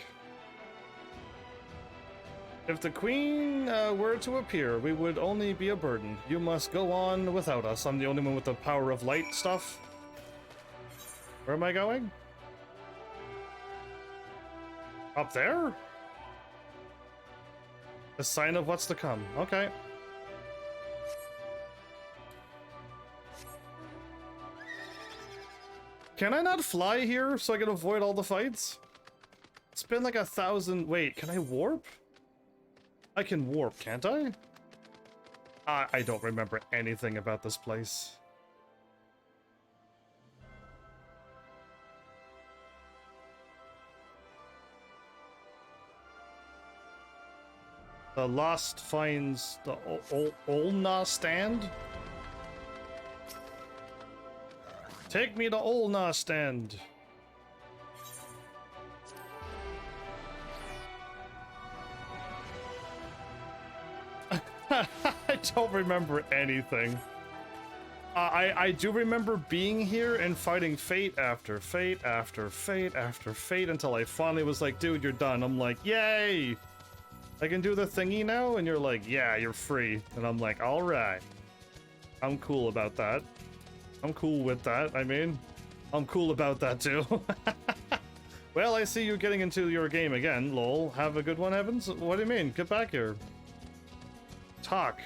If the Queen were to appear, we would only be a burden. You must go on without us. I'm the only one with the power of light stuff. Where am I going? Up there? A sign of what's to come. Okay. Can I not fly here so I can avoid all the fights? It's been like 1,000... Wait, can I warp? I can warp, can't I? I don't remember anything about this place. The Lost finds the Olna stand? Take me to Olna stand. I don't remember anything. I do remember being here and fighting fate after fate after fate after fate until I finally was like, dude, you're done. I'm like, yay! I can do the thingy now, and you're like, yeah, you're free. And I'm like, alright. I'm cool about that. I'm cool with that, I mean. I'm cool about that too. Well, I see you getting into your game again, lol. Have a good one, Evans? What do you mean? Get back here. Talk.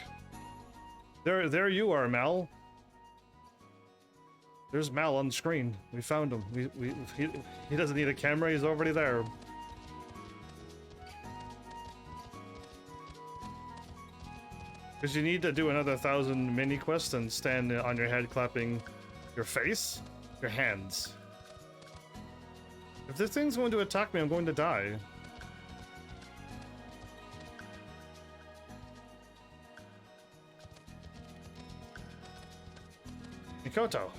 There you are, Mal. There's Mal on the screen. We found him. He doesn't need a camera, he's already there. Because you need to do another 1,000 mini quests and stand on your head clapping your face, your hands. If this thing's going to attack me, I'm going to die. Mikoto.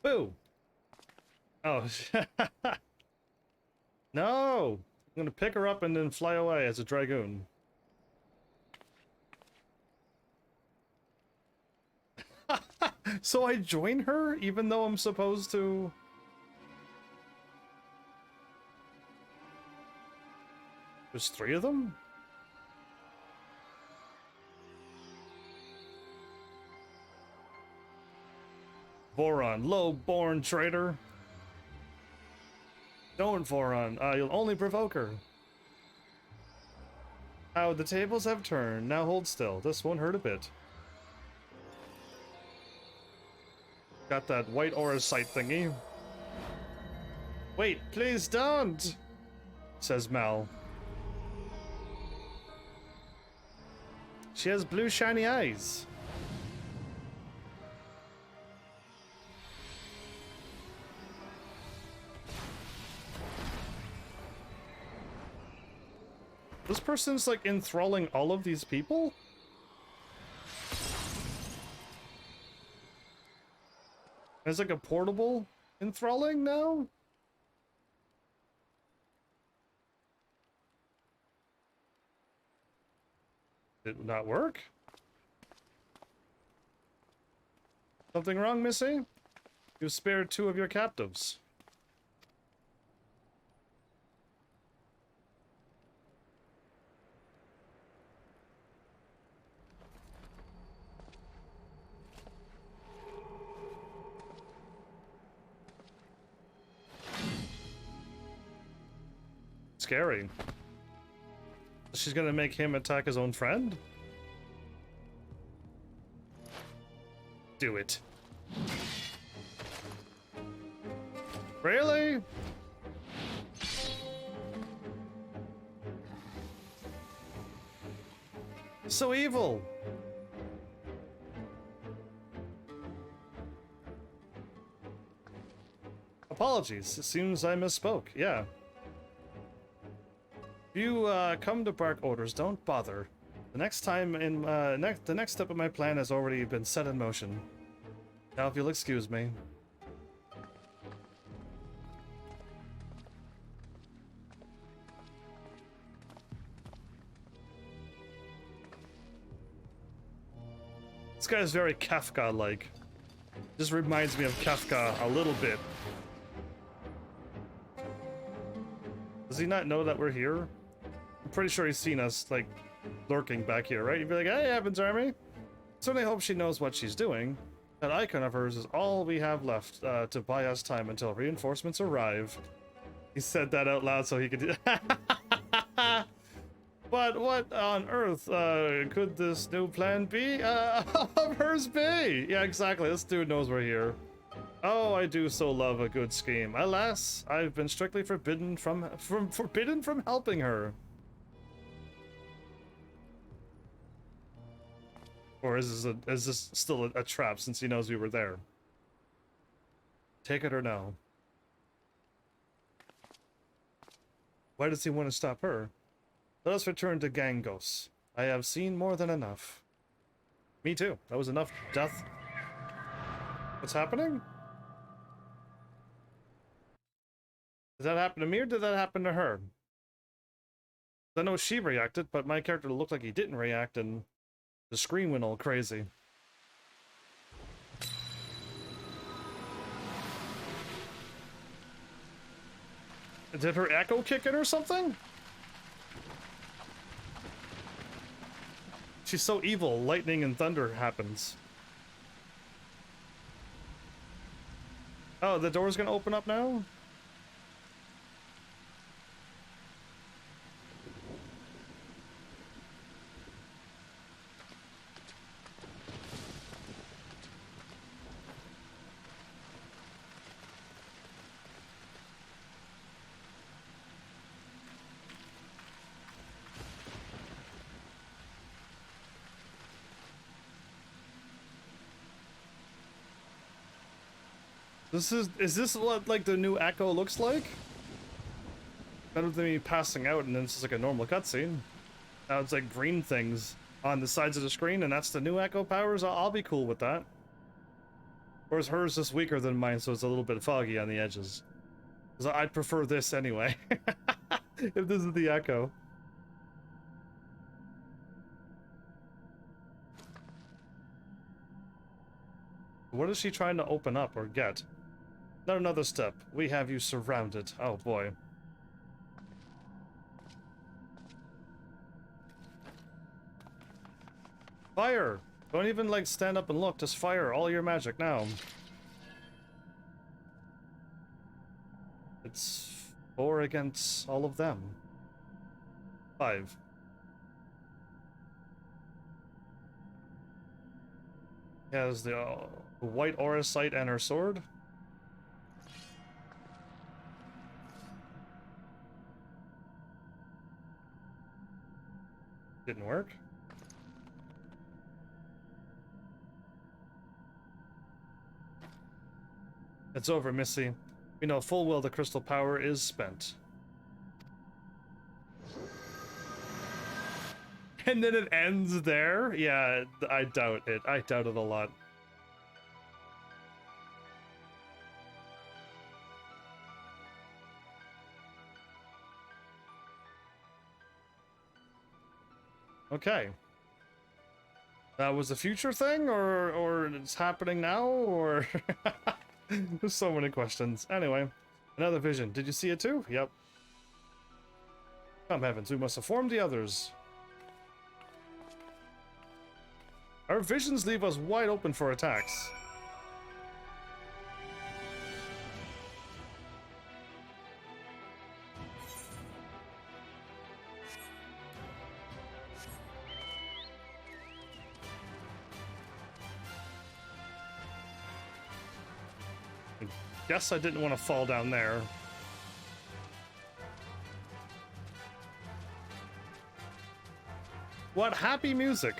Boo! Oh, no! I'm gonna pick her up and then fly away as a dragoon. So I join her even though I'm supposed to... There's 3 of them? Voron, low-born traitor. Don't, Voron. You'll only provoke her. How the tables have turned. Now hold still. This won't hurt a bit. Got that white aura sight thingy. Wait, please don't! Says Mal. She has blue shiny eyes. This person's like enthralling all of these people? It's like a portable enthralling now? Did it not work? Something wrong, Missy? You've spared 2 of your captives. Scary. She's gonna make him attack his own friend? Do it. Really? So evil. Apologies. It seems I misspoke. Yeah. If you come to bark orders, don't bother. The next time in the next step of my plan has already been set in motion. Now, if you'll excuse me. This guy is very Kafka-like. Just reminds me of Kafka a little bit. Does he not know that we're here? I'm pretty sure he's seen us, like, lurking back here, right? You'd be like, hey, HEAVENSARMY! Certainly hope she knows what she's doing. That icon of hers is all we have left to buy us time until reinforcements arrive. He said that out loud so he could... But what on earth could this new plan be? Of hers be? Yeah, exactly. This dude knows we're here. Oh, I do so love a good scheme. Alas, I've been strictly forbidden from helping her. Or is this still a trap since he knows we were there? Take it or no? Why does he want to stop her? Let us return to Gangos. I have seen more than enough. Me too. That was enough death. What's happening? Did that happen to me or did that happen to her? I know she reacted, but my character looked like he didn't react, and The screen went all crazy. Did her echo kick in or something? She's so evil, lightning and thunder happens. Oh, the door's gonna open up now? Is this what like the new Echo looks like? Better than me passing out and then it's just like a normal cutscene. Now it's like green things on the sides of the screen and that's the new Echo powers. I'll be cool with that. Whereas hers is weaker than mine, so it's a little bit foggy on the edges. Because I'd prefer this anyway. If this is the Echo. What is she trying to open up or get? Not another step. We have you surrounded. Oh boy. Fire! Don't even like stand up and look, just fire all your magic now. It's 4 against all of them. 5. He has the white aura sight and her sword. Didn't work. It's over, Missy. We know full well the crystal power is spent. And then it ends there? Yeah, I doubt it. I doubt it a lot. Okay. That was a future thing, or it's happening now, or... There's so many questions. Anyway, another vision. Did you see it too? Yep. Come heavens, we must inform the others. Our visions leave us wide open for attacks. Guess I didn't want to fall down there. What happy music!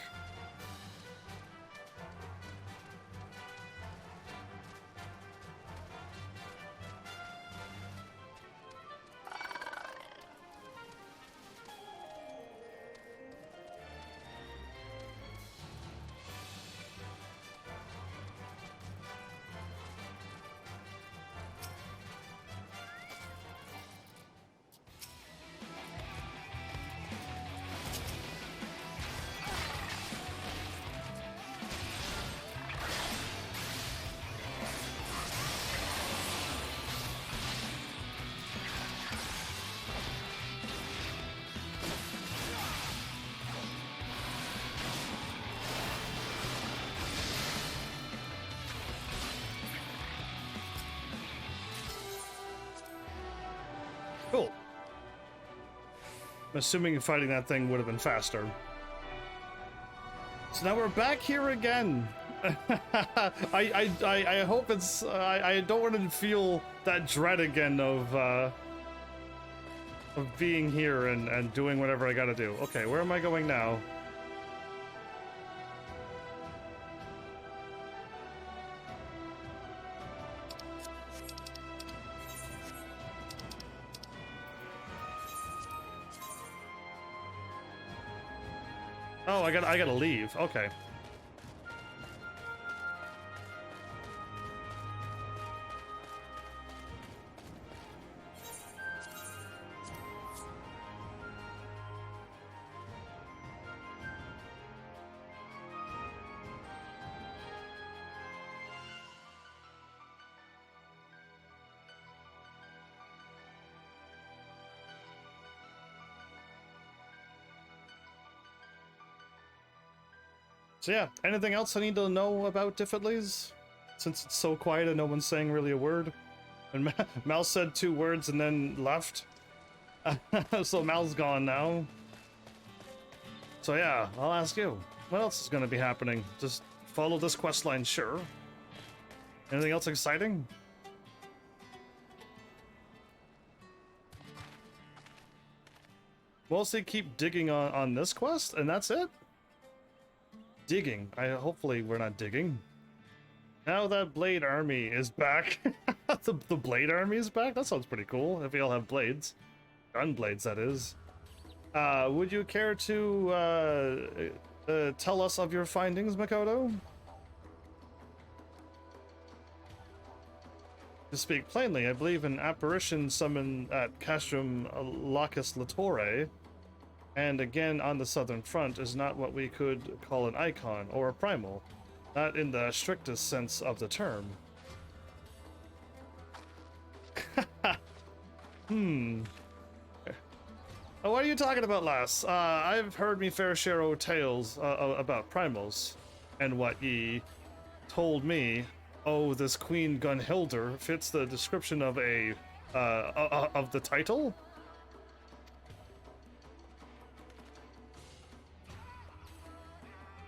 Cool. I'm assuming fighting that thing would have been faster. So now we're back here again. I hope it's... I don't want to feel that dread again of being here and doing whatever I gotta do. Okay, where am I going now? Oh, I gotta leave. Okay. So yeah, anything else I need to know about Diffidleys? Since it's so quiet and no one's saying really a word. And Mal said 2 words and then left. So Mal's gone now. So yeah, I'll ask you. What else is going to be happening? Just follow this quest line, sure. Anything else exciting? Mostly keep digging on this quest, and that's it? Digging. Hopefully we're not digging. Now that Blade Army is back. the Blade Army is back? That sounds pretty cool, if we all have blades. Gun blades, that is. Would you care to tell us of your findings, Makoto? To speak plainly, I believe an apparition summoned at Castrum Lacus Latore, and again on the southern front, is not what we could call an icon or a primal. Not in the strictest sense of the term. What are you talking about, lass? I've heard me fair share o' tales about primals, and what ye told me. Oh, this Queen Gunhilder fits the description of of the title?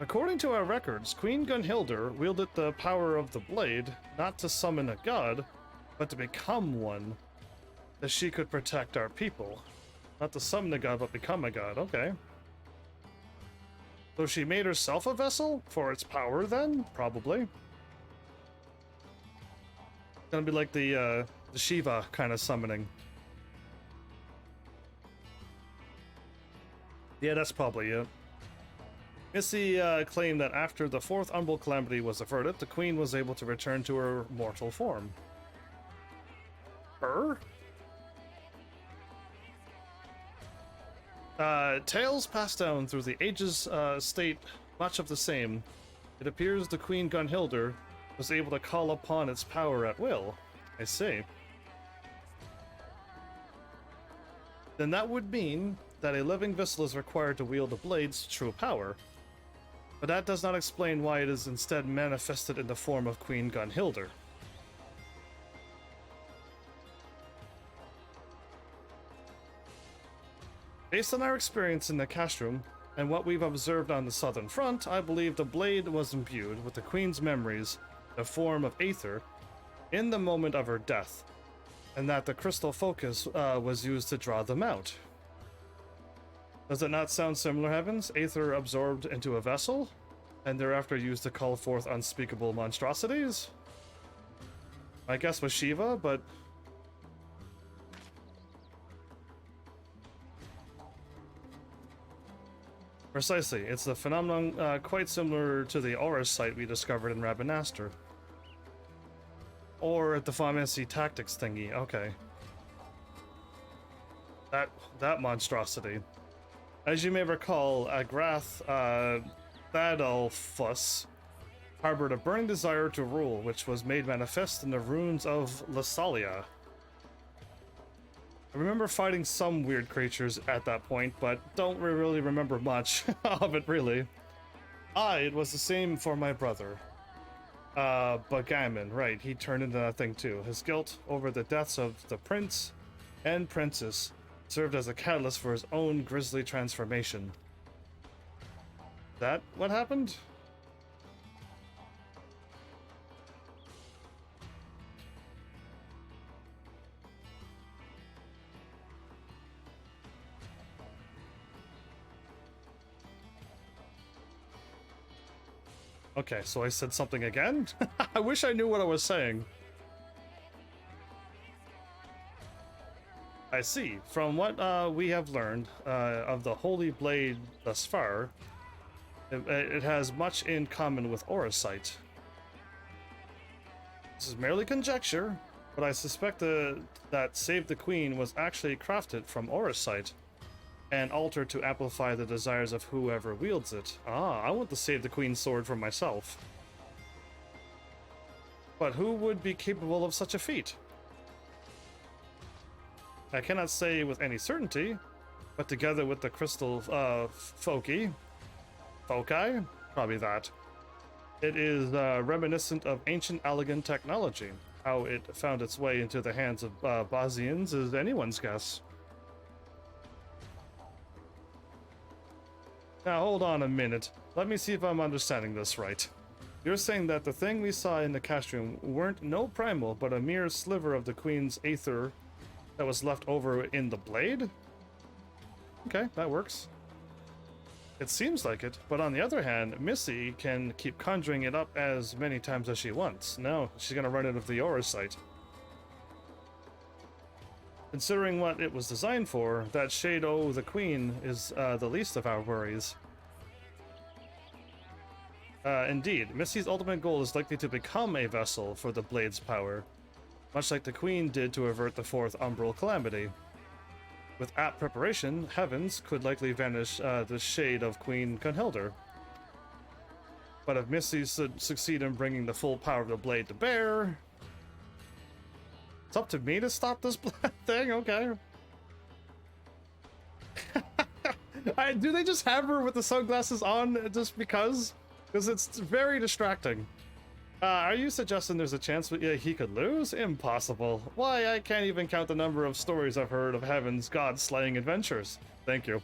According to our records, Queen Gunhilder wielded the power of the blade not to summon a god, but to become one, that she could protect our people. Not to summon a god, but become a god. Okay. So she made herself a vessel for its power then? Probably. Gonna be like the Shiva kind of summoning. Yeah, that's probably it. Missy claimed that after the 4th Umbral Calamity was averted, the Queen was able to return to her mortal form. Her? Tales passed down through the ages state much of the same. It appears the Queen Gunhilder was able to call upon its power at will. I see. Then that would mean that a living vessel is required to wield the blade's true power. But that does not explain why it is instead manifested in the form of Queen Gunhilder. Based on our experience in the castrum, and what we've observed on the southern front, I believe the blade was imbued with the Queen's memories, the form of Aether, in the moment of her death, and that the crystal focus was used to draw them out. Does it not sound similar, Heavens? Aether absorbed into a vessel, and thereafter used to call forth unspeakable monstrosities? My guess was Shiva, but... Precisely, it's the phenomenon quite similar to the aura site we discovered in Rabanastre. Or at the Pharmacy Tactics thingy, okay. That monstrosity. As you may recall, Agrath Thadolphus harbored a burning desire to rule, which was made manifest in the ruins of Lassalia. I remember fighting some weird creatures at that point, but don't really remember much of it, really. It was the same for my brother. Bagaimon, right, he turned into that thing too. His guilt over the deaths of the prince and princess served as a catalyst for his own grisly transformation. That what happened? Okay, so I said something again? I wish I knew what I was saying. I see. From what we have learned of the Holy Blade thus far, it has much in common with Auracite. This is merely conjecture, but I suspect that Save the Queen was actually crafted from Auracite and altered to amplify the desires of whoever wields it. I want the Save the Queen sword for myself. But who would be capable of such a feat? I cannot say with any certainty, but together with the crystal foci, Probably that. It is reminiscent of ancient Allegan technology. How it found its way into the hands of Bosnians is anyone's guess. Now hold on a minute. Let me see if I'm understanding this right. You're saying that the thing we saw in the cast room weren't no primal, but a mere sliver of the Queen's aether that was left over in the blade? Okay, that works. It seems like it, but on the other hand, Missy can keep conjuring it up as many times as she wants. No, she's gonna run out of the aura site. Considering what it was designed for, that shade o' the Queen is the least of our worries. Indeed, Missy's ultimate goal is likely to become a vessel for the Blade's power, much like the Queen did to avert the fourth umbral calamity. With apt preparation, Heavens could likely vanish the shade of Queen Gunhildr. But if Missy succeed in bringing the full power of the Blade to bear... It's up to me to stop this thing? Okay. Do they just have her with the sunglasses on just because? Because it's very distracting. Are you suggesting there's a chance he could lose? Impossible. Why, I can't even count the number of stories I've heard of Heaven's God-slaying adventures. Thank you.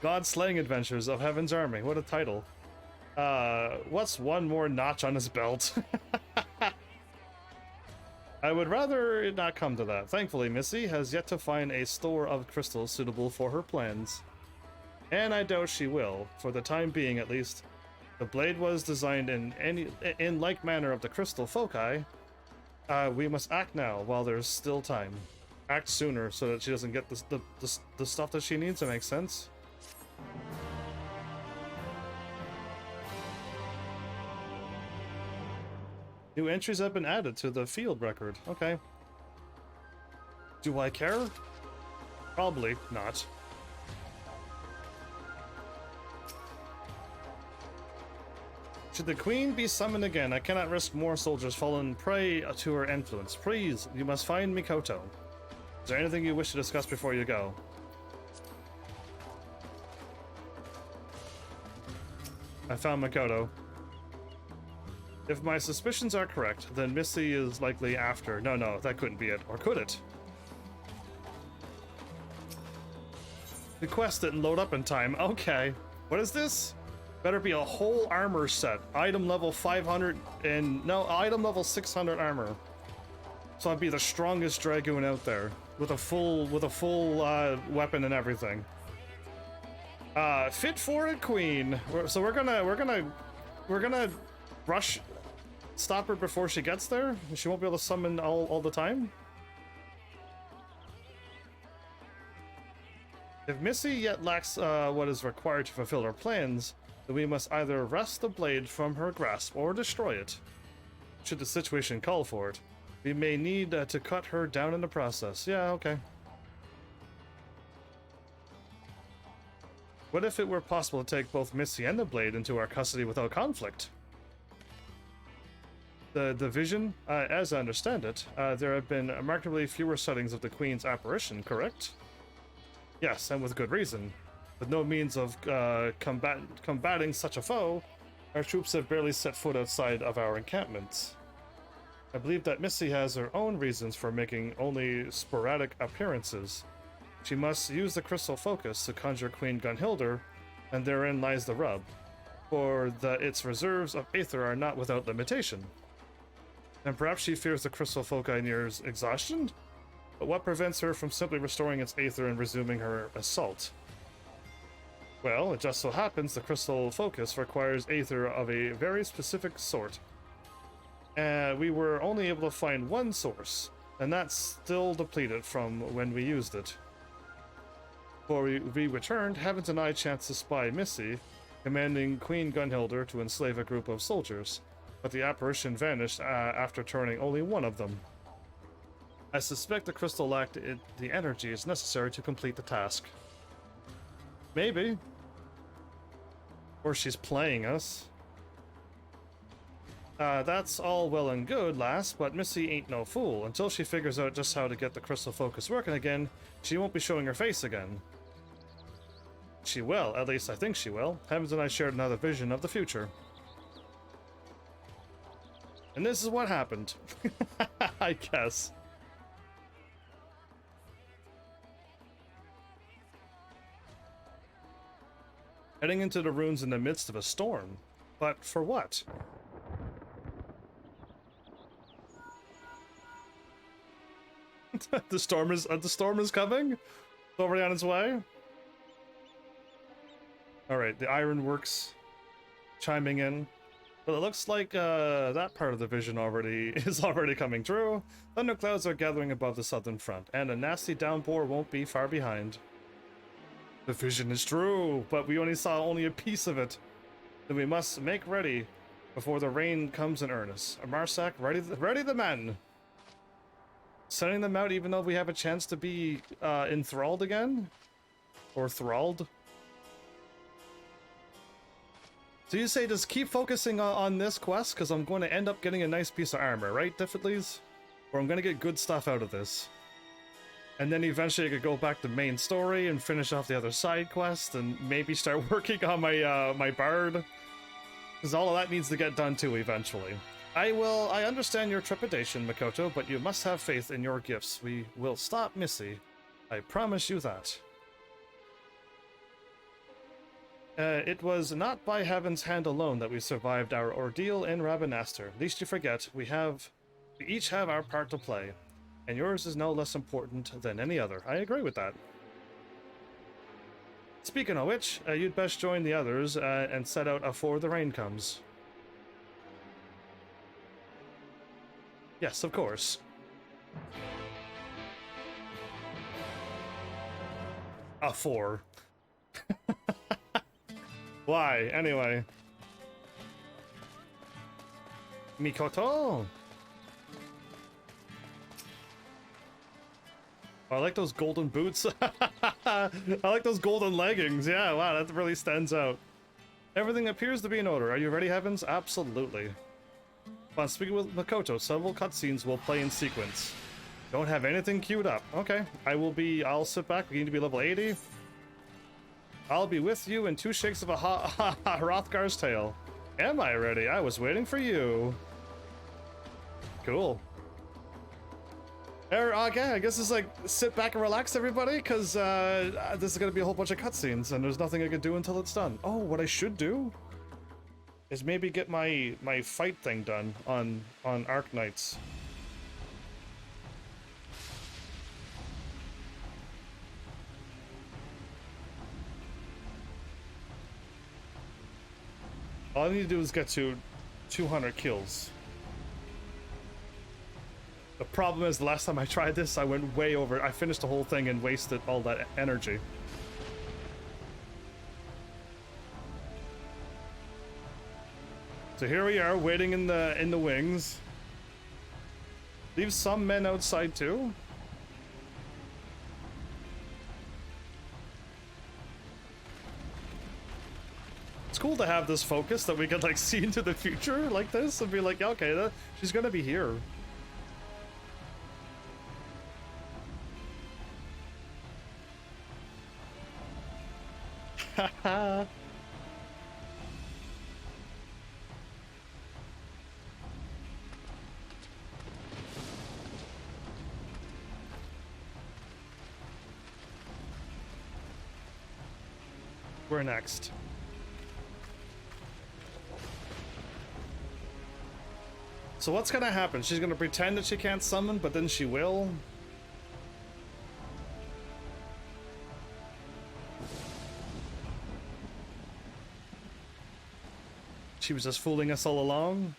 God-slaying adventures of Heaven's Army. What a title. What's one more notch on his belt? I would rather it not come to that. Thankfully, Missy has yet to find a store of crystals suitable for her plans. And I doubt she will, for the time being at least. The blade was designed in like manner of the crystal foci. We must act now while there's still time. Act sooner so that she doesn't get the stuff that she needs. That makes sense. New entries have been added to the field record. Okay. Do I care? Probably not. Should the Queen be summoned again, I cannot risk more soldiers falling prey to her influence. Please, you must find Mikoto. Is there anything you wish to discuss before you go? I found Mikoto. If my suspicions are correct, then Missy is likely after. No, that couldn't be it. Or could it? The quest didn't load up in time. Okay. What is this? Better be a whole armor set. Item level 500 and... No, item level 600 armor. So I'd be the strongest Dragoon out there. With a full weapon and everything. Fit for it, Queen. So we're gonna rush... Stop her before she gets there? She won't be able to summon all the time? If Missy yet lacks what is required to fulfill her plans, then we must either wrest the blade from her grasp or destroy it. Should the situation call for it, we may need to cut her down in the process. Yeah, okay. What if it were possible to take both Missy and the blade into our custody without conflict? The vision, as I understand it, there have been remarkably fewer sightings of the Queen's apparition, correct? Yes, and with good reason. With no means of combating such a foe, our troops have barely set foot outside of our encampments. I believe that Missy has her own reasons for making only sporadic appearances. She must use the crystal focus to conjure Queen Gunhildr, and therein lies the rub, for that its reserves of aether are not without limitation. And perhaps she fears the crystal foci nears exhaustion? But what prevents her from simply restoring its aether and resuming her assault? Well, it just so happens the crystal focus requires aether of a very specific sort. We were only able to find one source, and that's still depleted from when we used it. Before we returned, Heavens and I chanced to spy Missy, commanding Queen Gunhildr to enslave a group of soldiers, but the apparition vanished after turning only one of them. I suspect the crystal lacked the energies necessary to complete the task. Maybe. Or she's playing us. That's all well and good, lass, but Missy ain't no fool. Until she figures out just how to get the crystal focus working again, she won't be showing her face again. She will, at least I think she will. Heavens and I shared another vision of the future. And this is what happened. I guess. Heading into the ruins in the midst of a storm. But for what? the storm is coming? It's already on its way? Alright, the ironworks chiming in. But it looks like that part of the vision is already coming true. Thunderclouds are gathering above the southern front, and a nasty downpour won't be far behind. The vision is true, but we only saw a piece of it. Then we must make ready before the rain comes in earnest. Marsak, ready the men! Sending them out even though we have a chance to be enthralled again? Or thralled? So you say just keep focusing on this quest, because I'm going to end up getting a nice piece of armor, right, Diffidleys? Or I'm going to get good stuff out of this. And then eventually I could go back to main story and finish off the other side quest, and maybe start working on my my bard. Because all of that needs to get done too eventually. I understand your trepidation, Makoto, but you must have faith in your gifts. We will stop Missy. I promise you that. It was not by Heaven's hand alone that we survived our ordeal in Rabanastre. Least you forget, we each have our part to play, and yours is no less important than any other. I agree with that. Speaking of which, you'd best join the others and set out afore the rain comes. Yes, of course. Afore. Why? Anyway. Mikoto! Oh, I like those golden boots. I like those golden leggings. Yeah, wow, that really stands out. Everything appears to be in order. Are you ready, Heavens? Absolutely. Upon speaking with Makoto, several cutscenes will play in sequence. Don't have anything queued up. Okay, I'll sit back. We need to be level 80. I'll be with you in 2 shakes of a Hrothgar's tail. Am I ready? I was waiting for you. Cool. Okay, I guess it's like sit back and relax, everybody, because this is going to be a whole bunch of cutscenes, and there's nothing I can do until it's done. Oh, what I should do is maybe get my fight thing done on Arc Knights. All I need to do is get to 200 kills. The problem is, the last time I tried this, I went way over. I finished the whole thing and wasted all that energy. So here we are, waiting in the wings. Leave some men outside too. It's cool to have this focus that we can like see into the future like this and be like, okay, she's gonna be here. Haha. Where next? So what's gonna happen? She's gonna pretend that she can't summon, but then she will? She was just fooling us all along?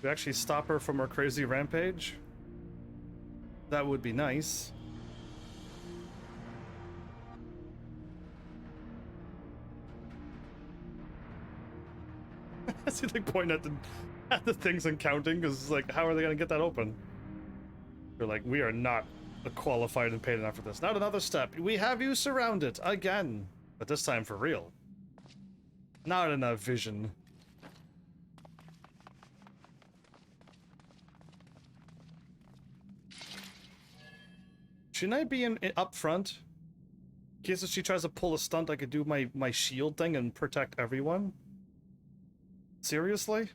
We actually stop her from her crazy rampage? That would be nice. I see like pointing at the things and counting, because it's like, how are they gonna get that open? They're like, we are not qualified and paid enough for this. Not another step. We have you surrounded again, but this time for real. Not in a vision. Shouldn't I be up front? In case if she tries to pull a stunt, I could do my shield thing and protect everyone? Seriously?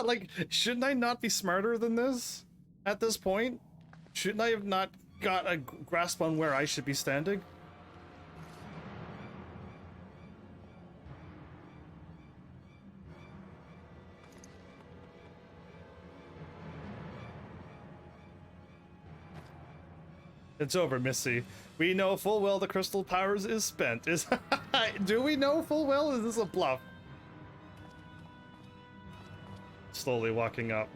Like, shouldn't I not be smarter than this at this point? Shouldn't I have not got a grasp on where I should be standing? It's over, Missy. We know full well the crystal powers is spent. Do we know full well? Is this a bluff? Slowly walking up.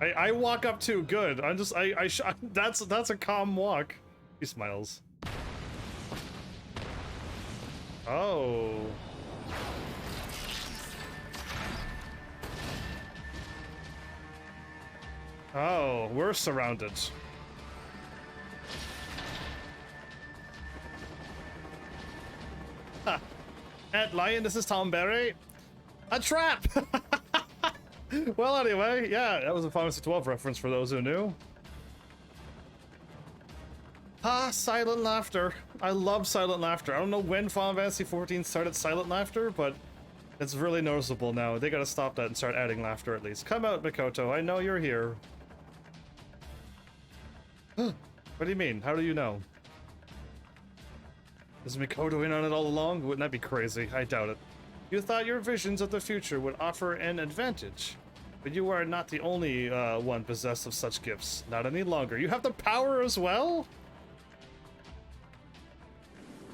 I walk up too. Good. I'm just that's a calm walk. He smiles. Oh. Oh, we're surrounded. Ha. Ant Lion, this is Tom Berry. A trap! Well, anyway, yeah, that was a Final Fantasy XII reference for those who knew. Ah, silent laughter. I love silent laughter. I don't know when Final Fantasy XIV started silent laughter, but it's really noticeable now. They gotta stop that and start adding laughter at least. Come out, Mikoto. I know you're here. What do you mean? How do you know? Is Mikoto in on it all along? Wouldn't that be crazy? I doubt it. You thought your visions of the future would offer an advantage, but you are not the only one possessed of such gifts. Not any longer. You have the power as well?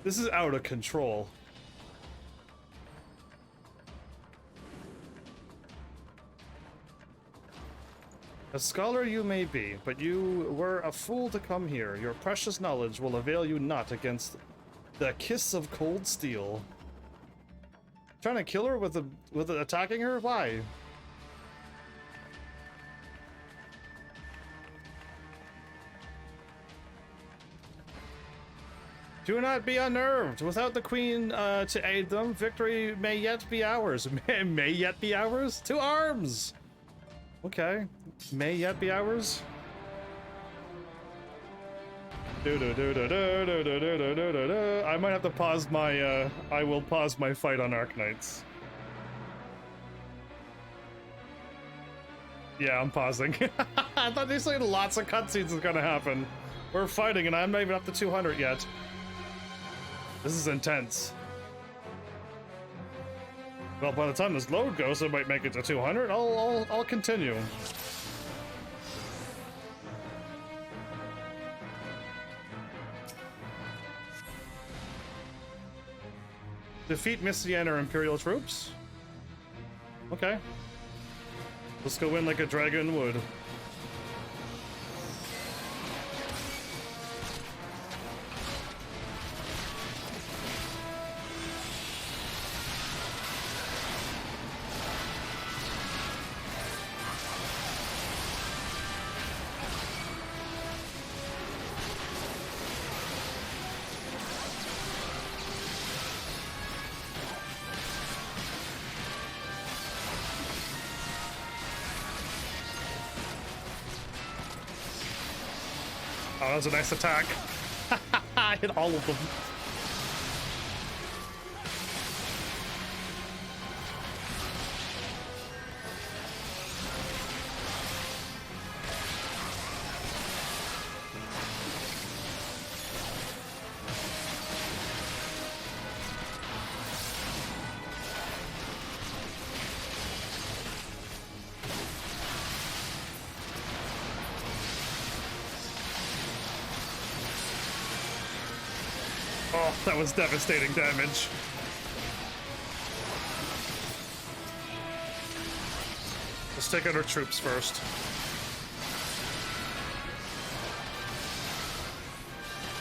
This is out of control. A scholar you may be, but you were a fool to come here. Your precious knowledge will avail you not against the kiss of cold steel. Trying to kill her with attacking her? Why? Do not be unnerved. Without the queen to aid them, victory may yet be ours. May yet be ours? To arms! Okay. May yet be ours? I might have to pause my, I will pause my fight on Arknights. Yeah, I'm pausing. I thought they said lots of cutscenes is gonna happen. We're fighting and I'm not even up to 200 yet. This is intense. Well, by the time this load goes, it might make it to 200. I'll continue. Defeat Messianer Imperial troops. Okay. Let's go in like a dragon would. Oh, that was a nice attack. I hit all of them. Oh, that was devastating damage. Let's take out our troops first.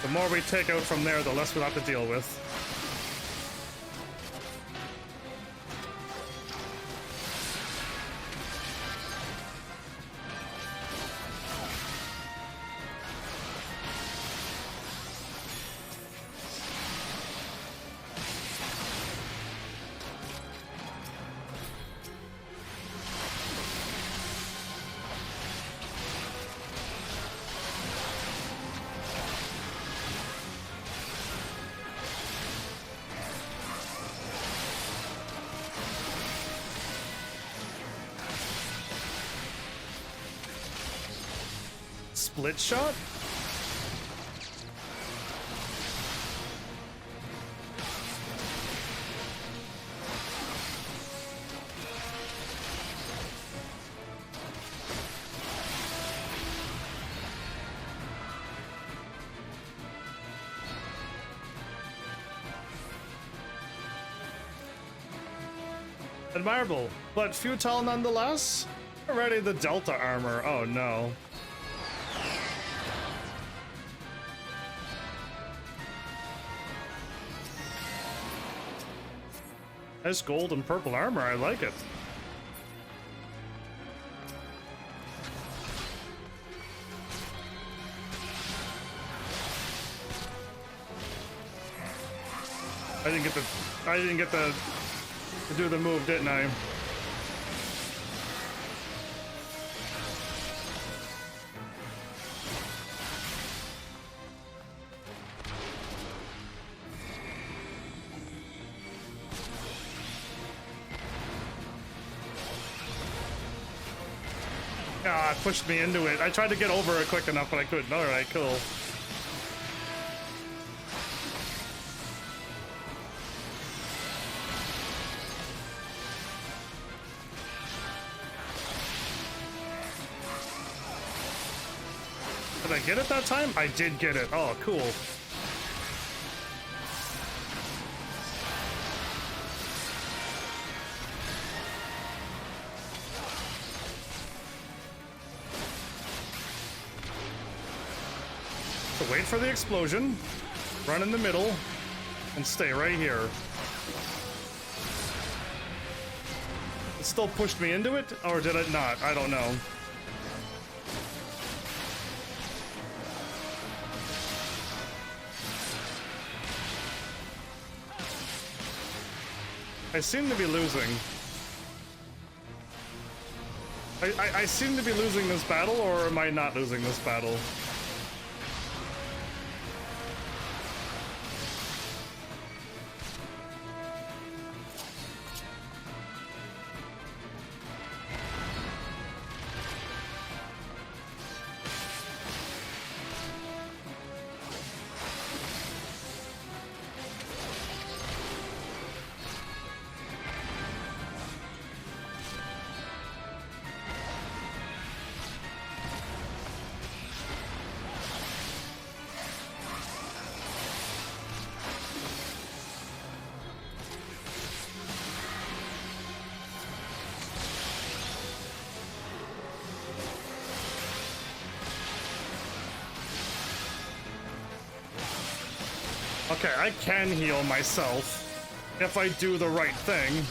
The more we take out from there, the less we'll have to deal with. split shot? Admirable, but futile nonetheless. Already the Delta armor. Oh no. Nice gold and purple armor. I like it. I didn't get to do the move, didn't I? Ah, it pushed me into it. I tried to get over it quick enough, but I couldn't. All right, cool. Did I get it that time? I did get it. Oh, cool. So wait for the explosion, run in the middle, and stay right here. It still pushed me into it, or did it not? I don't know. I seem to be losing. I seem to be losing this battle, or am I not losing this battle? Okay, I can heal myself if I do the right thing.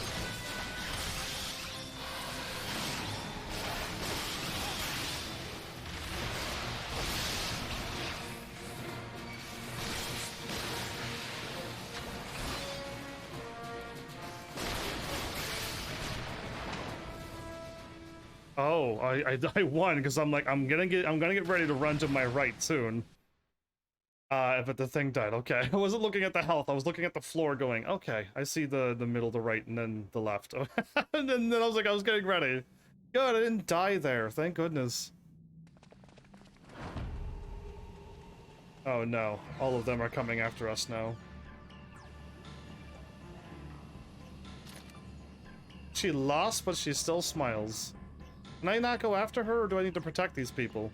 Oh, I won because I'm like I'm gonna get ready to run to my right soon. But the thing died. Okay, I wasn't looking at the health. I was looking at the floor going, okay, I see the middle, the right, and then the left. And then I was like, I was getting ready. Good, I didn't die there. Thank goodness. Oh no, all of them are coming after us now. She lost, but she still smiles. Can I not go after her, or do I need to protect these people?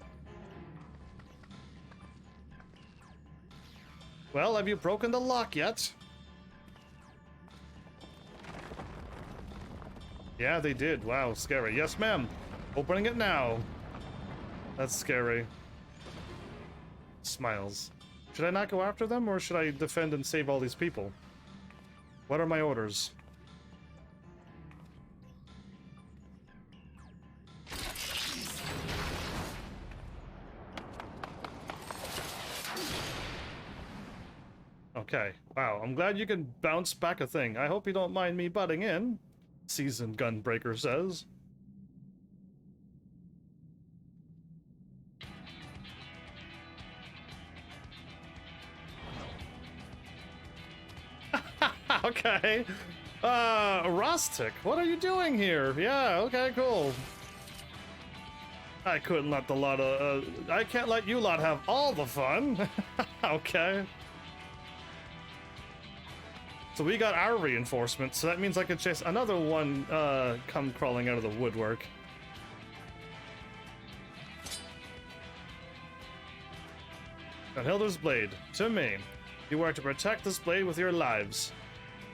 Well, have you broken the lock yet? Yeah, they did. Wow, scary. Yes, ma'am. Opening it now. That's scary. Smiles. Should I not go after them, or should I defend and save all these people? What are my orders? Okay. Wow, I'm glad you can bounce back a thing. I hope you don't mind me butting in, Seasoned Gunbreaker says. Okay. Rostic, what are you doing here? Yeah, okay, cool. I couldn't let the lot of, I can't let you lot have all the fun. Okay. So we got our reinforcement, so that means I can chase another one, come crawling out of the woodwork. Hilda's blade, to me. You are to protect this blade with your lives.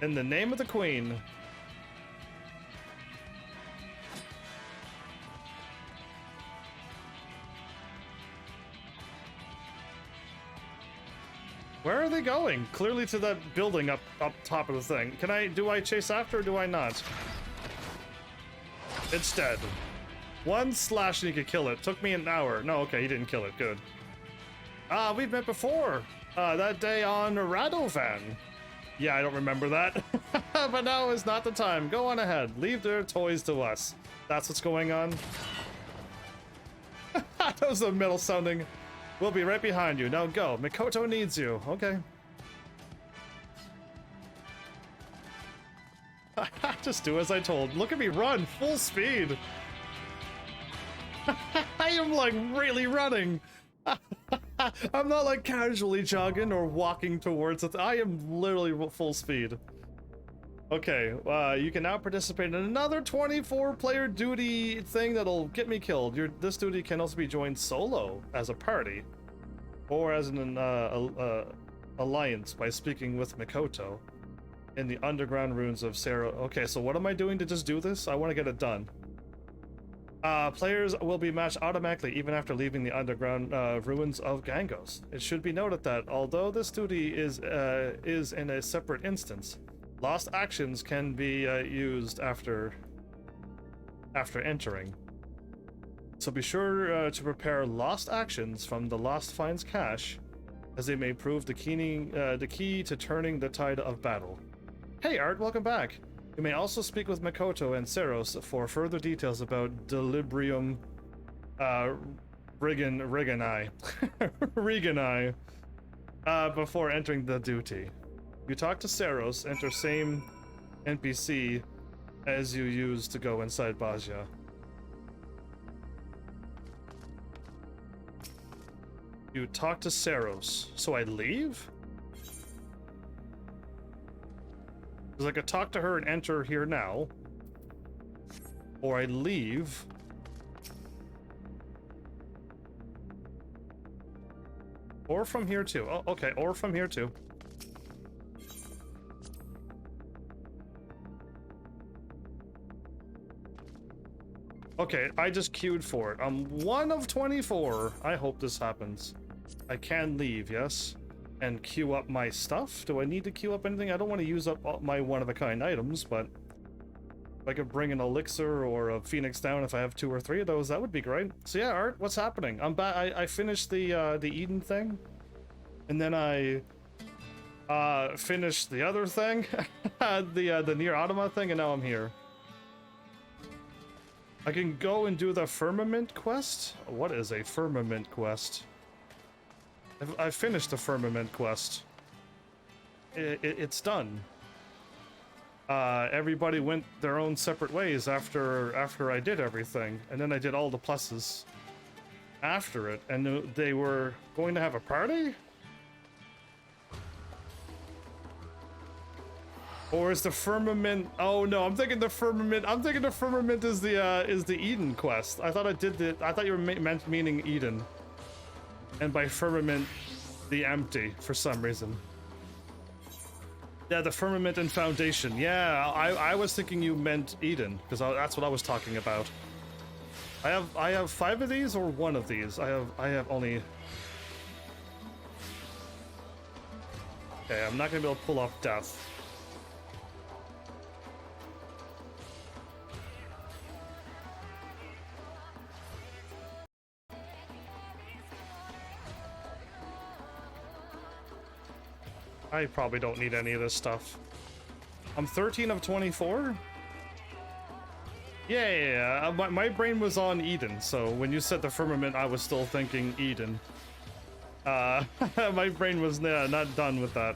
In the name of the Queen. Where are they going? Clearly to that building up top of the thing. Do I chase after or do I not? It's dead. One slash and you could kill it. Took me an hour. No, okay, he didn't kill it. Good. Ah, we've met before. That day on Radovan. Yeah, I don't remember that. But now is not the time. Go on ahead. Leave their toys to us. That's what's going on. That was a metal sounding. We'll be right behind you. Now go. Mikoto needs you. Okay. Just do as I told. Look at me run. Full speed. I am like really running. I'm not like casually jogging or walking towards it. I am literally full speed. Okay, you can now participate in another 24-player duty thing that'll get me killed. This duty can also be joined solo as a party, or as an alliance by speaking with Mikoto in the underground ruins of Sero. Okay, so what am I doing to just do this? I want to get it done. Players will be matched automatically even after leaving the underground ruins of Gangos. It should be noted that although this duty is in a separate instance, lost actions can be used after entering. So be sure to prepare lost actions from the Lost Finds cache, as they may prove the key to turning the tide of battle. Hey Art, welcome back. You may also speak with Mikoto and Seros for further details about Delibrium Reganai before entering the duty. You talk to Seros, enter same NPC as you used to go inside Bajia. You talk to Seros, so I leave? Because I could talk to her and enter here now. Or I leave. Or from here too. Oh, okay, or from here too. Okay, I just queued for it. I'm 1 of 24. I hope this happens. I can leave, yes? And queue up my stuff? Do I need to queue up anything? I don't want to use up all my one-of-a-kind items, but if I could bring an elixir or a phoenix down if I have 2 or 3 of those, that would be great. So yeah, Art, what's happening? I'm back. I finished the Eden thing, and then I finished the other thing, the Near Automa thing, and now I'm here. I can go and do the Firmament quest? What is a Firmament quest? I finished the Firmament quest. It's done. Everybody went their own separate ways after I did everything, and then I did all the pluses after it, and they were going to have a party? Or is the Firmament? Oh no, I'm thinking the Firmament is the Eden quest. I thought I thought you were meaning Eden. And by Firmament, the empty, for some reason. Yeah, the Firmament and Foundation. Yeah, I was thinking you meant Eden, because that's what I was talking about. I have 5 of these or 1 of these. I have only. Okay, I'm not gonna be able to pull off death. I probably don't need any of this stuff. I'm 13 of 24? Yeah. My brain was on Eden, so when you said the Firmament, I was still thinking Eden. My brain was not done with that.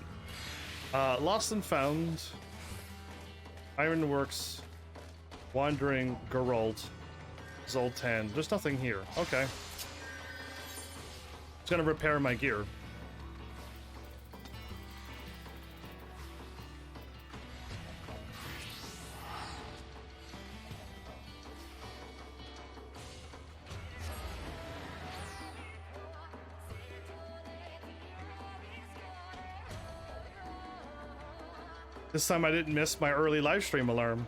Lost and Found. Ironworks. Wandering Geralt. Zoltan. There's nothing here. Okay. Just gonna repair my gear. This time I didn't miss my early live stream alarm.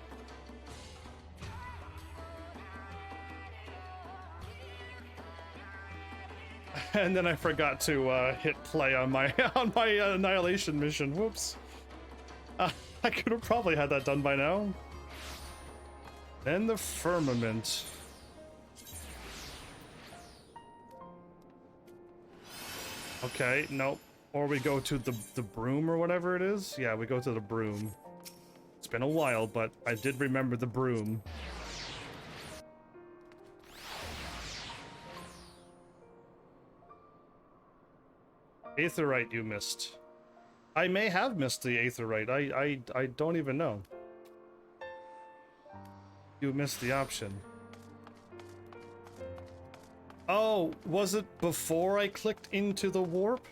And then I forgot to hit play on my annihilation mission. Whoops. I could have probably had that done by now. Then the firmament. Okay, nope. Or we go to the broom or whatever it is. Yeah, we go to the broom. It's been a while, but I did remember the broom. Aetherite you missed. I may have missed the Aetherite. I don't even know. You missed the option. Oh, was it before I clicked into the warp?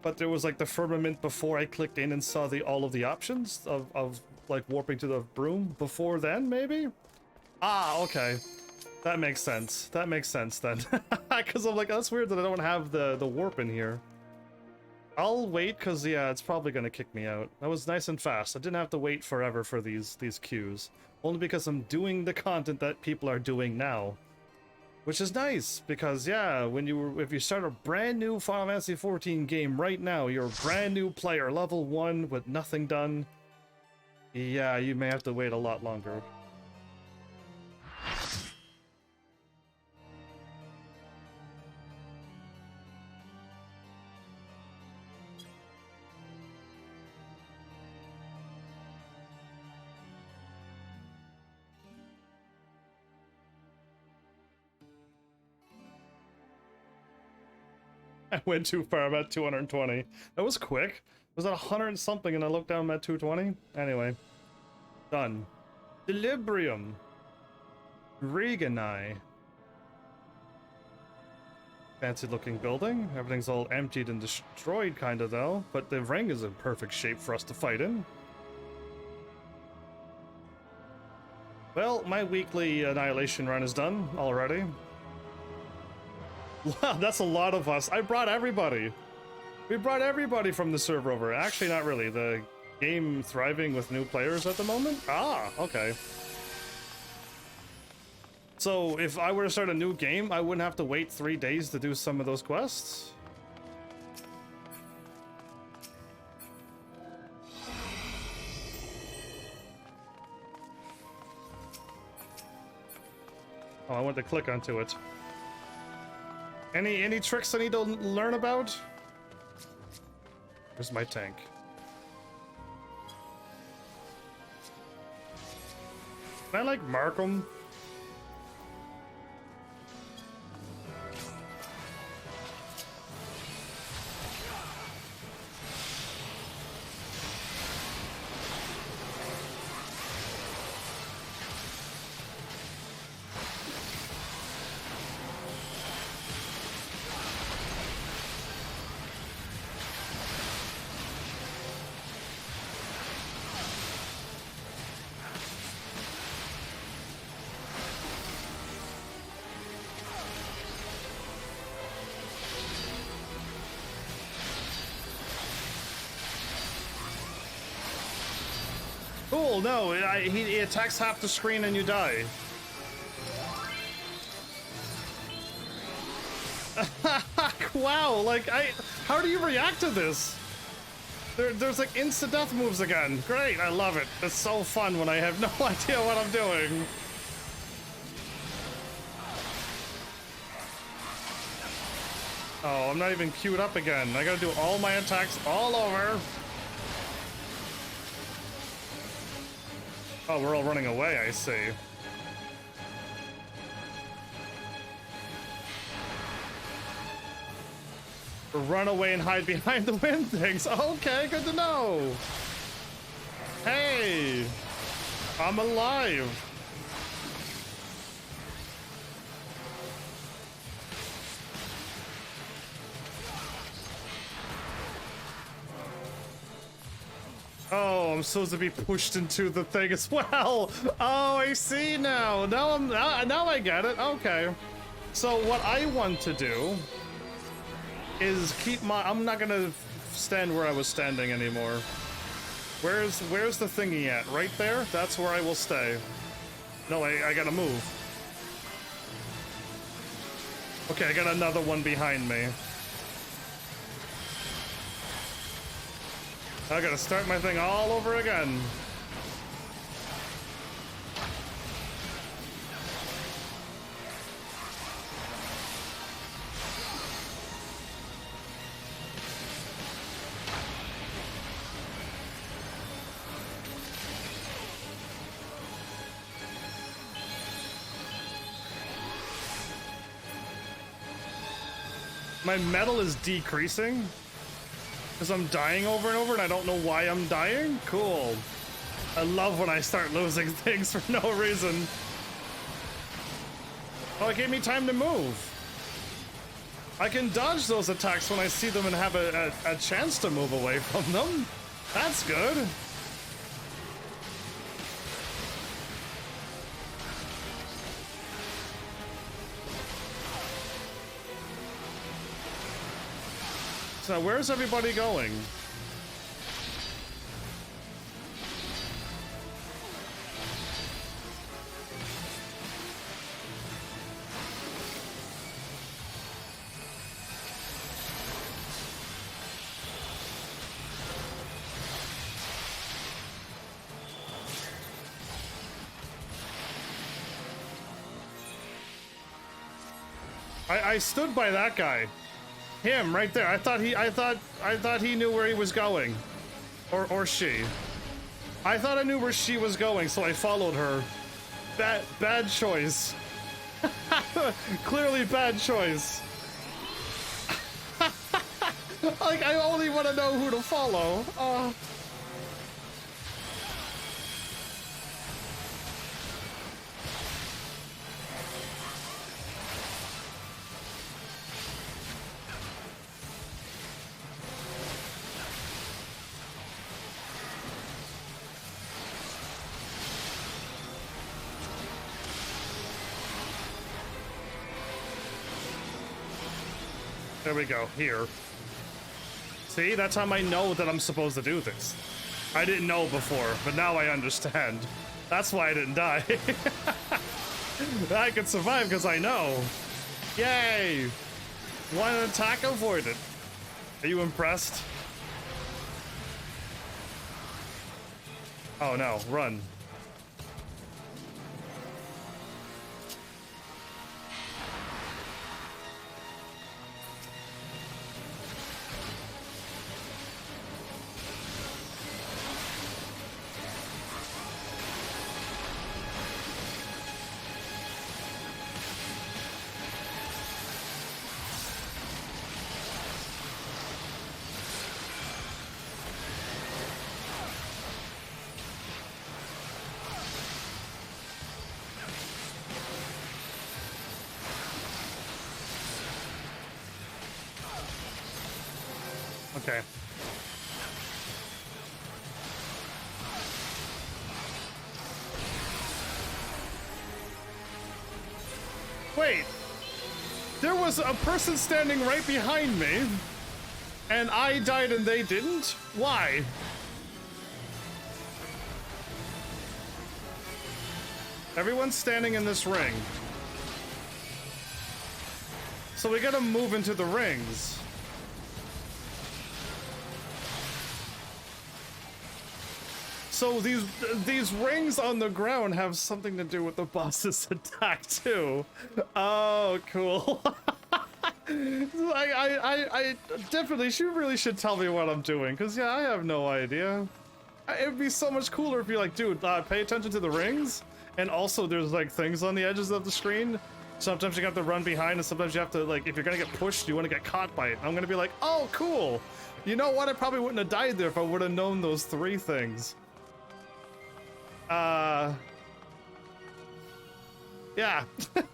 But there was like the firmament before I clicked in and saw all of the options of like warping to the broom before then, maybe? Ah, okay. That makes sense. That makes sense then. Because I'm like, oh, that's weird that I don't have the warp in here. I'll wait because, yeah, it's probably going to kick me out. That was nice and fast. I didn't have to wait forever for these queues. Only because I'm doing the content that people are doing now. Which is nice, because yeah, if you start a brand new Final Fantasy XIV game right now, you're a brand new player, level 1 with nothing done, yeah, you may have to wait a lot longer. I went too far. I'm at 220. That was quick. Was that 100 and something and I looked down, I'm at 220? Anyway. Done. Delibrium. Reganai. Fancy looking building. Everything's all emptied and destroyed kinda though. But the ring is in perfect shape for us to fight in. Well, my weekly annihilation run is done already. Wow, that's a lot of us. I brought everybody. We brought everybody from the server over. Actually, not really. The game thriving with new players at the moment? Ah, okay. So if I were to start a new game, I wouldn't have to wait 3 days to do some of those quests? Oh, I want to click onto it. Any tricks I need to learn about? Where's my tank? Can I, like, mark them? Cool, no, he attacks half the screen and you die. Wow, like, how do you react to this? There's like insta-death moves again. Great, I love it. It's so fun when I have no idea what I'm doing. Oh, I'm not even queued up again. I gotta do all my attacks all over. Oh, we're all running away, I see. Run away and hide behind the wind things. Okay, good to know. Hey, I'm alive. Oh, I'm supposed to be pushed into the thing as well. Oh, I see now. Now I get it. Okay. So what I want to do is keep my... I'm not gonna stand where I was standing anymore. Where's the thingy at? Right there? That's where I will stay. No, I gotta move. Okay, I got another one behind me. I gotta start my thing all over again. My metal is decreasing because I'm dying over and over and I don't know why I'm dying? Cool. I love when I start losing things for no reason. Oh, it gave me time to move. I can dodge those attacks when I see them and have a chance to move away from them. That's good. So where's everybody going? I stood by that guy. Him right there. I thought he knew where he was going. Or she. I thought I knew where she was going, so I followed her. Bad choice. Clearly bad choice. Like, I only want to know who to follow. There we go, here. See, that's how I know that I'm supposed to do this. I didn't know before, but now I understand. That's why I didn't die. I could survive because I know. Yay! One attack avoided. Are you impressed? Oh no, run. Okay. Wait. There was a person standing right behind me, and I died and they didn't? Why? Everyone's standing in this ring. So we gotta move into the rings. So these rings on the ground have something to do with the boss's attack too. Oh, cool. I definitely, she really should tell me what I'm doing, because yeah, I have no idea. It'd be so much cooler if you're like, dude, pay attention to the rings, and also there's like things on the edges of the screen. Sometimes you have to run behind, and sometimes you have to, like, if you're gonna get pushed, you want to get caught by it. I'm gonna be like, oh, cool. You know what? I probably wouldn't have died there if I would have known those three things. Yeah.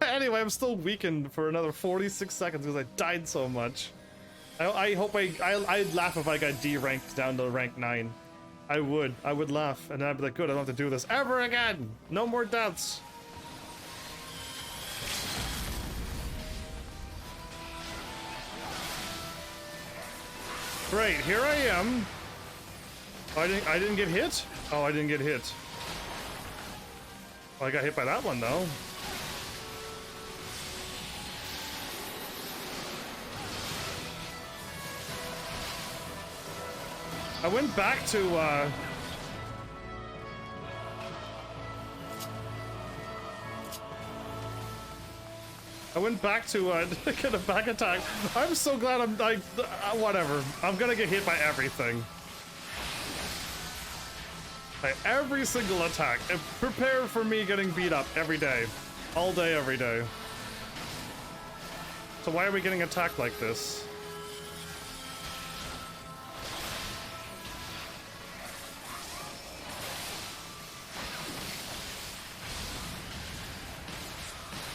Anyway, I'm still weakened for another 46 seconds because I died so much. I hope I'd laugh if I got D-ranked down to rank 9. I would laugh, and I'd be like, good, I don't have to do this ever again! No more deaths! Great, here I am. I didn't get hit? Oh, I didn't get hit. Oh, I got hit by that one, though. I went back to, get a back attack. I'm so glad I'm, whatever. I'm gonna get hit by everything. By every single attack. And prepare for me getting beat up every day. All day, every day. So why are we getting attacked like this?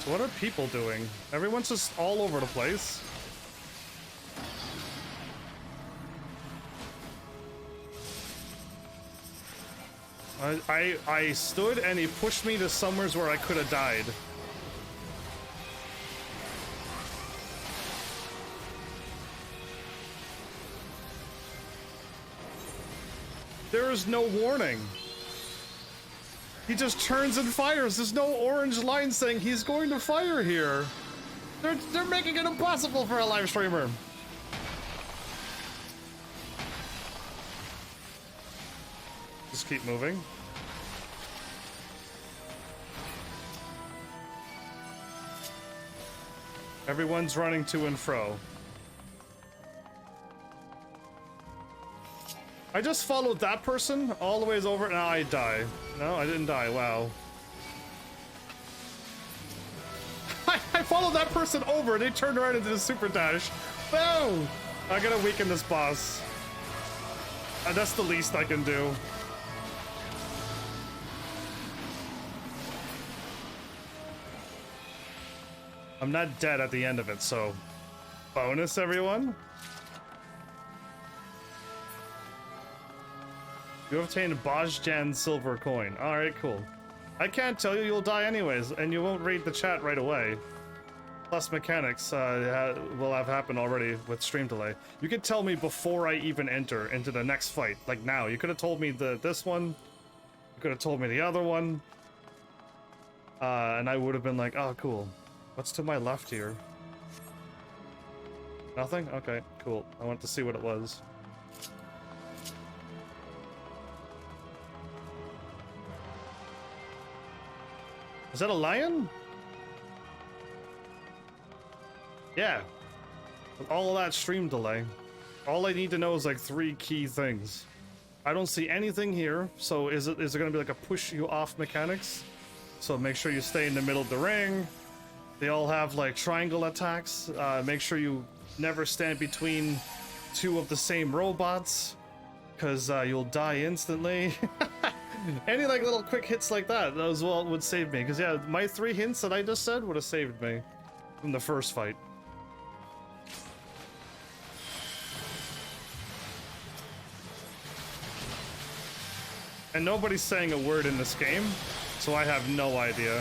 So what are people doing? Everyone's just all over the place. I stood and he pushed me to somewheres where I could have died. There is no warning. He just turns and fires. There's no orange line saying he's going to fire here. They're making it impossible for a live streamer. Just keep moving. Everyone's running to and fro. I just followed that person all the ways over. Now I die. No, I didn't die. Wow. I followed that person over and they turned around into the super dash. No! I gotta weaken this boss. That's the least I can do. I'm not dead at the end of it, so bonus, everyone. You obtained Bozjan silver coin. All right, cool. I can't tell you, you'll die anyways, and you won't read the chat right away. Plus mechanics will have happened already with stream delay. You could tell me before I even enter into the next fight, like now. You could have told me this one. You could have told me the other one. And I would have been like, oh, cool. What's to my left here? Nothing? Okay, cool. I want to see what it was. Is that a lion? Yeah. With all of that stream delay, all I need to know is like 3 key things. I don't see anything here, so is it gonna be like a push you off mechanics? So make sure you stay in the middle of the ring. They all have like triangle attacks. Make sure you never stand between 2 of the same robots, because you'll die instantly. Any like little quick hits like that, those would save me. Because yeah, my 3 hints that I just said would have saved me from the first fight. And nobody's saying a word in this game, so I have no idea.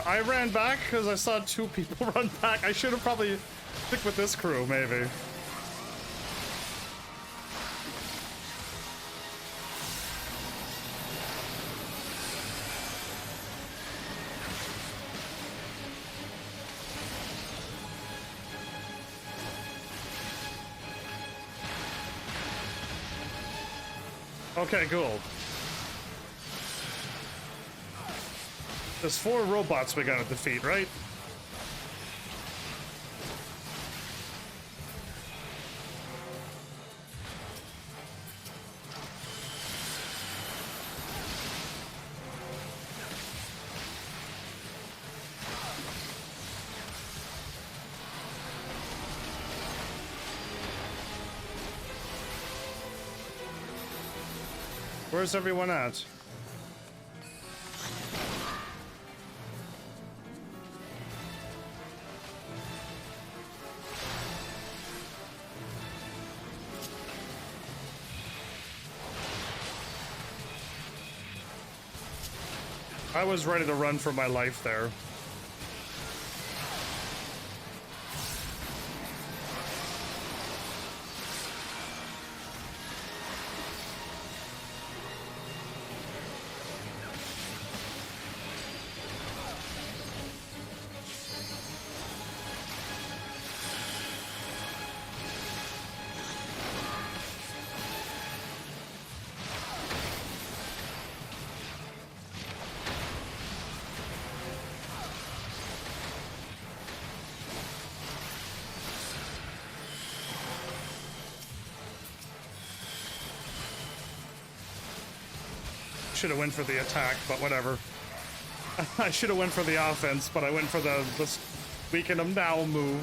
I ran back because I saw 2 people run back. I should have probably stick with this crew, maybe. Okay, cool. There's 4 robots we gotta defeat, right? Where's everyone at? I was ready to run for my life there. Should have went for the attack, but whatever. I should have went for the offense, but I went for the weaken them now move.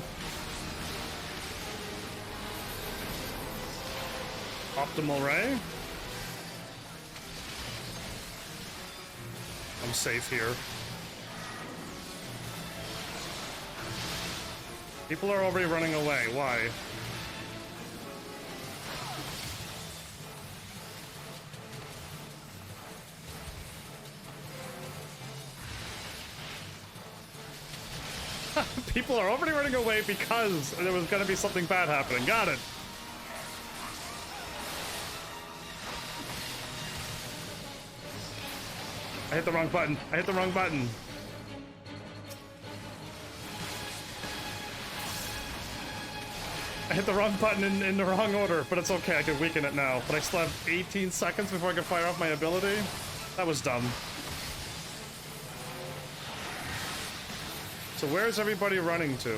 Optimal ray. I'm safe here. People are already running away. Why? People are already running away because there was going to be something bad happening. Got it. I hit the wrong button. I hit the wrong button. I hit the wrong button in the wrong order, but it's okay. I can weaken it now. But I still have 18 seconds before I can fire off my ability. That was dumb. So where's everybody running to?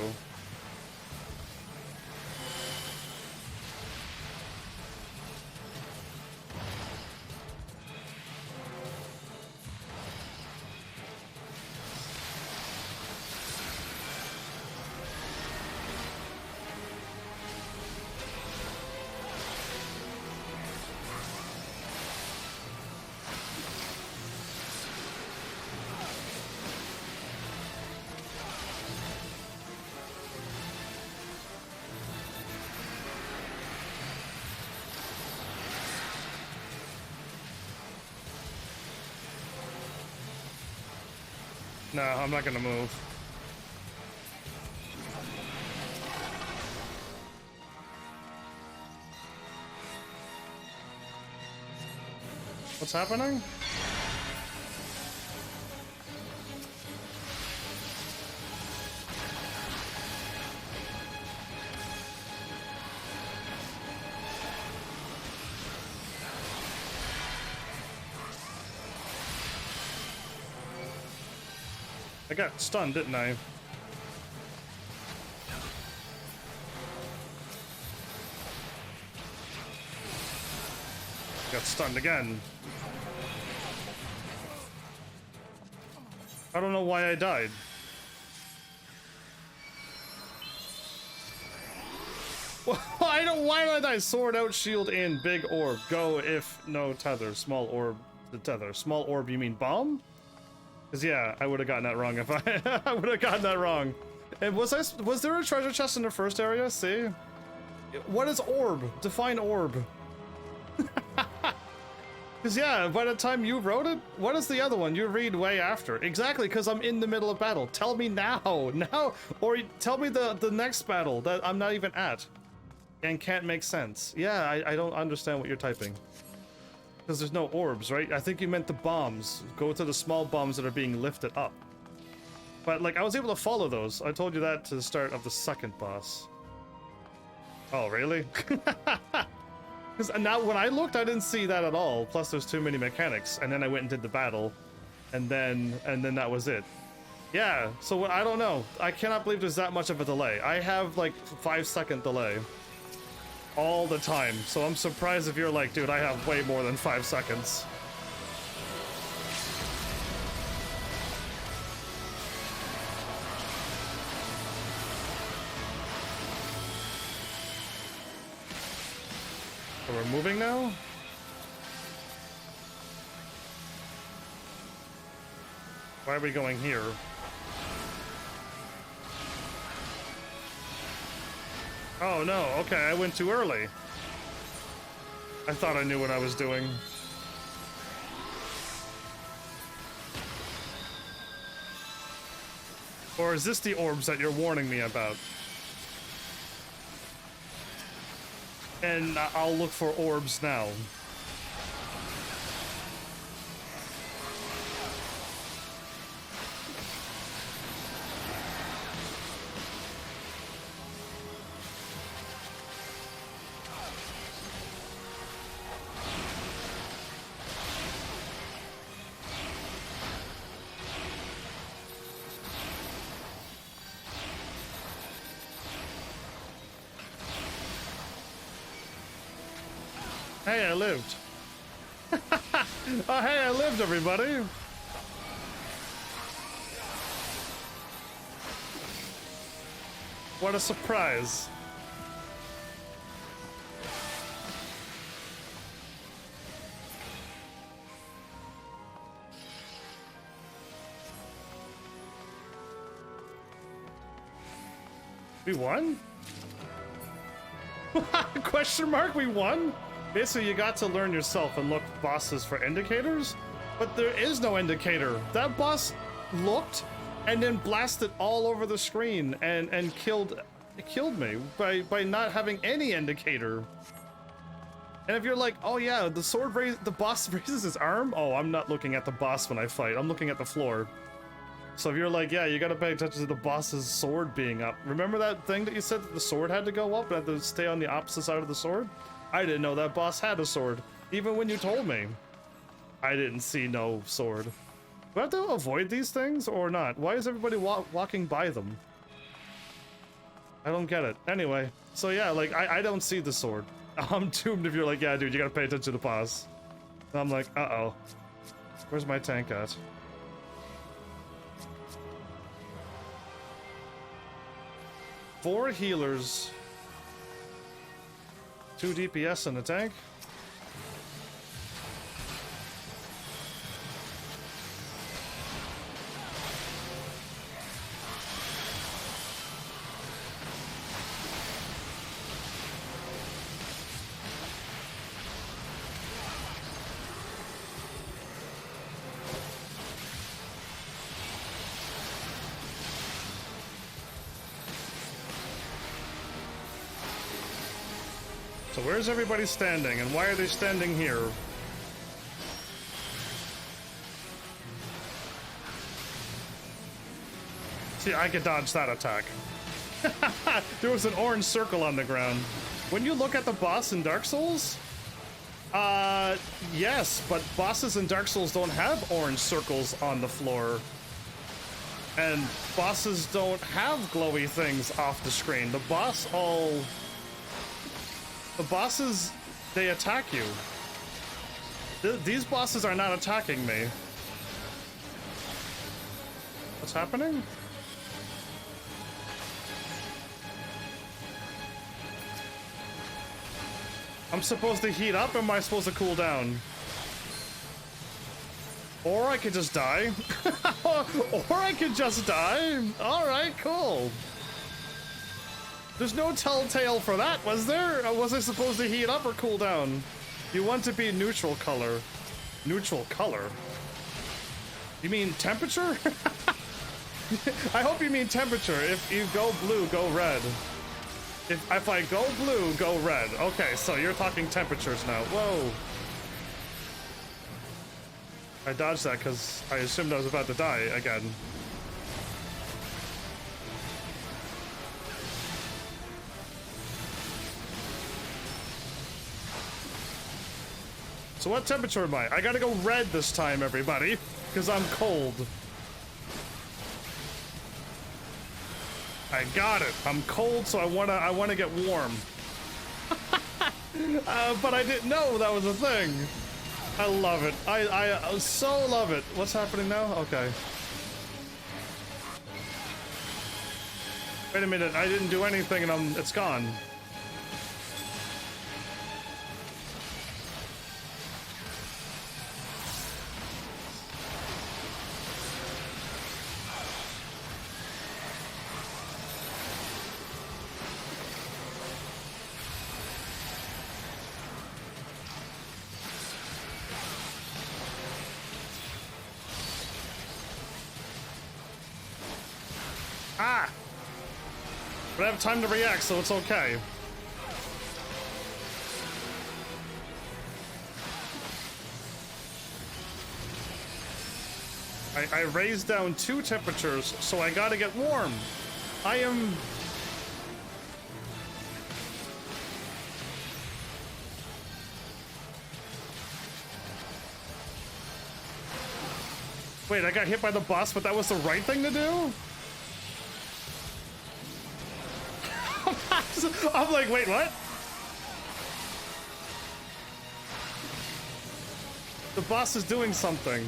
No, I'm not gonna move. What's happening? I got stunned, didn't I? Got stunned again. I don't know why I died. Why did I die? Sword out, shield in, big orb. Go if no tether. Small orb, the tether. Small orb, you mean bomb? Because yeah, I would have gotten that wrong if I would have gotten that wrong. And was there a treasure chest in the first area? See? What is orb? Define orb. Because yeah, by the time you wrote it, what is the other one? You read way after. Exactly, because I'm in the middle of battle. Tell me now. Now. Or tell me the next battle that I'm not even at. And can't make sense. Yeah, I don't understand what you're typing. Because there's no orbs, right? I think you meant the bombs. Go to the small bombs that are being lifted up. But, like, I was able to follow those. I told you that to the start of the second boss. Oh, really? Because now, when I looked, I didn't see that at all. Plus, there's too many mechanics. And then I went and did the battle. and then that was it. Yeah, so I don't know. I cannot believe there's that much of a delay. I have like 5-second delay all the time, so I'm surprised if you're like, dude, I have way more than 5 seconds. So we're moving now? Why are we going here? Oh no, okay, I went too early. I thought I knew what I was doing. Or is this the orbs that you're warning me about? And I'll look for orbs now. Hey, I lived. Oh, hey, I lived, everybody. What a surprise. We won? Question mark, we won? Basically, you got to learn yourself and look bosses for indicators, but there is no indicator. That boss looked and then blasted all over the screen and killed me by not having any indicator. And if you're like, oh yeah, the boss raises his arm. Oh, I'm not looking at the boss when I fight. I'm looking at the floor. So if you're like, yeah, you gotta pay attention to the boss's sword being up. Remember that thing that you said that the sword had to go up and had to stay on the opposite side of the sword? I didn't know that boss had a sword, even when you told me. I didn't see no sword. Do I have to avoid these things or not? Why is everybody walking by them? I don't get it. Anyway, so yeah, like, I don't see the sword. I'm doomed if you're like, yeah, dude, you gotta pay attention to the boss. And I'm like, uh-oh. Where's my tank at? Four healers. 2 DPS in the tank. So where's everybody standing, and why are they standing here? See, I could dodge that attack. There was an orange circle on the ground. When you look at the boss in Dark Souls, yes, but bosses in Dark Souls don't have orange circles on the floor. And bosses don't have glowy things off the screen. The bosses, they attack you. These bosses are not attacking me. What's happening? I'm supposed to heat up, or am I supposed to cool down? Or I could just die. Or I could just die. Alright, cool. There's no telltale for that, was there? Or was I supposed to heat up or cool down? You want to be neutral color. Neutral color? You mean temperature? I hope you mean temperature. If you go blue, go red. If I go blue, go red. Okay, so you're talking temperatures now. Whoa. I dodged that because I assumed I was about to die again. So what temperature am I? I gotta go red this time, everybody. because I'm cold. I got it. I'm cold, so I wanna get warm. But I didn't know that was a thing. I love it. I so love it. What's happening now? Okay. Wait a minute. I didn't do anything, and it's gone. Ah! But I have time to react, so it's okay. I raised down 2 temperatures, so I gotta get warm. I am... Wait, I got hit by the bus, but that was the right thing to do? I'm like, wait, what? The boss is doing something.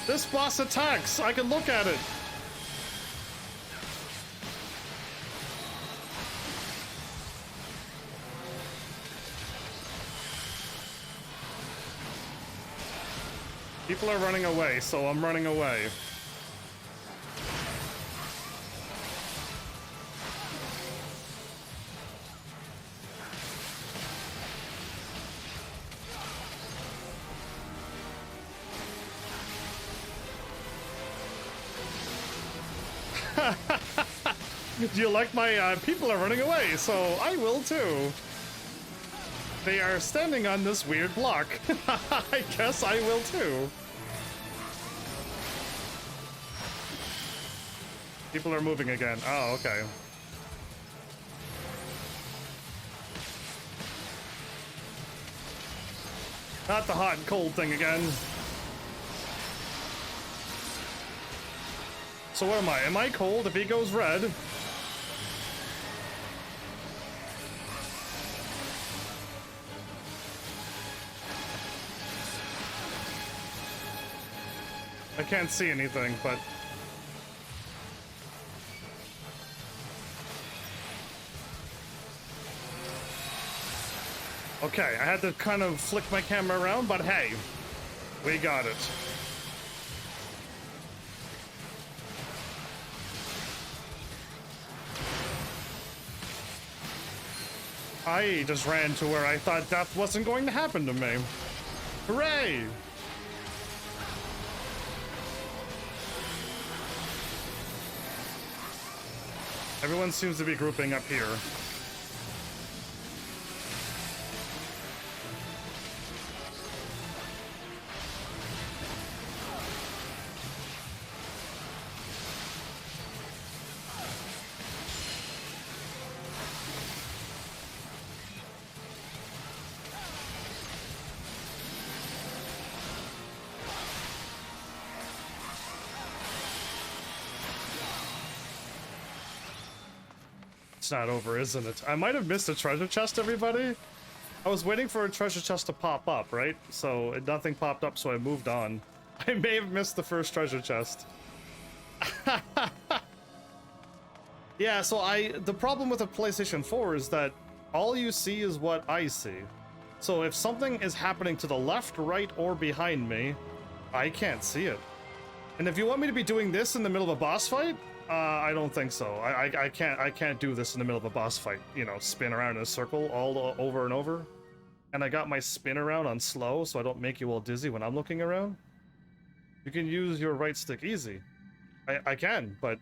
This boss attacks. I can look at it. People are running away, so I'm running away. Do you like my, people are running away, so I will too. They are standing on this weird block. I guess I will too. People are moving again. Oh, okay. Not the hot and cold thing again. So what am I? Am I cold if he goes red? I can't see anything, but... Okay, I had to kind of flick my camera around, but hey, we got it. I just ran to where I thought death wasn't going to happen to me. Hooray! Everyone seems to be grouping up here. It's not over, isn't it? I might have missed a treasure chest, everybody. I was waiting for a treasure chest to pop up, right? So nothing popped up, so I moved on. I may have missed the first treasure chest. Yeah, so the problem with a PlayStation 4 is that all you see is what I see. So if something is happening to the left, right, or behind me, I can't see it. And if you want me to be doing this in the middle of a boss fight, I don't think so. I can't do this in the middle of a boss fight. You know, spin around in a circle over and over. And I got my spin around on slow, so I don't make you all dizzy when I'm looking around. You can use your right stick easy. I can, but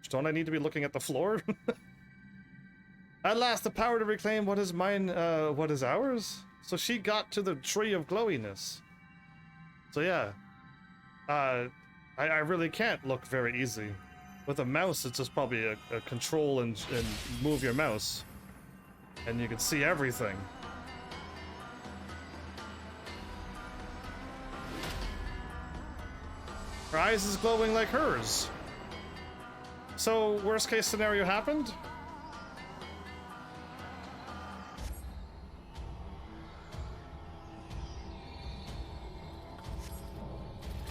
don't I need to be looking at the floor? At last, the power to reclaim what is mine, what is ours? So she got to the tree of glowiness. So yeah. I really can't look very easy. With a mouse, it's just probably a control and move your mouse. And you can see everything. Her eyes is glowing like hers. So, worst case scenario happened?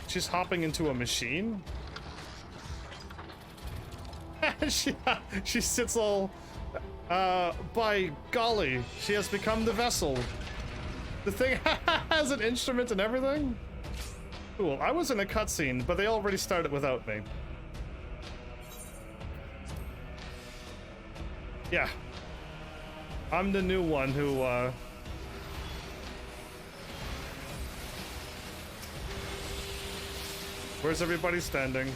She's hopping into a machine? she sits all... by golly, she has become the vessel. The thing has an instrument and everything? Cool, I was in a cutscene, but they already started without me. Yeah. I'm the new one who, Where's everybody standing?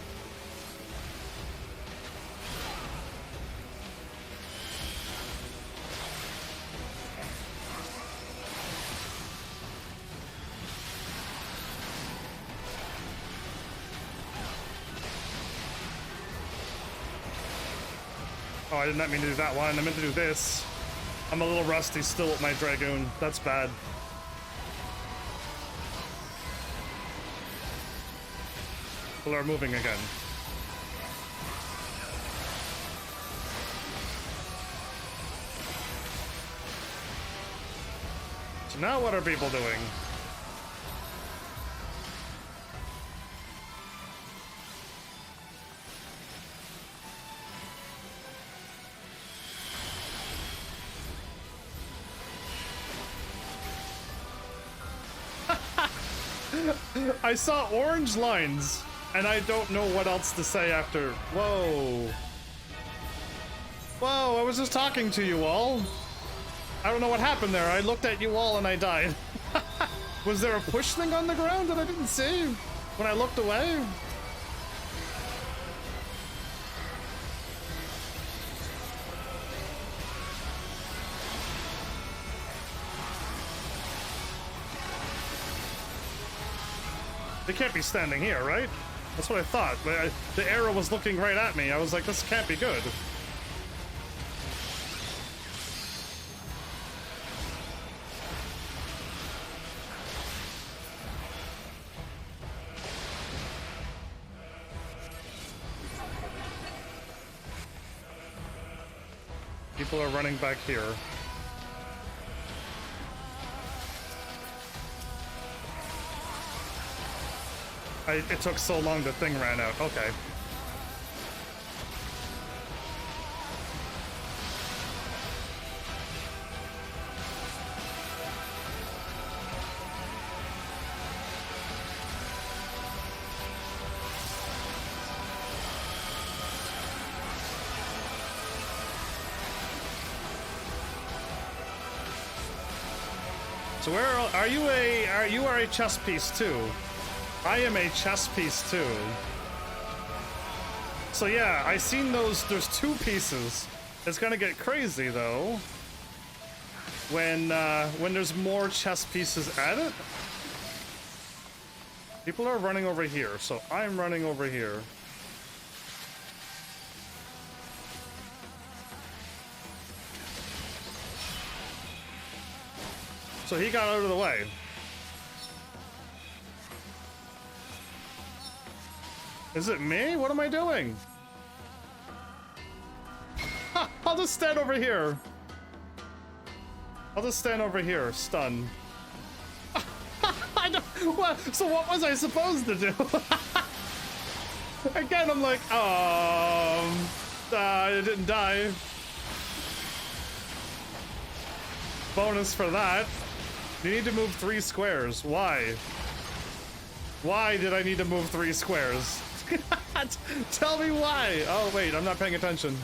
Oh, I did not mean to do that one. I meant to do this. I'm a little rusty still with my Dragoon. That's bad. People are moving again. So now what are people doing? I saw orange lines, and I don't know what else to say after. Whoa. Whoa, I was just talking to you all. I don't know what happened there. I looked at you all and I died. Was there a push thing on the ground that I didn't see when I looked away? They can't be standing here, right? That's what I thought. The arrow was looking right at me. I was like, this can't be good. People are running back here. It took so long, the thing ran out. Okay. So where are you? You are a chess piece too. I am a chess piece too. So yeah, I seen those. There's two pieces. It's gonna get crazy though when there's more chess pieces added. People are running over here, so I'm running over here. So he got out of the way. Is it me? What am I doing? Ha, I'll just stand over here. I'll just stand over here, stun. I don't, what? So what was I supposed to do? Again, I'm like, I didn't die. Bonus for that. You need to move 3 squares. Why? Why did I need to move 3 squares? Tell me why. Oh, wait, I'm not paying attention.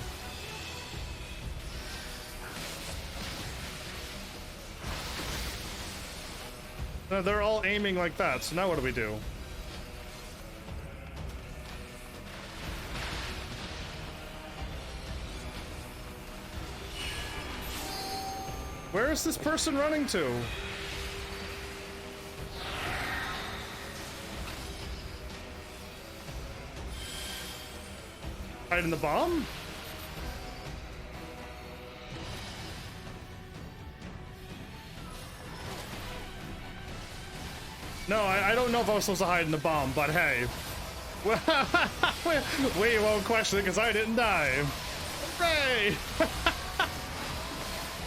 No, they're all aiming like that, so now what do we do? Where is this person running to? Hide in the bomb? No, I don't know if I was supposed to hide in the bomb, but hey. We won't question it because I didn't die. Hooray!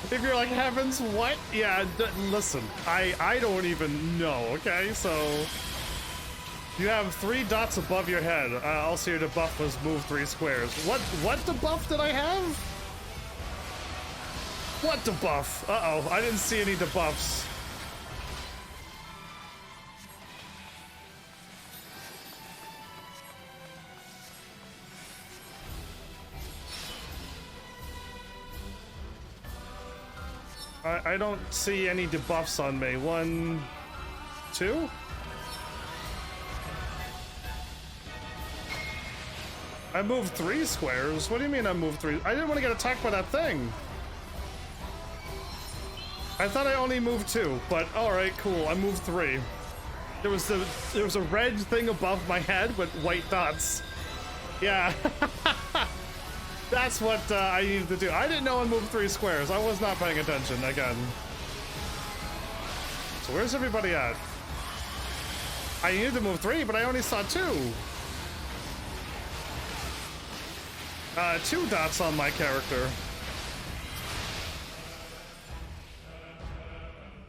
If you're like, heavens, what? Yeah, listen, I don't even know, okay? So, you have 3 dots above your head. Also, your debuff was move 3 squares. What debuff did I have? What debuff? Uh-oh, I didn't see any debuffs. I don't see any debuffs on me. 1, 2? I moved 3 squares? What do you mean I moved 3? I didn't want to get attacked by that thing. I thought I only moved 2, but alright, cool. I moved 3. There was a red thing above my head with white dots. Yeah. That's what I needed to do. I didn't know I moved 3 squares. I was not paying attention again. So where's everybody at? I needed to move 3, but I only saw 2. 2 dots on my character.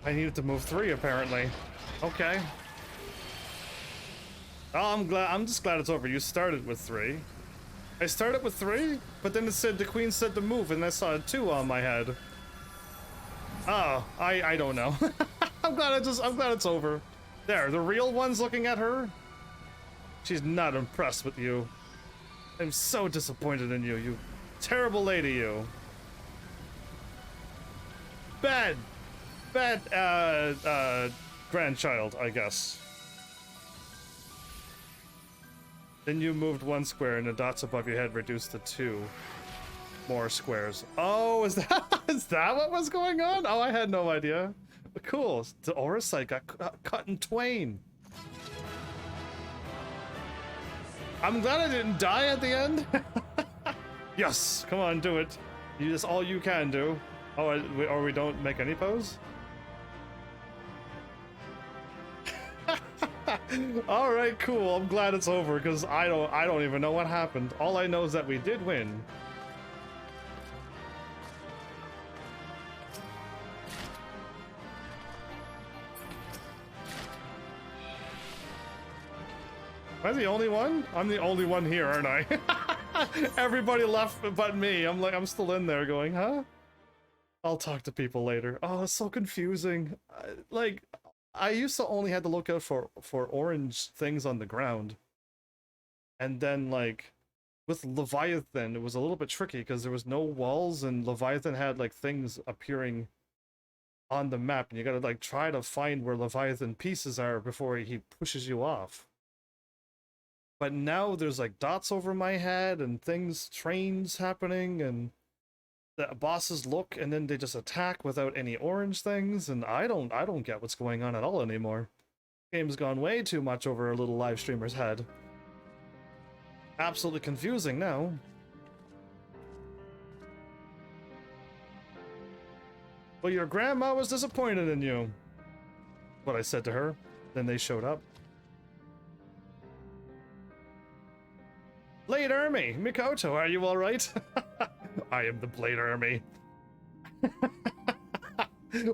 I needed to move 3 apparently. Okay. Oh, I'm just glad it's over. You started with 3. I started with 3, but then it said the queen said to move, and I saw a 2 on my head. Oh, I don't know. I'm glad it's over. There, the real one's looking at her. She's not impressed with you. I'm so disappointed in you, you terrible lady, you. Bad grandchild, I guess. Then you moved 1 square and the dots above your head reduced to 2 more squares. Oh, is that what was going on? Oh, I had no idea. Cool. The aura site got cut in twain. I'm glad I didn't die at the end. Yes, come on, do it. That's all you can do. Oh, or we don't make any pose? All right, cool. I'm glad it's over because I don't even know what happened. All I know is that we did win. Am I the only one? I'm the only one here, aren't I? Everybody left but me. I'm still in there going, huh? I'll talk to people later. Oh, it's so confusing. Like, I used to only had to look out for orange things on the ground. And then, like, with Leviathan, it was a little bit tricky because there was no walls and Leviathan had, like, things appearing on the map. And you gotta, like, try to find where Leviathan pieces are before he pushes you off. But now there's, like, dots over my head and things, trains happening, and the bosses look and then they just attack without any orange things, and I don't get what's going on at all anymore. Game's gone way too much over a little live streamer's head. Absolutely confusing now. Well, your grandma was disappointed in you. What I said to her. Then they showed up. Blade Army! Mikoto, are you alright? I am the Blade Army.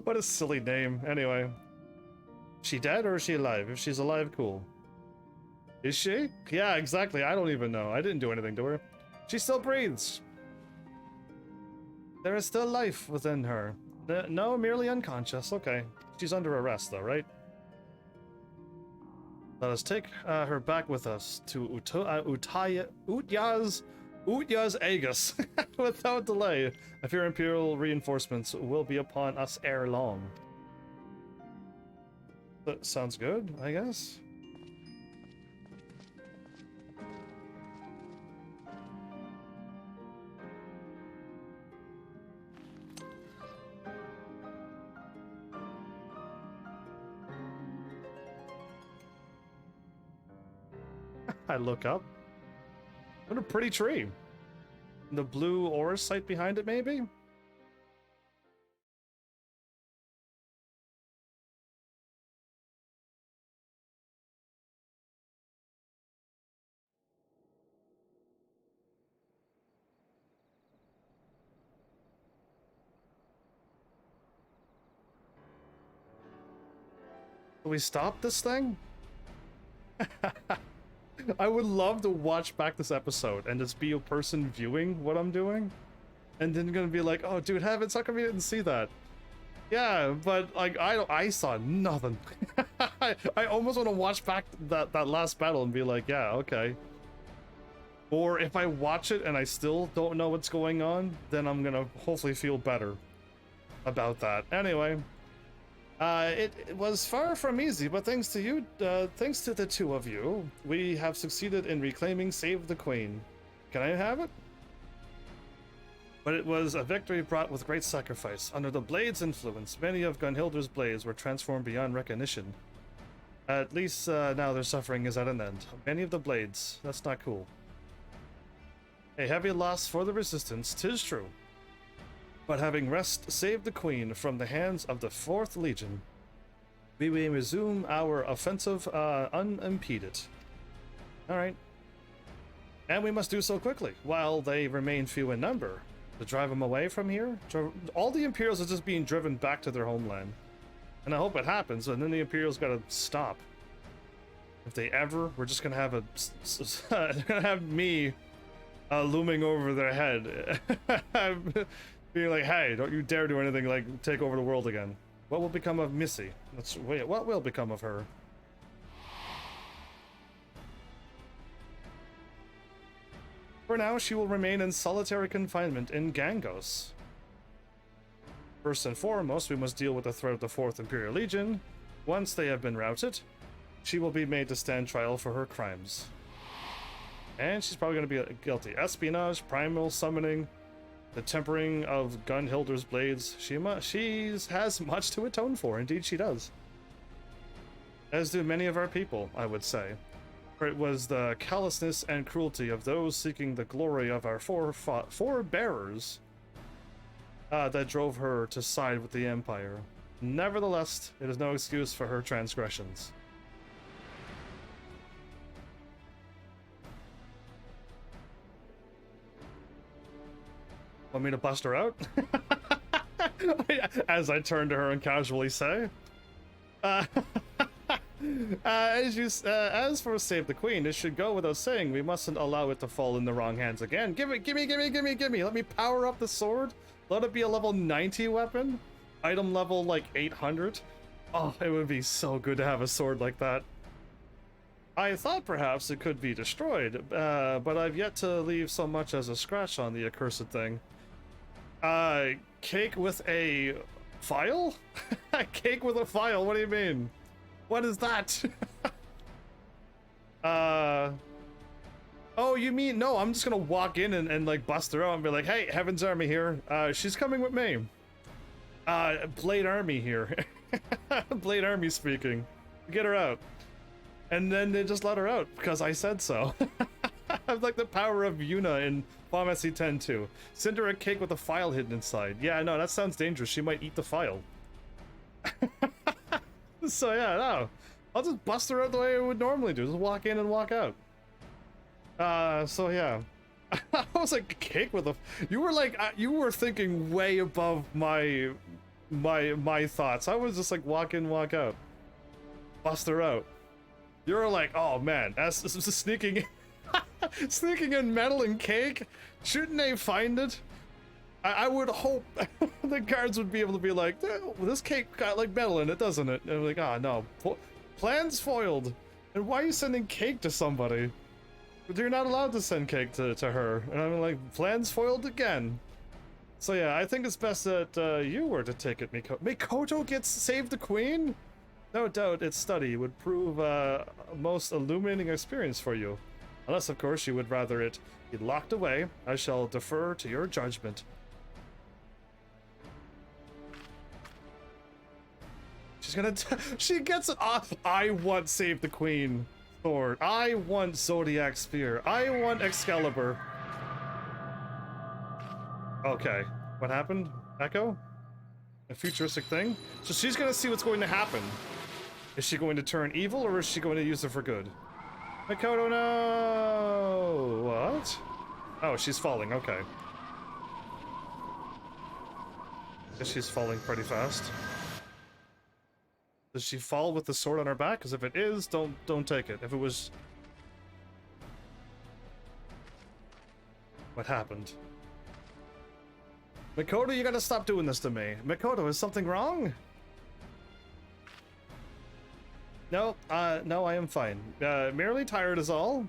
What a silly name. Anyway. She dead or is she alive? If she's alive, cool. Is she? Yeah, exactly. I don't even know. I didn't do anything to her. She still breathes. There is still life within her. No, merely unconscious. Okay. She's under arrest though, right? Let us take her back with us to Utyaz Aegis without delay. I fear Imperial reinforcements will be upon us ere long. That sounds good, I guess. I look up. What a pretty tree. The blue aura site behind it, maybe? Do we stop this thing? I would love to watch back this episode and just be a person viewing what I'm doing. And then gonna be like, oh dude, Heavens, how come you didn't see that? Yeah, but like I saw nothing. I almost want to watch back that last battle and be like, yeah, okay. Or if I watch it and I still don't know what's going on, then I'm gonna hopefully feel better about that. Anyway, it was far from easy, but thanks to you, thanks to the two of you, we have succeeded in reclaiming Save the Queen. Can I have it? But it was a victory brought with great sacrifice. Under the Blade's influence, many of Gunhilder's blades were transformed beyond recognition. At least now their suffering is at an end. Many of the blades. That's not cool. A heavy loss for the Resistance, 'tis true. But having saved the Queen from the hands of the 4th Legion, we may resume our offensive unimpeded. Alright. And we must do so quickly, while they remain few in number. To drive them away from here? All the Imperials are just being driven back to their homeland. And I hope it happens, and then the Imperials gotta stop. If they ever, we're just gonna have they're gonna have me looming over their head. Being like, hey, don't you dare do anything like take over the world again. What will become of Missy? Wait, what will become of her? For now, she will remain in solitary confinement in Gangos. First and foremost, we must deal with the threat of the 4th Imperial Legion. Once they have been routed, she will be made to stand trial for her crimes. And she's probably going to be guilty. Espionage, primal summoning, the tempering of Gunhilder's blades. She has much to atone for. Indeed, she does. As do many of our people, I would say. For it was the callousness and cruelty of those seeking the glory of our forebearers that drove her to side with the Empire. Nevertheless, it is no excuse for her transgressions. Want me to bust her out? As I turn to her and casually say. As for Save the Queen, it should go without saying, we mustn't allow it to fall in the wrong hands again. Gimme. Let me power up the sword. Let it be a level 90 weapon. Item level like 800. Oh, it would be so good to have a sword like that. I thought perhaps it could be destroyed, but I've yet to leave so much as a scratch on the accursed thing. Cake with a file? Cake with a file, what do you mean? What is that? Oh, you mean, no, I'm just gonna walk in and like bust her out and be like, hey, Heaven's Army here. She's coming with me. Blade Army here. Blade Army speaking. Get her out. And then they just let her out because I said so. I have like the power of Yuna in Final Fantasy X too. Send her a cake with a file hidden inside. Yeah, no, that sounds dangerous. She might eat the file. So yeah, no. I'll just bust her out the way I would normally do. Just walk in and walk out. So yeah. I was like, cake with a... You were like, you were thinking way above my thoughts. I was just like, walk in, walk out. Bust her out. You're like, oh man, that's sneaking in. Sneaking in metal and cake? Shouldn't they find it? I would hope the guards would be able to be like, this cake got like metal in it, doesn't it? And I'm like, oh no, plans foiled. And why are you sending cake to somebody? But you're not allowed to send cake to her. And I'm like, plans foiled again. So yeah, I think it's best that you were to take it, Mikoto. Mikoto gets Save the Queen? No doubt its study would prove a most illuminating experience for you. Unless, of course, you would rather it be locked away. I shall defer to your judgment. She's gonna... she gets it off. I want Save the Queen sword. I want Zodiac Spear. I want Excalibur. Okay. What happened? Echo? A futuristic thing? So she's gonna see what's going to happen. Is she going to turn evil, or is she going to use it for good? Mikoto, no! What? Oh, she's falling, okay. Guess she's falling pretty fast. Does she fall with the sword on her back? Because if it is, don't take it. If it was... What happened? Makoto, you gotta stop doing this to me. Makoto, is something wrong? No, no, I am fine. Merely tired is all.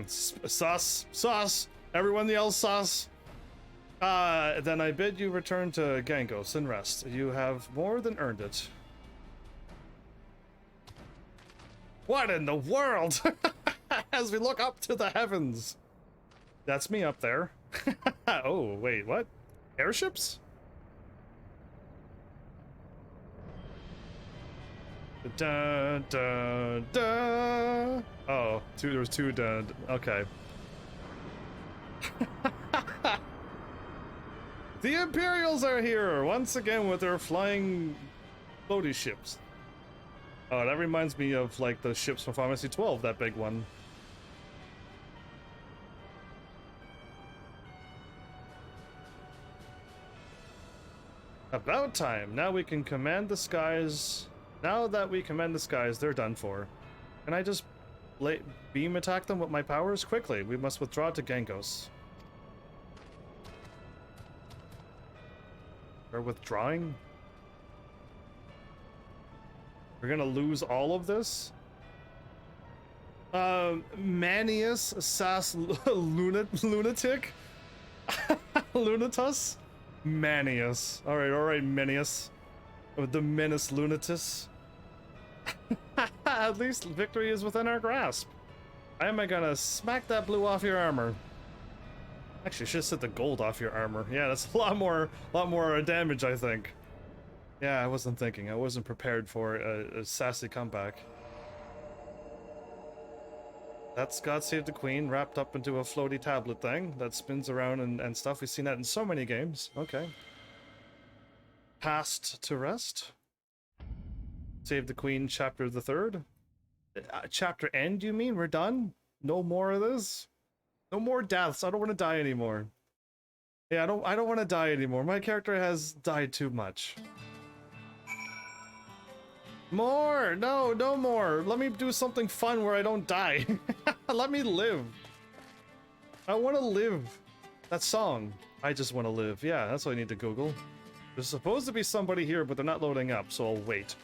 Sus. Sus. Everyone yells sus. Then I bid you return to Gangos and rest. You have more than earned it. What in the world? As we look up to the heavens. That's me up there. Oh, wait, what? Airships? Da da da. Oh, there was two da. Okay. The Imperials are here once again with their flying floaty ships. Oh, that reminds me of like the ships from Final Fantasy XII, that big one. About time. Now we can command the skies. Now that we command the skies, they're done for. Can I just beam attack them with my powers? Quickly, we must withdraw to Gangos. We're withdrawing? We're gonna lose all of this? Manius Sass Lunatic? Lunatus? Manius. Alright, Manius. The Menace Lunatus. At least victory is within our grasp. How am I gonna smack that blue off your armor? Actually, I should have said the gold off your armor. Yeah, that's a lot more damage, I think. Yeah, I wasn't thinking. I wasn't prepared for a sassy comeback. That's God Save the Queen wrapped up into a floaty tablet thing that spins around and stuff. We've seen that in so many games. Okay. Past to rest. Save the Queen, chapter the 3rd. Chapter end, you mean? We're done? No more of this? No more deaths. I don't want to die anymore. Yeah, I don't want to die anymore. My character has died too much. More! No, no more. Let me do something fun where I don't die. Let me live. I want to live. That song. I just want to live. Yeah, that's what I need to Google. There's supposed to be somebody here, but they're not loading up, so I'll wait.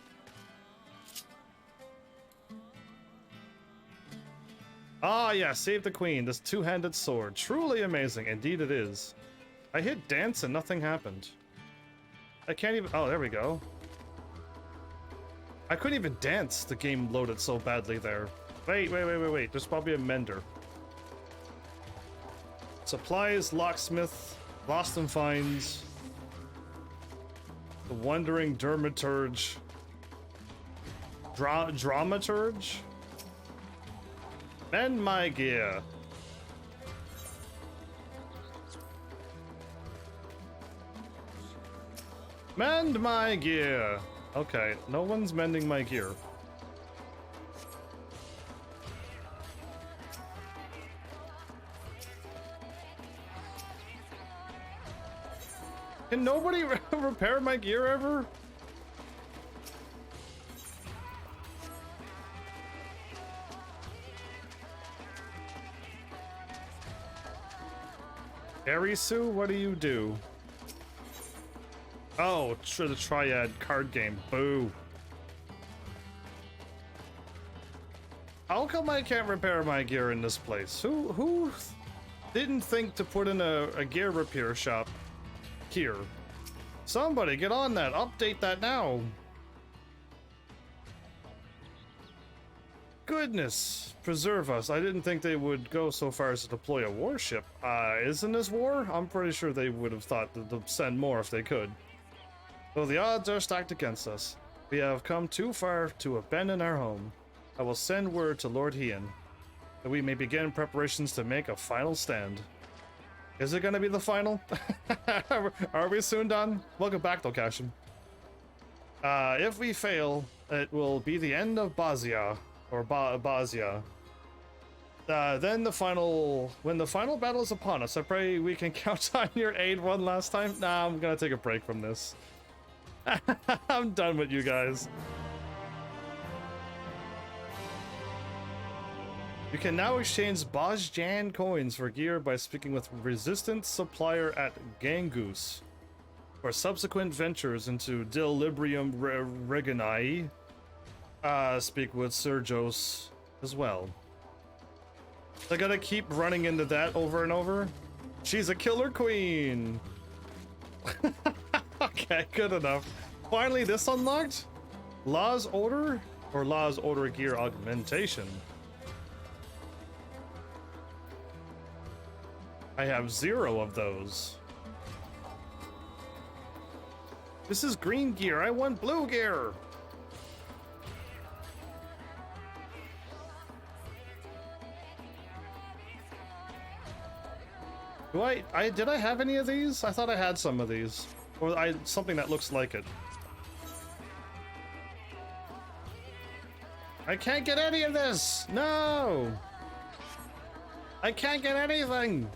Ah, yeah, save the queen. This two-handed sword. Truly amazing. Indeed it is. I hit dance and nothing happened. I can't even... Oh, there we go. I couldn't even dance. The game loaded so badly there. Wait. There's probably a mender. Supplies, locksmith, lost and finds. The wandering dramaturge. Dramaturge? Mend my gear. Mend my gear. Okay, no one's mending my gear. Can nobody repair my gear ever? Arisu, what do you do? Oh, the Triad card game. Boo. How come I can't repair my gear in this place? Who didn't think to put in a gear repair shop here? Somebody get on that. Update that now. Goodness preserve us. I didn't think they would go so far as to deploy a warship. Isn't this war? I'm pretty sure they would have thought to send more if they could. Though the odds are stacked against us, we have come too far to abandon our home. I will send word to Lord Heian that we may begin preparations to make a final stand. Is it gonna be the final? Are we soon done? Welcome back, though, Cashin. If we fail, it will be the end of Bazia, or Bazia. Then when the final battle is upon us, I pray we can count on your aid one last time. Nah, I'm gonna take a break from this. I'm done with you guys. You can now exchange Bajjan coins for gear by speaking with resistance supplier at Gangoose. For subsequent ventures into Dilibrium Reganai, speak with Sergios as well. I gotta keep running into that over and over. She's a killer queen. Okay, good enough. Finally, this unlocked? Law's Order or Law's Order gear augmentation? I have 0 of those. This is green gear. I want blue gear. Did I have any of these? I thought I had some of these. Or something that looks like it. I can't get any of this! No! I can't get anything!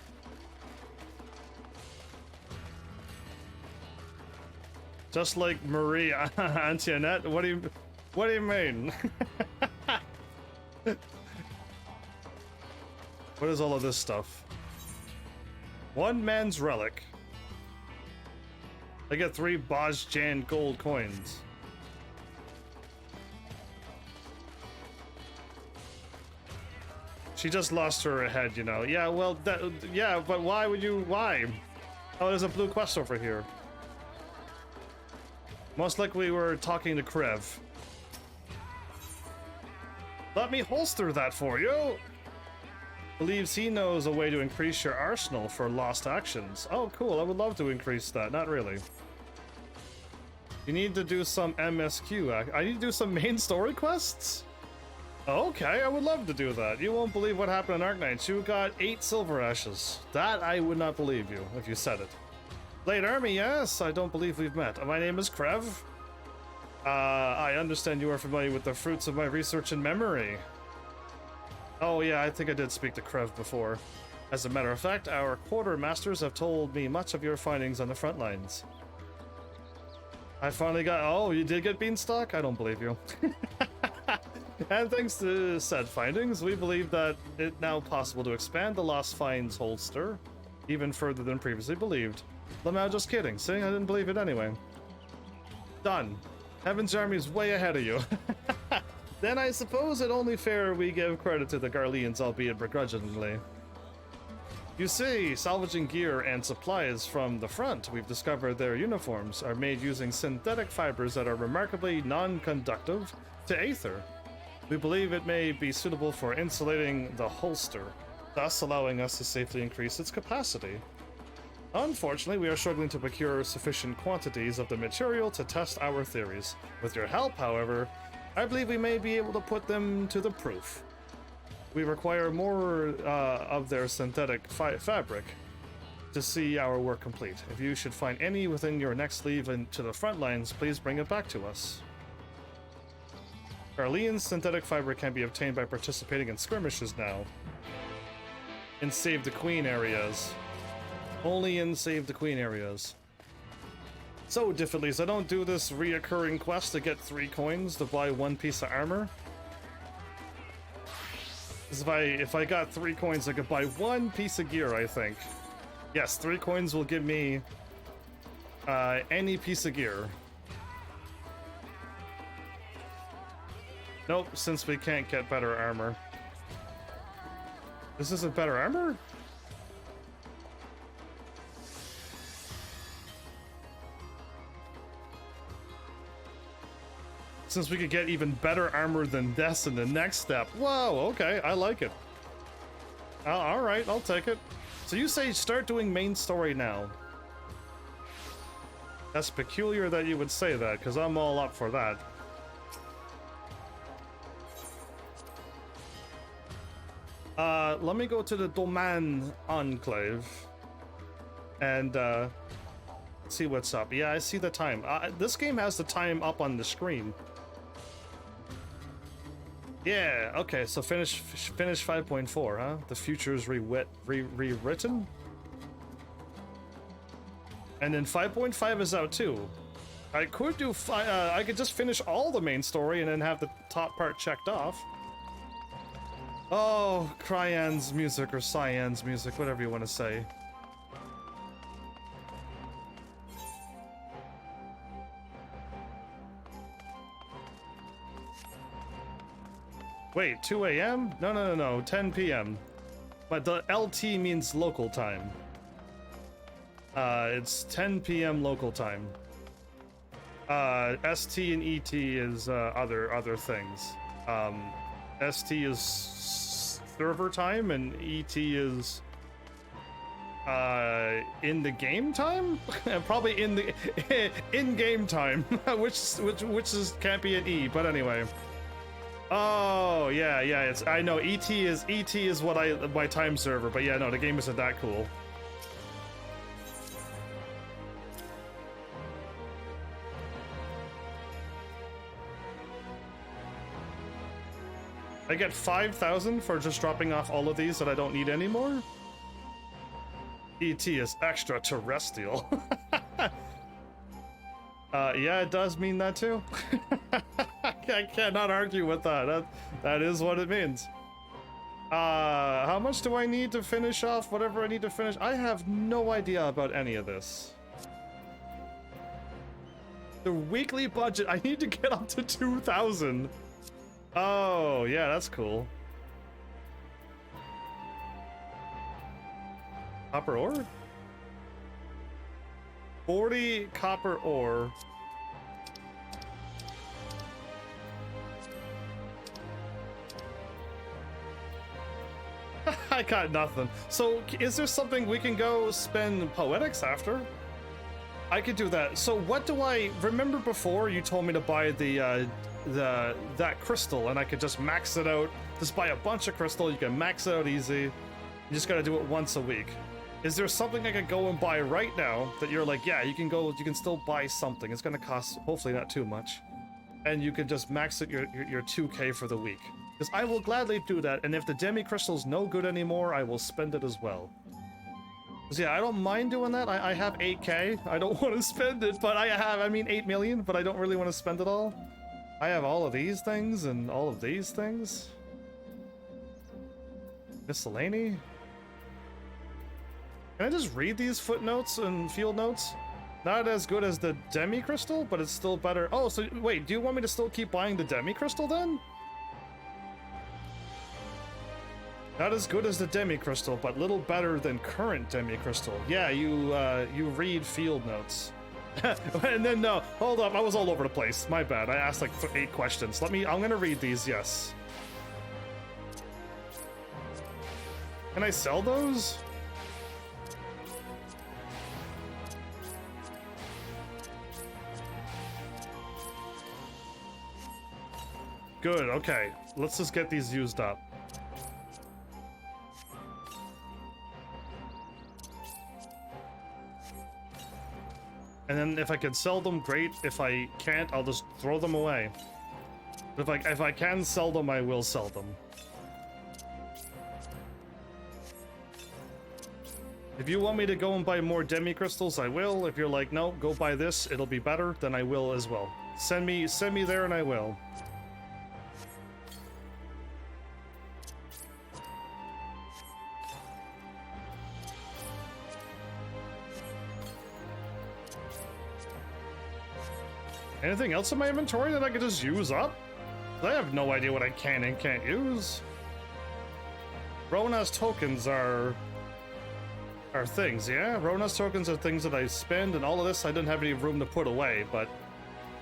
Just like Marie Antoinette? What do you mean? What is all of this stuff? One man's relic. I get 3 Bajjan gold coins. She just lost her head, you know. Yeah, well, yeah, but why? Oh, there's a blue quest over here. Most likely we were talking to Krev. Let me holster that for you! Believes he knows a way to increase your arsenal for lost actions. Oh, cool. I would love to increase that. Not really. You need to do some MSQ. I need to do some main story quests? Okay, I would love to do that. You won't believe what happened in Arknights. You got 8 silver ashes. That I would not believe you if you said it. Late Army, yes. I don't believe we've met. My name is Krev. I understand you are familiar with the fruits of my research and memory. Oh yeah, I think I did speak to Krev before. As a matter of fact, our quartermasters have told me much of your findings on the front lines. I finally got— oh, you did get Beanstalk? I don't believe you. And thanks to said findings, we believe that it's now possible to expand the Lost Finds holster even further than previously believed. Lamau, just kidding. See, I didn't believe it anyway. Done. Heaven's Army's way ahead of you. Then I suppose it only fair we give credit to the Garleans, albeit begrudgingly. You see, salvaging gear and supplies from the front, we've discovered their uniforms are made using synthetic fibers that are remarkably non-conductive to aether. We believe it may be suitable for insulating the holster, thus allowing us to safely increase its capacity. Unfortunately, we are struggling to procure sufficient quantities of the material to test our theories. With your help, however, I believe we may be able to put them to the proof. We require more of their synthetic fabric to see our work complete. If you should find any within your next leave into the front lines, please bring it back to us. Garlean's synthetic fiber can be obtained by participating in skirmishes now. In Save the Queen areas. Only in Save the Queen areas. So, Diffidlies, I don't do this reoccurring quest to get 3 coins to buy 1 piece of armor. If I got 3 coins, I could buy 1 piece of gear, I think. Yes, 3 coins will give me any piece of gear. Nope, since we can't get better armor. This isn't better armor? Since we could get even better armor than this in the next step. Whoa, okay, I like it. Alright, I'll take it. So you say start doing main story now. That's peculiar that you would say that, because I'm all up for that. Let me go to the Domain Enclave and see what's up. Yeah, I see the time. This game has the time up on the screen. Yeah, okay, so finish 5.4, huh? The future's rewritten? And then 5.5 is out too. I could do I could just finish all the main story and then have the top part checked off. Oh, Cryan's music or Cyan's music, whatever you want to say. Wait, 2 a.m.? No, 10 p.m. But the LT means local time. It's 10 p.m. local time. ST and ET is other things. ST is server time and ET is in the game time. Probably in the in game time, which is can't be an E. But anyway. Oh yeah, it's I know ET is what my time server. But yeah, no, the game isn't that cool. I get 5,000 for just dropping off all of these that I don't need anymore? ET is extraterrestrial. Yeah, it does mean that too. I cannot argue with that. That is what it means. How much do I need to finish off whatever I need to finish? I have no idea about any of this. The weekly budget, I need to get up to 2,000. Oh, yeah, that's cool. Copper ore? 40 copper ore. I got nothing. So, is there something we can go spend poetics after? I could do that. So, what do I remember before you told me to buy that crystal and I could just max it out. Just buy a bunch of crystal, you can max it out easy. You just gotta do it once a week. Is there something I could go and buy right now that you're like, yeah, you can still buy something. It's gonna cost hopefully not too much. And you can just max it your 2K for the week. Because I will gladly do that, and if the demi crystal's no good anymore, I will spend it as well. Because yeah, I don't mind doing that. I have 8K. I don't want to spend it, but I mean 8 million, but I don't really want to spend it all. I have all of these things and all of these things. Miscellany? Can I just read these footnotes and field notes? Not as good as the demi crystal, but it's still better. Oh, so wait, do you want me to still keep buying the demi crystal then? Not as good as the demi crystal, but little better than current demi crystal. Yeah, you read field notes. And then no, hold up, I was all over the place. My bad. I asked like 8 questions. I'm gonna read these, yes. Can I sell those? Good, okay. Let's just get these used up. And then if I can sell them, great. If I can't, I'll just throw them away. But if I can sell them, I will sell them. If you want me to go and buy more demi crystals, I will. If you're like, no, go buy this, it'll be better, then I will as well. Send me there and I will. Anything else in my inventory that I could just use up? I have no idea what I can and can't use. Rona's tokens are things, yeah? Rona's tokens are things that I spend, and all of this I didn't have any room to put away, but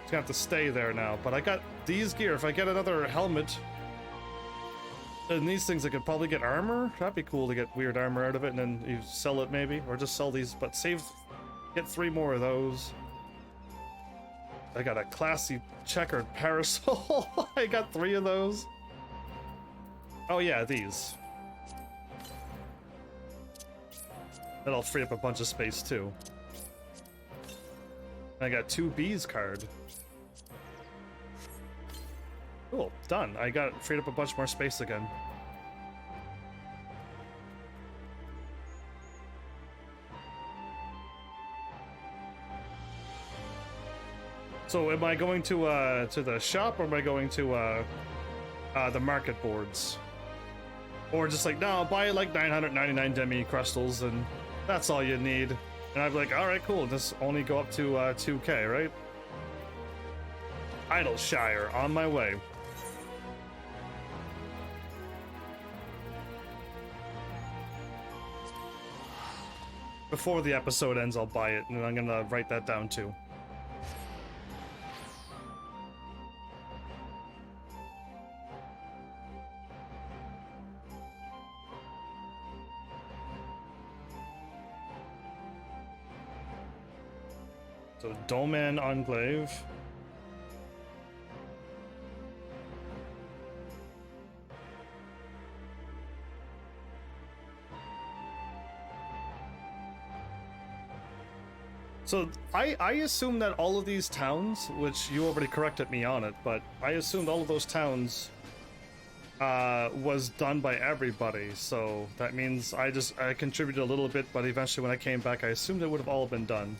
it's gonna have to stay there now. But I got these gear. If I get another helmet and these things, I could probably get armor. That'd be cool to get weird armor out of it, and then you sell it maybe, or just sell these, but get 3 more of those. I got a classy checkered parasol. I got 3 of those. Oh yeah, these. That'll free up a bunch of space too. And I got 2 bees card. Cool, done. I got freed up a bunch more space again. So am I going to the shop, or am I going to the market boards? Or just like, no, buy like 999 demi crystals and that's all you need. And I'd be like, all right, cool. Just only go up to 2K, right? Idleshire, on my way. Before the episode ends, I'll buy it, and I'm gonna write that down too. So, Doman Enclave. So, I assume that all of these towns, which you already corrected me on it, but I assumed all of those towns was done by everybody, so that means I contributed a little bit, but eventually when I came back, I assumed it would have all been done.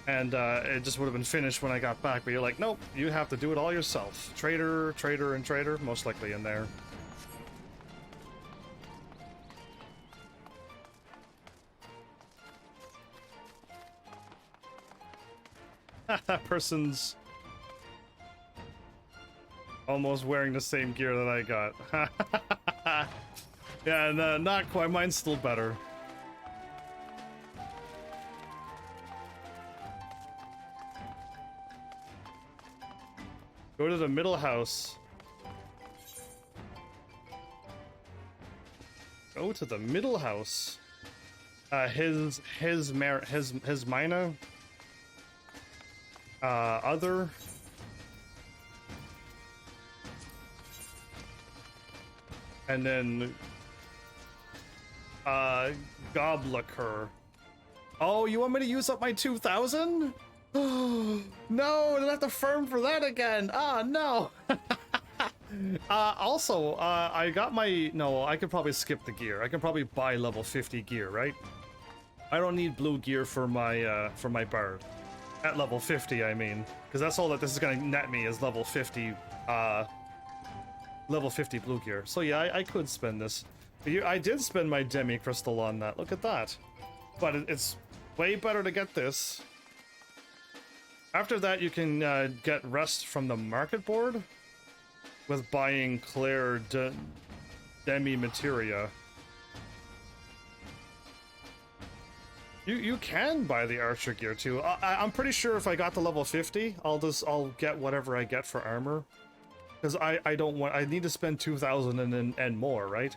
And it just would have been finished when I got back, but you're like, nope, you have to do it all yourself. Trader, and trader, most likely in there. That person's almost wearing the same gear that I got. Yeah, no, not quite. Mine's still better. Go to the middle house. Go to the middle house. His mina. Other. And then Gobliker. Oh, you want me to use up my 2,000? Oh no, I have to farm for that again. Ah, no. Also, I got my... No, I could probably skip the gear. I can probably buy level 50 gear, right? I don't need blue gear for my bard. At level 50, I mean. Because that's all that this is going to net me is level 50 blue gear. So yeah, I could spend this. I did spend my demi crystal on that. Look at that. But it's way better to get this. After that, you can get rest from the market board with buying Claire demi materia. You can buy the archer gear too. I'm pretty sure if I got to level 50, I'll get whatever I get for armor, because I need to spend 2,000 and more, right?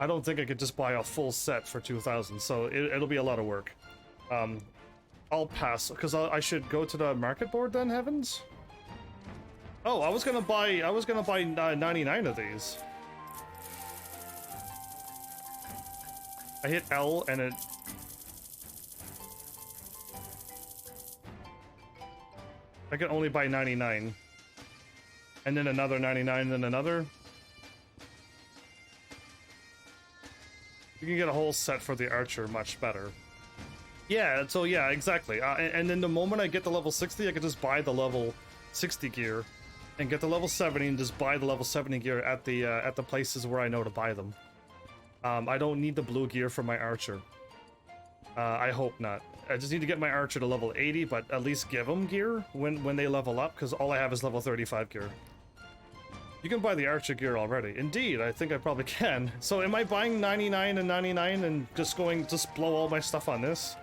I don't think I could just buy a full set for 2,000, so it'll be a lot of work. I'll pass, because I should go to the market board then, Heavens? Oh, I was gonna buy 99 of these. I hit L and it... I can only buy 99. And then another 99, and then another. You can get a whole set for the archer much better. Yeah, so yeah, exactly. And then the moment I get to level 60, I can just buy the level 60 gear, and get to level 70 and just buy the level 70 gear at the places where I know to buy them. I don't need the blue gear for my archer. I hope not. I just need to get my archer to level 80, but at least give them gear when they level up, because all I have is level 35 gear. You can buy the archer gear already. Indeed, I think I probably can. So am I buying 99 and 99 and just blow all my stuff on this?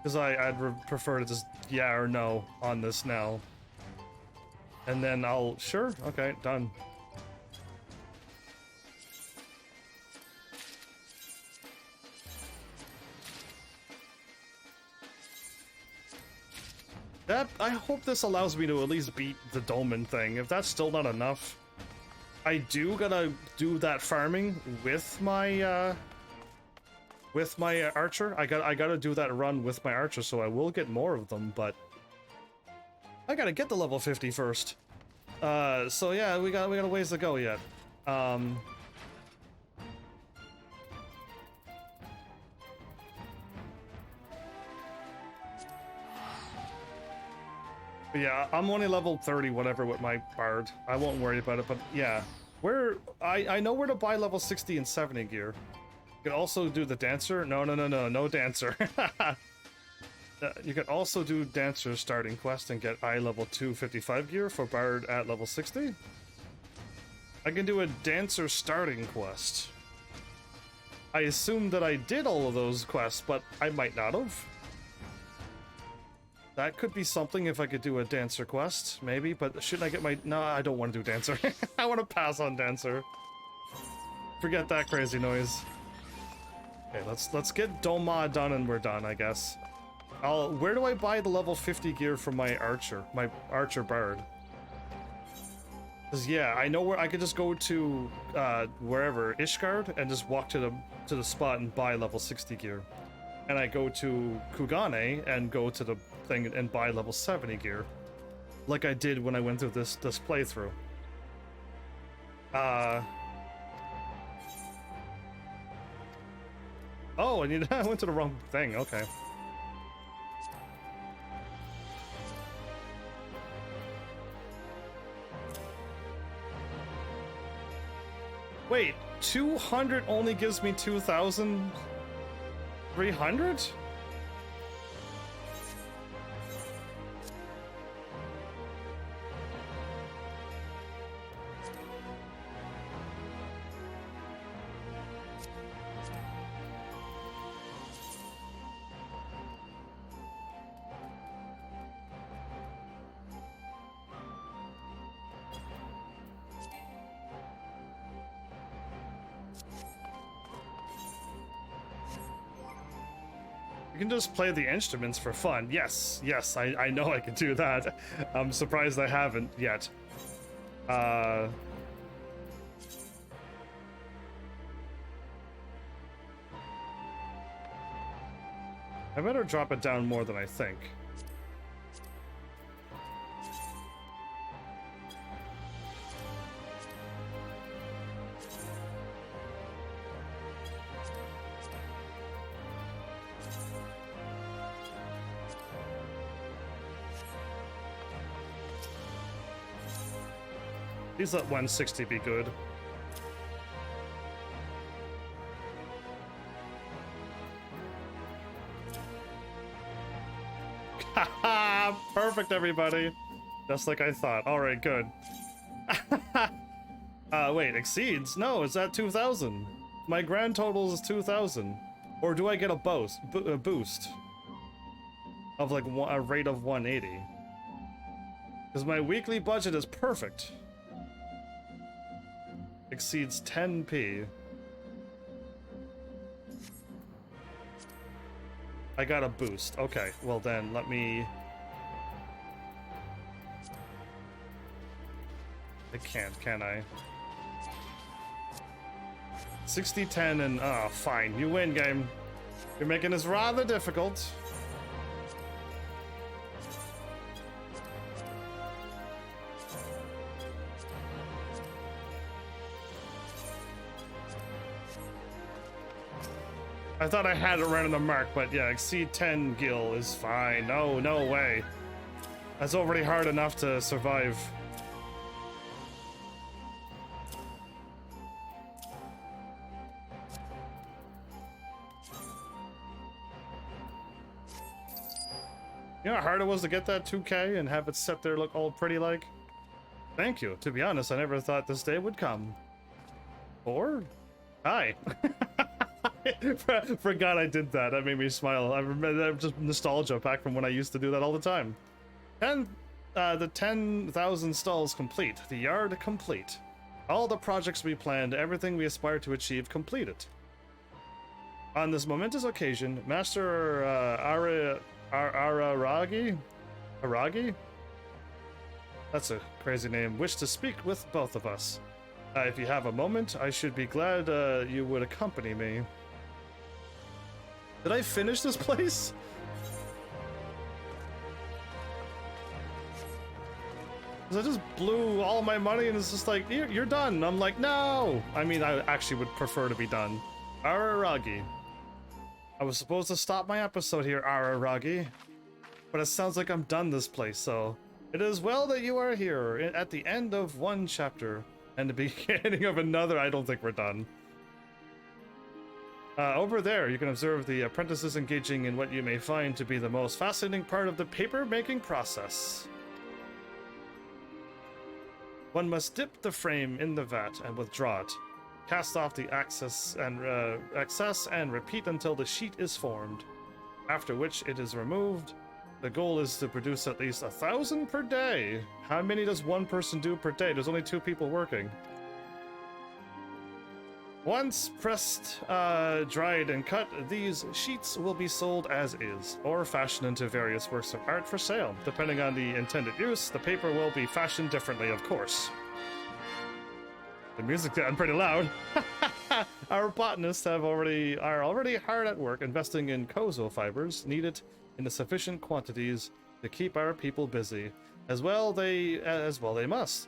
Because I'd prefer to just yeah or no on this now. And then sure, okay, done. I hope this allows me to at least beat the Dolmen thing. If that's still not enough, I gotta do that farming with my archer. I gotta do that run with my archer, so I will get more of them, but I gotta get to level 50 first. So yeah, we got a ways to go yet. But yeah, I'm only level 30 whatever with my bard. I won't worry about it, but yeah. I know where to buy level 60 and 70 gear. You can also do the dancer. No dancer. You can also do dancer starting quest and get eye level 255 gear for bard at level 60. I can do a dancer starting quest. I assume that I did all of those quests, but I might not have. That could be something if I could do a dancer quest, maybe, but shouldn't I get my... No, I don't want to do dancer. I want to pass on dancer. Forget that crazy noise. Okay, let's get Doma done and we're done, I guess. Where do I buy the level 50 gear from my archer bard? Cause yeah, I know where I could just go to wherever Ishgard and just walk to the spot and buy level 60 gear. And I go to Kugane and go to the thing and buy level 70 gear, like I did when I went through this playthrough. Oh, and I went to the wrong thing. Okay. Wait, 200 only gives me 2,300? You can just play the instruments for fun. Yes, I know I can do that. I'm surprised I haven't yet. I better drop it down more than I think. Please let 160 be good. Haha! Perfect, everybody! Just like I thought. Alright, good. Wait, exceeds? No, it's at 2,000. My grand total is 2,000. Or do I get a boost? Of like a rate of 180? Because my weekly budget is perfect. Exceeds 10p. I got a boost. Okay, well then, let me... I can't, can I? 60, 10, and... Oh, fine. You win, game. You're making this rather difficult. I thought I had it right on the mark, but yeah, exceed 10 gil is fine. No, no way. That's already hard enough to survive. You know how hard it was to get that 2K and have it set there look all pretty like? Thank you. To be honest, I never thought this day would come. Or? Hi. Forgot I did that. That made me smile. I remember just nostalgia back from when I used to do that all the time. And the 10,000 stalls complete. The yard complete. All the projects we planned, everything we aspire to achieve completed. On this momentous occasion, Master Aragi? That's a crazy name. Wished to speak with both of us. If you have a moment, I should be glad you would accompany me. Did I finish this place? Because I just blew all my money and it's just like, you're done. I'm like, no! I mean, I actually would prefer to be done. Araragi. I was supposed to stop my episode here, Araragi. But it sounds like I'm done this place, so... It is well that you are here at the end of one chapter and the beginning of another. I don't think we're done. Over there, you can observe the apprentices engaging in what you may find to be the most fascinating part of the paper-making process. One must dip the frame in the vat and withdraw it. Cast off the excess and repeat until the sheet is formed, after which it is removed. The goal is to produce at least 1,000 per day. How many does one person do per day? There's only 2 people working. Once pressed, dried, and cut, these sheets will be sold as is, or fashioned into various works of art for sale. Depending on the intended use, the paper will be fashioned differently, of course. The music's gotten pretty loud. Our botanists are already hard at work investing in kozo fibers needed in the sufficient quantities to keep our people busy. As well they must.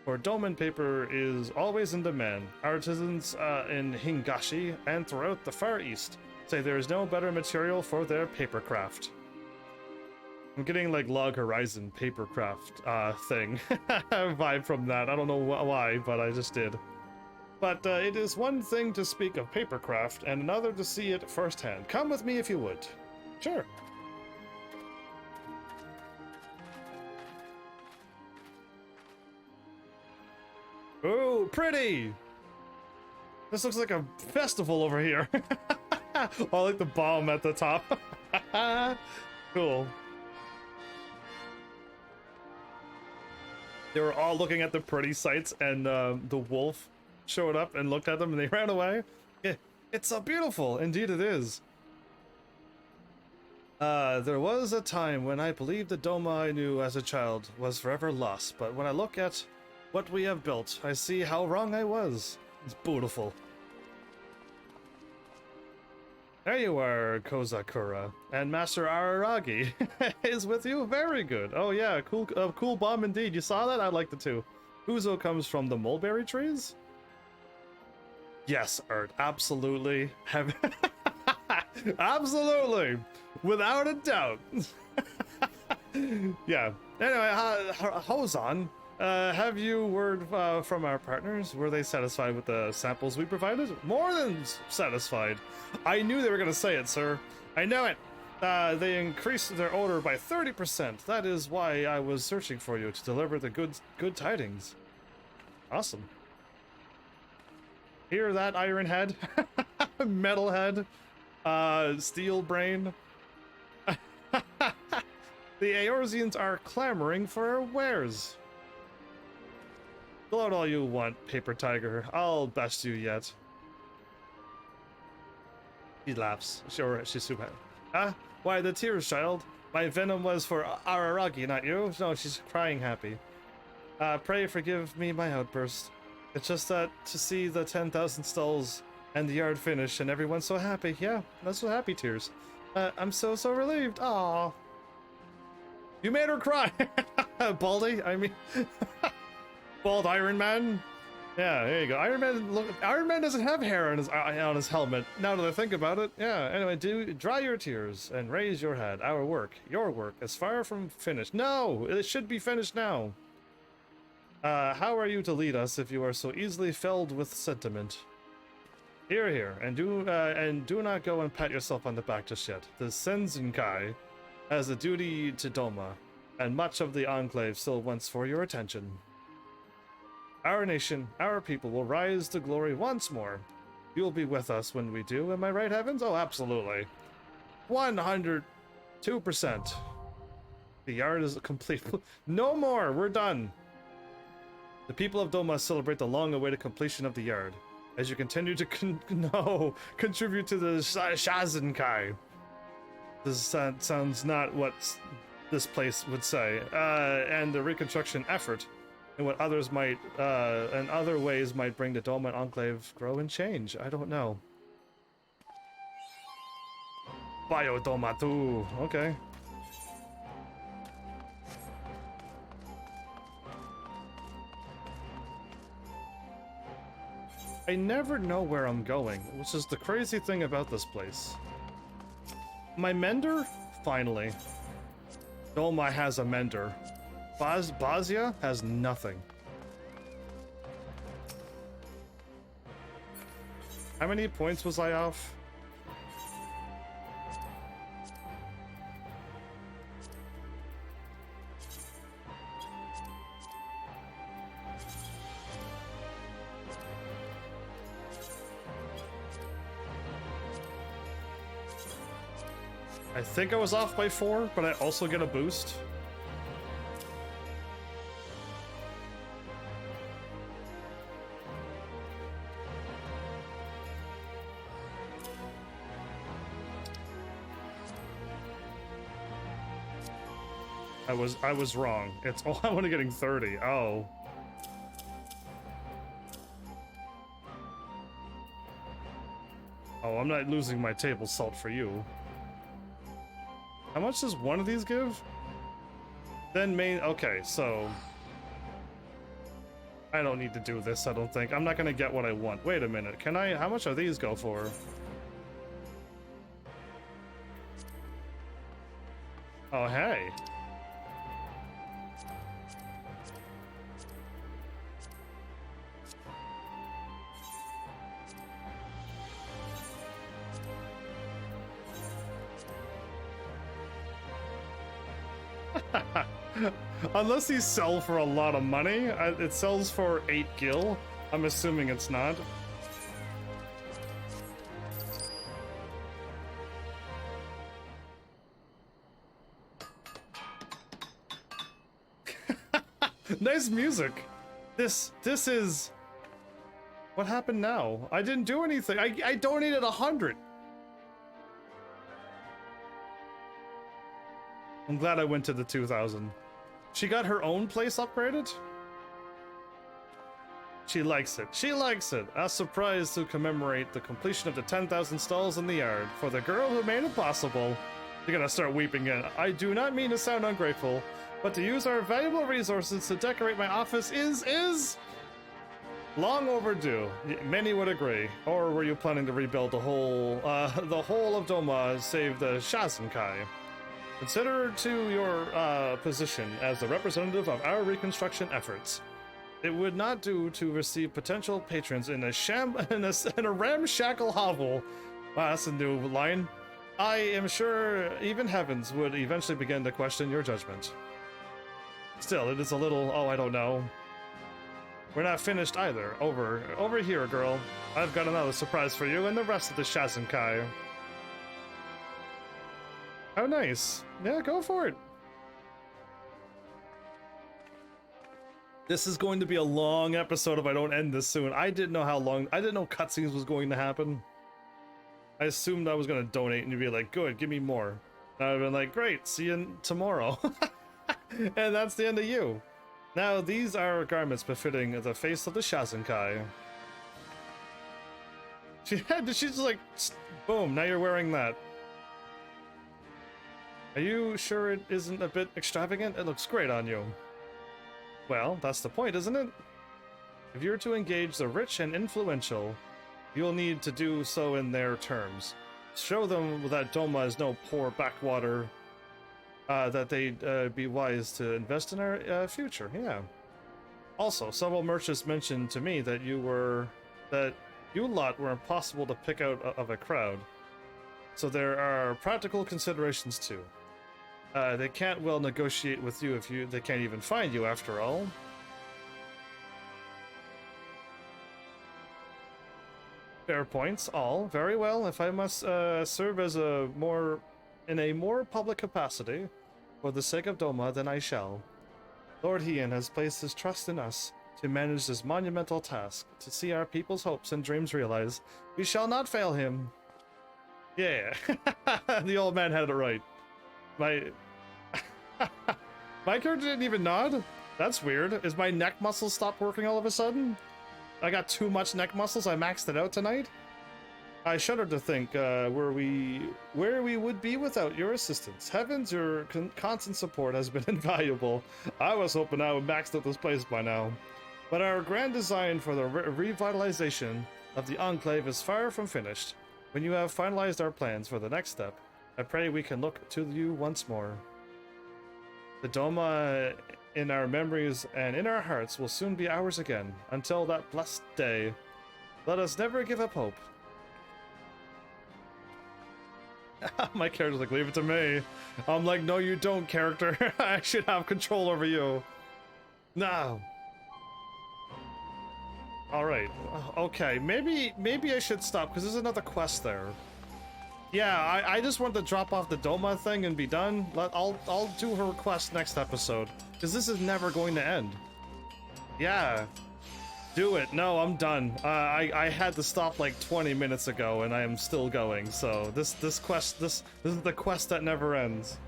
For Doman paper is always in demand. Artisans in Hingashi and throughout the Far East say there is no better material for their paper craft. I'm getting like Log Horizon papercraft thing vibe from that. I don't know why, but I just did. But it is one thing to speak of papercraft and another to see it firsthand. Come with me if you would. Sure. Oh, pretty! This looks like a festival over here. Oh, like the bomb at the top. Cool. They were all looking at the pretty sights, and the wolf showed up and looked at them, and they ran away. It's so beautiful. Indeed it is. There was a time when I believed the Doma I knew as a child was forever lost, but when I look at what we have built, I see how wrong I was. It's beautiful. There you are, Kozakura. And Master Araragi is with you? Very good. Oh yeah, cool bomb indeed. You saw that? I liked it too. Uzo comes from the mulberry trees? Yes, Ert, absolutely. Absolutely. Without a doubt. Yeah. Anyway, Hozan, have you word from our partners? Were they satisfied with the samples we provided? More than satisfied. I knew they were going to say it, sir. I know it. They increased their order by 30%. That is why I was searching for you, to deliver the good tidings. Awesome. Hear that, Iron Head? Metal Head? Steel Brain? The Eorzeans are clamoring for our wares. Gloat all you want, Paper Tiger. I'll best you yet. He laughs. Sure, she's super. Huh? Why the tears, child? My venom was for Araragi, not you. No, she's crying happy. Pray forgive me my outburst. It's just that to see the 10,000 stalls and the yard finish and everyone's so happy. Yeah, that's what happy tears. I'm so relieved. Aww. You made her cry. Baldy, I mean. Bald Iron Man. Yeah, there you go. Iron Man doesn't have hair on his helmet. Now that I think about it. Yeah, anyway, dry your tears and raise your head. Our work, your work, is far from finished. No, it should be finished now. How are you to lead us if you are so easily filled with sentiment? Here, and do not go and pat yourself on the back just yet. The Senzinkai has a duty to Doma, and much of the Enclave still wants for your attention. Our nation, our people will rise to glory once more. You will be with us when we do, am I right, Heavens? Oh, absolutely. 102%. The yard is complete. No more, we're done. The people of Doma celebrate the long-awaited completion of the yard, as you continue to contribute to the Shazenkai. This sounds not what this place would say. And the reconstruction effort, and what others might, and other ways might bring the Doma Enclave grow and change. I don't know. Biodoma too. Okay. I never know where I'm going, which is the crazy thing about this place. My mender? Finally. Doma has a mender. Basia has nothing. How many points was I off? I think I was off by 4, but I also get a boost. I was wrong. It's I'm only getting 30. Oh. Oh, I'm not losing my table salt for you. How much does one of these give? Then main... Okay, so... I don't need to do this, I don't think. I'm not gonna get what I want. Wait a minute, can I... How much are these go for? Oh, hey. Unless these sell for a lot of money. It sells for 8 gil. I'm assuming it's not. Nice music. This is... What happened now? I didn't do anything. I donated 100. I'm glad I went to the 2000. She got her own place upgraded? She likes it. She likes it. A surprise to commemorate the completion of the 10,000 stalls in the yard. For the girl who made it possible. You're gonna start weeping again. I do not mean to sound ungrateful, but to use our valuable resources to decorate my office is long overdue. Many would agree. Or were you planning to rebuild the whole of Doma, save the Shazenkai? Consider to your position as the representative of our reconstruction efforts. It would not do to receive potential patrons in a ramshackle hovel. Wow, that's a new line. I am sure even heavens would eventually begin to question your judgment. Still, it is a little, oh, I don't know. We're not finished either. Over here, girl. I've got another surprise for you and the rest of the Shazenkai. Oh, nice. Yeah, go for it. This is going to be a long episode if I don't end this soon. I didn't know how long. I didn't know cutscenes was going to happen. I assumed I was going to donate and you'd be like, good, give me more. And I'd have been like, great, see you tomorrow. And that's the end of you. Now, these are garments befitting the face of the Shazenkai. She's just like, boom, now you're wearing that. Are you sure it isn't a bit extravagant? It looks great on you. Well, that's the point, isn't it? If you're to engage the rich and influential, you'll need to do so in their terms. Show them that Doma is no poor backwater, that they'd be wise to invest in our future, yeah. Also, several merchants mentioned to me that you lot were impossible to pick out of a crowd. So there are practical considerations too. They can't well negotiate with you if they can't even find you after all. Fair points, all. Very well, if I must serve as in a more public capacity, for the sake of Doma, then I shall. Lord Hien has placed his trust in us to manage this monumental task, to see our people's hopes and dreams realized. We shall not fail him. Yeah, the old man had it right. My character didn't even nod? That's weird. Is my neck muscles stopped working all of a sudden? I got too much neck muscles, I maxed it out tonight? I shudder to think where we would be without your assistance. Heavens, your constant support has been invaluable. I was hoping I would max out this place by now. But our grand design for the revitalization of the Enclave is far from finished. When you have finalized our plans for the next step, I pray we can look to you once more. The Doma in our memories and in our hearts will soon be ours again. Until that blessed day, let us never give up hope. My character's like, leave it to me. I'm like, no you don't, character. I should have control over you. No. Alright, okay, maybe I should stop, because there's another quest there. Yeah, I just want to drop off the Doma thing and be done. I'll do her request next episode, because this is never going to end. Yeah. Do it. No, I'm done. I had to stop like 20 minutes ago, and I am still going. So this is the quest that never ends.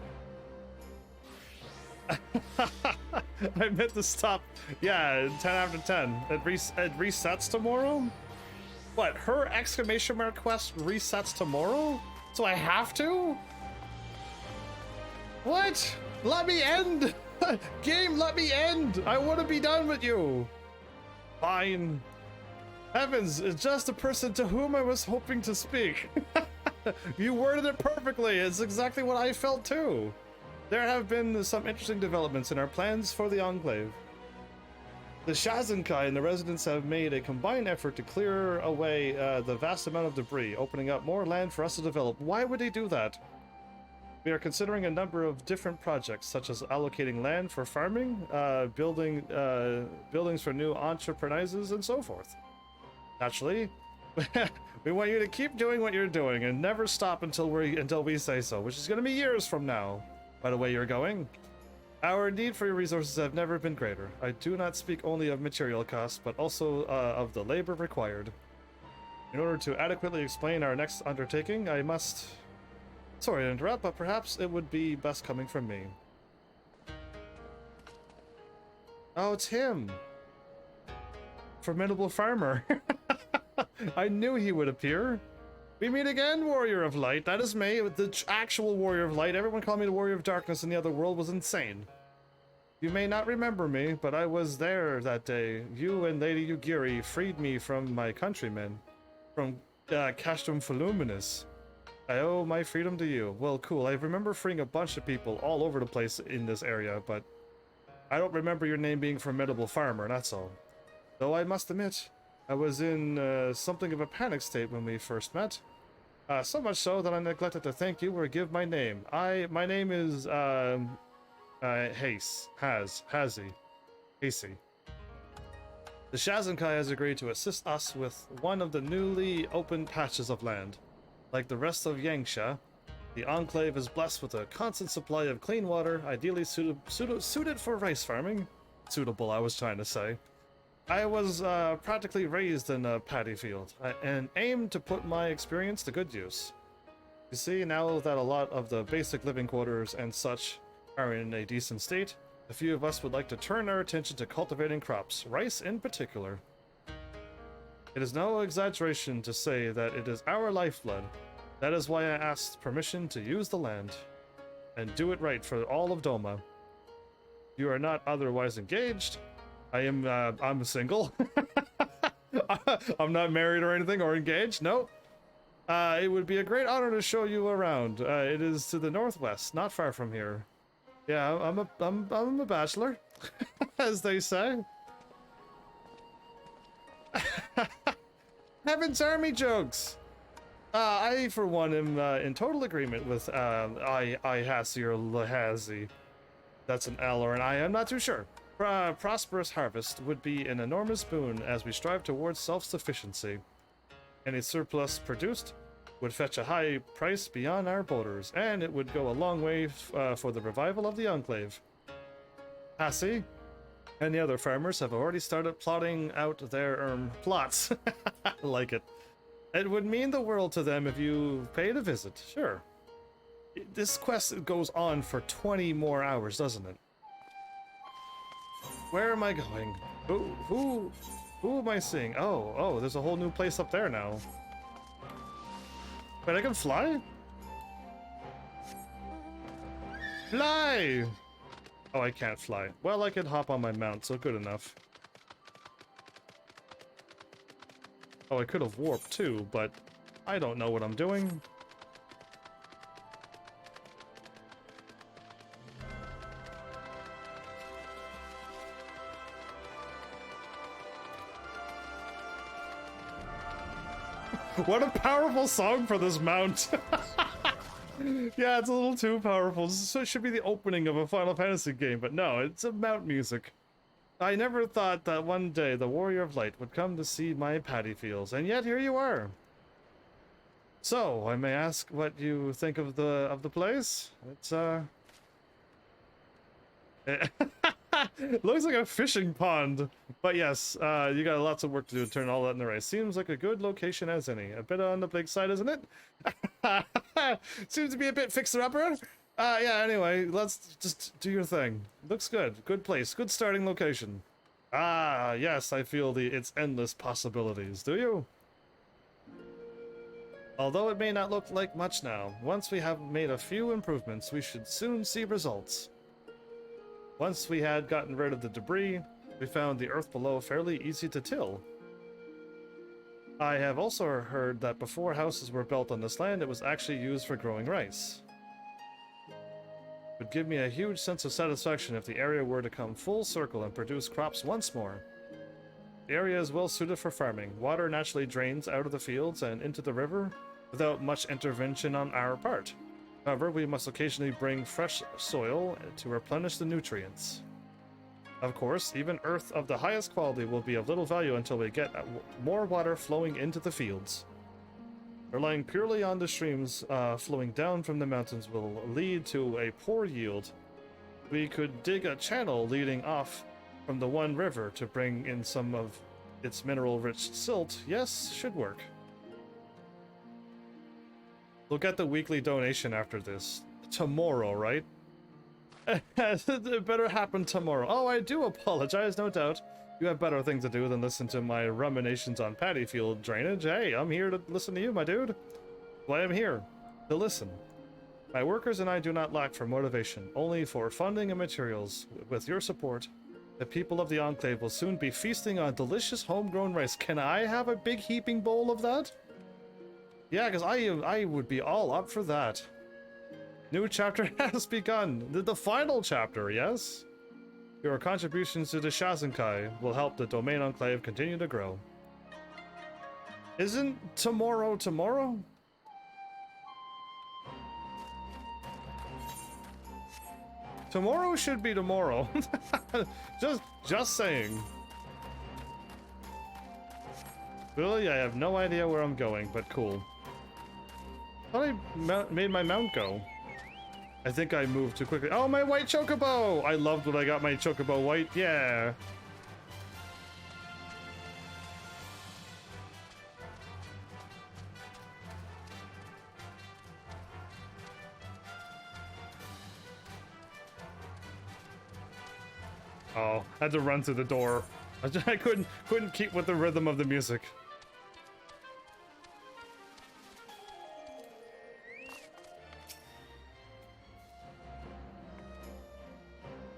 I meant to stop. Yeah, 10 after 10. It resets tomorrow. What? Her exclamation mark quest resets tomorrow? So I have to? What? Let me end. Game, let me end. I want to be done with you. Fine. Heavens, it's just the person to whom I was hoping to speak. You worded it perfectly. It's exactly what I felt too. There have been some interesting developments in our plans for the Enclave. The Shazenkai and the residents have made a combined effort to clear away the vast amount of debris, opening up more land for us to develop. Why would they do that? We are considering a number of different projects, such as allocating land for farming, buildings for new entreprises, and so forth. Naturally, we want you to keep doing what you're doing and never stop until we say so, which is going to be years from now, by the way you're going. Our need for your resources have never been greater. I do not speak only of material costs, but also of the labor required. In order to adequately explain our next undertaking, I must... Sorry to interrupt, but perhaps it would be best coming from me. Oh, it's him! Formidable farmer. I knew he would appear. We meet again, Warrior of Light. That is me, the actual Warrior of Light. Everyone called me the Warrior of Darkness in the other world was insane. You may not remember me, but I was there that day. You and Lady Yugiri freed me from my countrymen, from Castrum Voluminous. I owe my freedom to you. Well, cool. I remember freeing a bunch of people all over the place in this area, but I don't remember your name being Formidable Farmer, that's all. Though I must admit, I was in something of a panic state when we first met. So much so that I neglected to thank you or give my name. My name is, Hazy. The Shazenkai has agreed to assist us with one of the newly opened patches of land. Like the rest of Yangsha, the Enclave is blessed with a constant supply of clean water, ideally suited for rice farming. Suitable, I was trying to say. I was practically raised in a paddy field, and aimed to put my experience to good use. You see, now that a lot of the basic living quarters and such are in a decent state, a few of us would like to turn our attention to cultivating crops, rice in particular. It is no exaggeration to say that it is our lifeblood. That is why I asked permission to use the land, and do it right for all of Doma. You are not otherwise engaged. I'm single. I'm not married or anything or engaged. Nope. It would be a great honor to show you around. It is to the northwest, not far from here. Yeah, I'm a bachelor, as they say. Heaven's Army jokes. I, for one, am in total agreement with Ihasi or Lahazi. That's an L or an I. I'm not too sure. Prosperous harvest would be an enormous boon as we strive towards self-sufficiency. Any surplus produced would fetch a high price beyond our borders, and it would go a long way for the revival of the Enclave. Hasi and the other farmers have already started plotting out their plots. I like it. It would mean the world to them if you paid a visit, sure. This quest goes on for 20 more hours, doesn't it? Where am I going? Who am I seeing? Oh, there's a whole new place up there now. Wait, I can fly? Fly! Oh, I can't fly. Well, I could hop on my mount, so good enough. Oh, I could have warped too, but I don't know what I'm doing. What a powerful song for this mount. Yeah, it's a little too powerful. So it should be the opening of a Final Fantasy game, but no, it's a mount music. I never thought that one day the Warrior of Light would come to see my paddy fields, and yet here you are. So, I may ask what you think of the place? It's it looks like a fishing pond, but yes, you got lots of work to do to turn all that into rice. Seems like a good location as any. A bit on the big side, isn't it? Seems to be a bit fixer-upper. Yeah, anyway, let's just do your thing. Looks good. Good place. Good starting location. Ah, yes, I feel its endless possibilities. Do you? Although it may not look like much now, once we have made a few improvements, we should soon see results. Once we had gotten rid of the debris, we found the earth below fairly easy to till. I have also heard that before houses were built on this land, it was actually used for growing rice. It would give me a huge sense of satisfaction if the area were to come full circle and produce crops once more. The area is well suited for farming. Water naturally drains out of the fields and into the river without much intervention on our part. However, we must occasionally bring fresh soil to replenish the nutrients. Of course, even earth of the highest quality will be of little value until we get more water flowing into the fields. Relying purely on the streams flowing down from the mountains will lead to a poor yield. We could dig a channel leading off from the one river to bring in some of its mineral-rich silt. Yes, should work. We'll get the weekly donation after this. Tomorrow, right? It better happen tomorrow. Oh, I do apologize, no doubt. You have better things to do than listen to my ruminations on paddy field drainage. Hey, I'm here to listen to you, my dude. Well, I'm here to listen. My workers and I do not lack for motivation, only for funding and materials. With your support, the people of the Enclave will soon be feasting on delicious homegrown rice. Can I have a big heaping bowl of that? Yeah, because I would be all up for that. New chapter has begun. The final chapter, yes? Your contributions to the Shazenkai will help the Domain Enclave continue to grow. Isn't tomorrow tomorrow? Tomorrow should be tomorrow. just saying. Really, I have no idea where I'm going, but cool. Thought I made my mount go. I think I moved too quickly. Oh, my white chocobo! I loved when I got my chocobo white. Yeah. Oh, I had to run through the door. I couldn't keep with the rhythm of the music.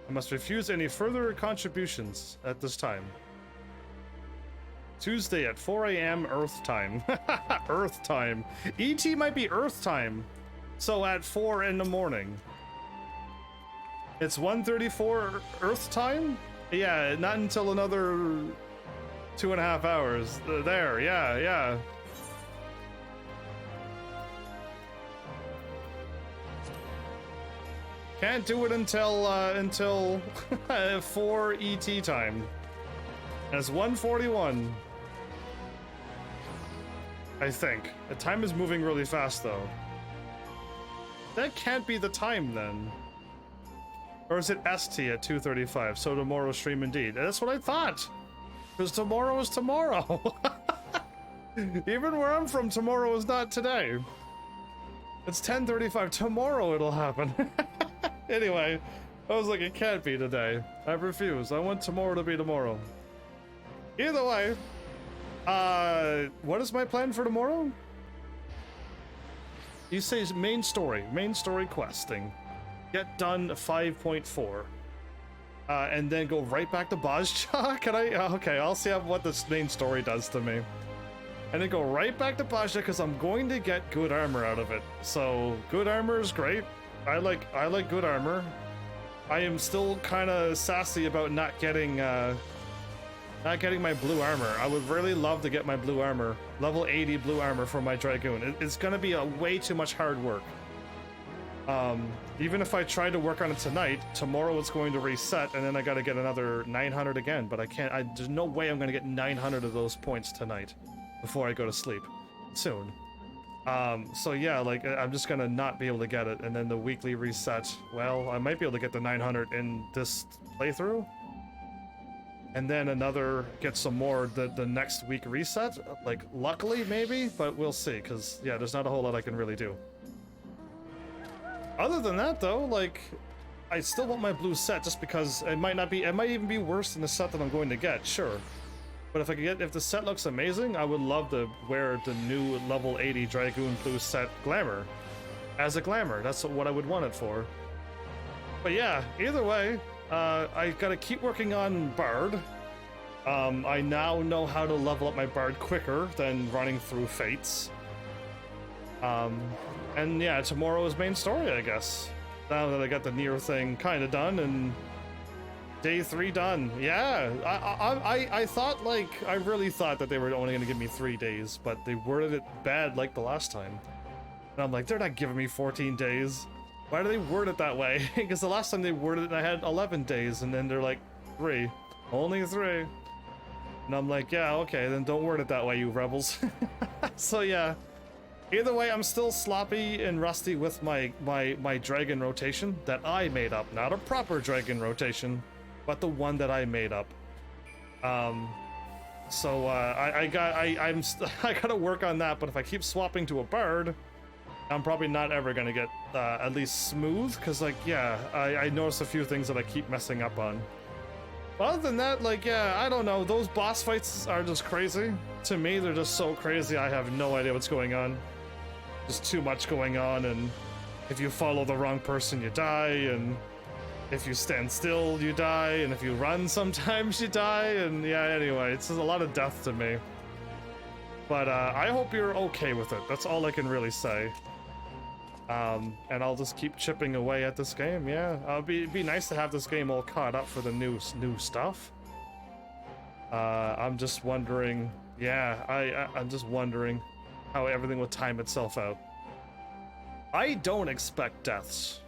I must refuse any further contributions at this time. Tuesday at 4 a.m. Earth time. Earth time. ET might be Earth time. So at 4 in the morning. It's 1:34 Earth time? Yeah, not until another 2.5 hours. There, yeah. Can't do it until 4 ET time. And it's 1:41. I think. The time is moving really fast though. That can't be the time then. Or is it ST at 2:35? So tomorrow's stream indeed. That's what I thought. Because tomorrow is tomorrow. Even where I'm from, tomorrow is not today. It's 10:35. Tomorrow it'll happen. Anyway, I was like, it can't be today. I refuse. I want tomorrow to be tomorrow. Either way, what is my plan for tomorrow? You say main story questing. Get done 5.4. And then go right back to Bajja? Can I? Okay, I'll see what this main story does to me. And then go right back to Bajja because I'm going to get good armor out of it. So, good armor is great. I like good armor. I am still kind of sassy about not getting Not getting my blue armor. I would really love to get my blue armor. Level 80 blue armor for my Dragoon. It's gonna be a way too much hard work. Even if I try to work on it tonight, tomorrow it's going to reset, and then I gotta get another 900 again, but I can't, there's no way I'm gonna get 900 of those points tonight before I go to sleep. Soon. So yeah, like, I'm just gonna not be able to get it, and then the weekly reset, well, I might be able to get the 900 in this playthrough, and then get some more the next week reset, like, luckily, maybe, but we'll see, because, yeah, there's not a whole lot I can really do. Other than that, though, like, I still want my blue set just because it might even be worse than the set that I'm going to get, sure. But if the set looks amazing, I would love to wear the new level 80 Dragoon blue set glamour. As a glamour, that's what I would want it for. But yeah, either way, I gotta keep working on Bard. I now know how to level up my Bard quicker than running through Fates. And yeah, tomorrow is main story, I guess. Now that I got the Nier thing kind of done, and day 3 done. Yeah, I thought, like, I really thought that they were only going to give me 3 days, but they worded it bad like the last time. And I'm like, they're not giving me 14 days. Why do they word it that way? Because the last time they worded it, I had 11 days, and then they're like, 3. Only 3. And I'm like, yeah, okay, then don't word it that way, you rebels. So yeah. Either way, I'm still sloppy and rusty with my dragon rotation that I made up. Not a proper dragon rotation, but the one that I made up. So I gotta work on that. But if I keep swapping to a Bard, I'm probably not ever gonna get at least smooth. Cause like, yeah, I noticed a few things that I keep messing up on. But other than that, like, yeah, I don't know. Those boss fights are just crazy. To me, they're just so crazy. I have no idea what's going on. There's too much going on, and if you follow the wrong person, you die, and if you stand still, you die, and if you run, sometimes you die, and yeah, anyway, it's just a lot of death to me. But I hope you're okay with it. That's all I can really say. And I'll just keep chipping away at this game. Yeah, it'd be nice to have this game all caught up for the new stuff. I'm just wondering. Yeah, I'm just wondering how everything will time itself out. I don't expect deaths.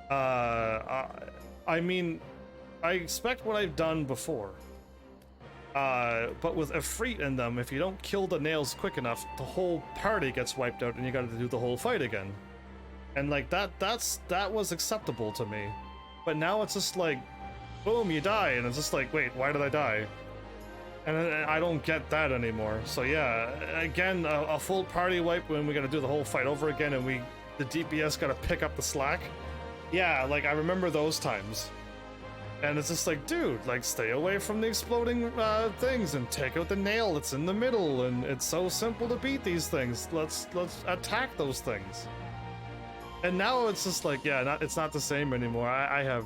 I mean, I expect what I've done before. But with Efreet in them, if you don't kill the nails quick enough, the whole party gets wiped out and you gotta do the whole fight again. And like that was acceptable to me. But now it's just like, boom, you die, and it's just like, wait, why did I die? And I don't get that anymore. So yeah, again, a full party wipe when we gotta do the whole fight over again, and the DPS gotta pick up the slack. Yeah, like I remember those times. And it's just like, dude, like, stay away from the exploding things and take out the nail that's in the middle, and it's so simple to beat these things. Let's attack those things. And now it's just like, yeah, it's not the same anymore. I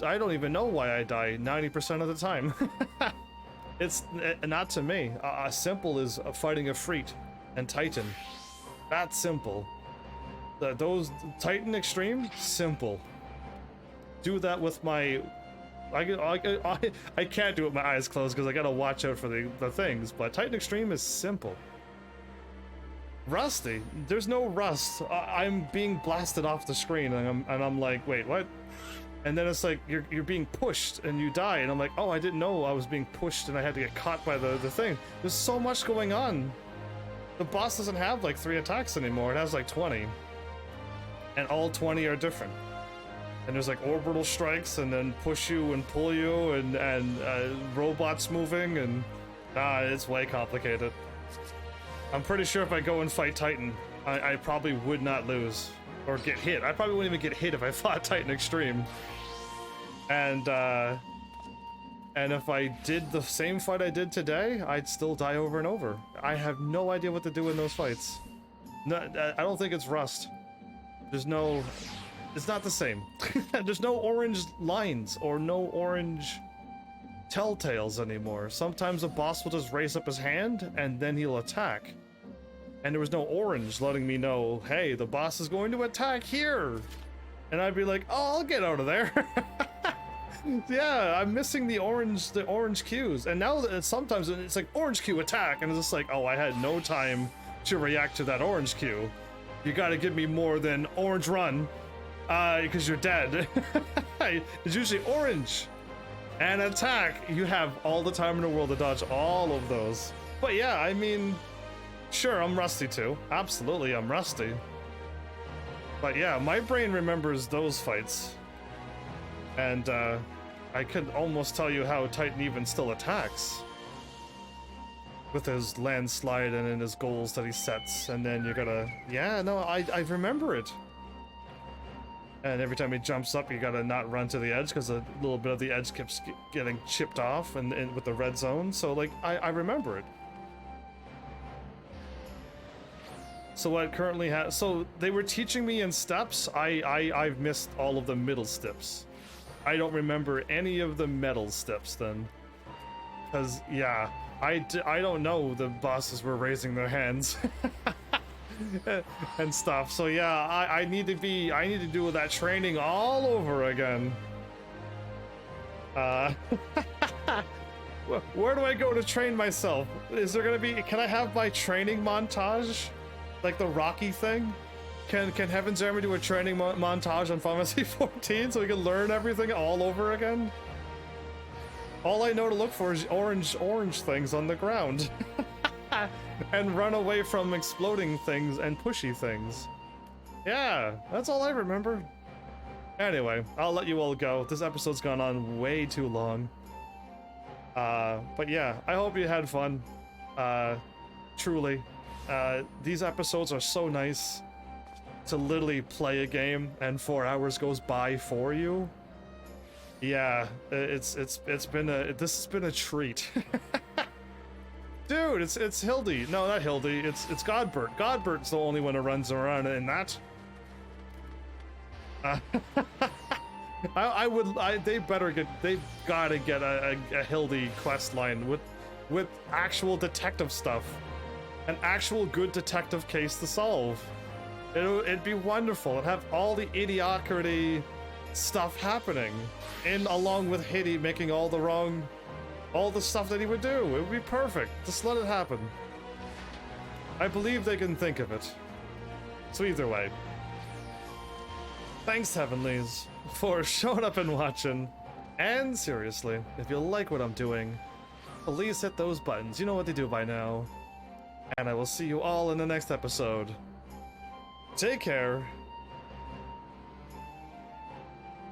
don't even know why I die 90% of the time. It's not to me. Simple is fighting Efreet and Titan. That's simple. Those Titan Extreme, simple. Do that with my... I can't do it with my eyes closed because I gotta watch out for the things, but Titan Extreme is simple. Rusty, there's no rust. I'm being blasted off the screen, and I'm like, wait, what? And then it's like you're being pushed and you die, and I'm like, oh, I didn't know I was being pushed and I had to get caught by the thing. There's so much going on. The boss doesn't have like 3 attacks anymore. It has like 20, and all 20 are different. And there's like orbital strikes, and then push you and pull you, and robots moving, and it's way complicated. I'm pretty sure if I go and fight Titan, I probably would not lose or get hit. I probably wouldn't even get hit if I fought Titan Extreme. And if I did the same fight I did today, I'd still die over and over. I have no idea what to do in those fights. No, I don't think it's rust. It's not the same. There's no orange lines or no orange telltales anymore. Sometimes a boss will just raise up his hand and then he'll attack. And there was no orange letting me know, hey, the boss is going to attack here. And I'd be like, oh, I'll get out of there. Yeah, I'm missing the orange cues, and now that sometimes it's like orange cue attack, and it's just like, oh, I had no time to react to that orange cue. You gotta give me more than orange run, because you're dead. It's usually orange and attack. You have all the time in the world to dodge all of those. But yeah, I mean, sure, I'm rusty too. Absolutely, I'm rusty. But yeah, my brain remembers those fights. And I could almost tell you how Titan even still attacks. With his landslide and in his goals that he sets, and then you're gonna... Yeah, no, I remember it. And every time he jumps up, you gotta not run to the edge, because a little bit of the edge keeps getting chipped off and with the red zone. So, like, I remember it. So what currently has... So they were teaching me in steps. I've missed all of the middle steps. I don't remember any of the metal steps then. Because, yeah, I don't know the bosses were raising their hands. And stuff. So yeah, I need to do that training all over again. Where do I go to train myself? Is there gonna be... Can I have my training montage? Like the Rocky thing? Can Heaven's Army do a training montage on Final Fantasy 14 so we can learn everything all over again? All I know to look for is orange things on the ground. And run away from exploding things and pushy things. Yeah, that's all I remember. Anyway, I'll let you all go. This episode's gone on way too long. But yeah, I hope you had fun. Truly. These episodes are so nice. To literally play a game and 4 hours goes by for you. Yeah, this has been a treat. Dude, it's Hildy. No, not Hildy. It's Godbert. Godbert's the only one who runs around in that. They've gotta get a Hildy quest line with actual detective stuff, an actual good detective case to solve. It'd be wonderful. It'd have all the idiocracy stuff happening, along with Hiddy making all the stuff that he would do. It would be perfect. Just let it happen. I believe they can think of it. So either way, thanks, Heavenlies, for showing up and watching. And seriously, if you like what I'm doing, please hit those buttons. You know what to do by now. And I will see you all in the next episode. Take care.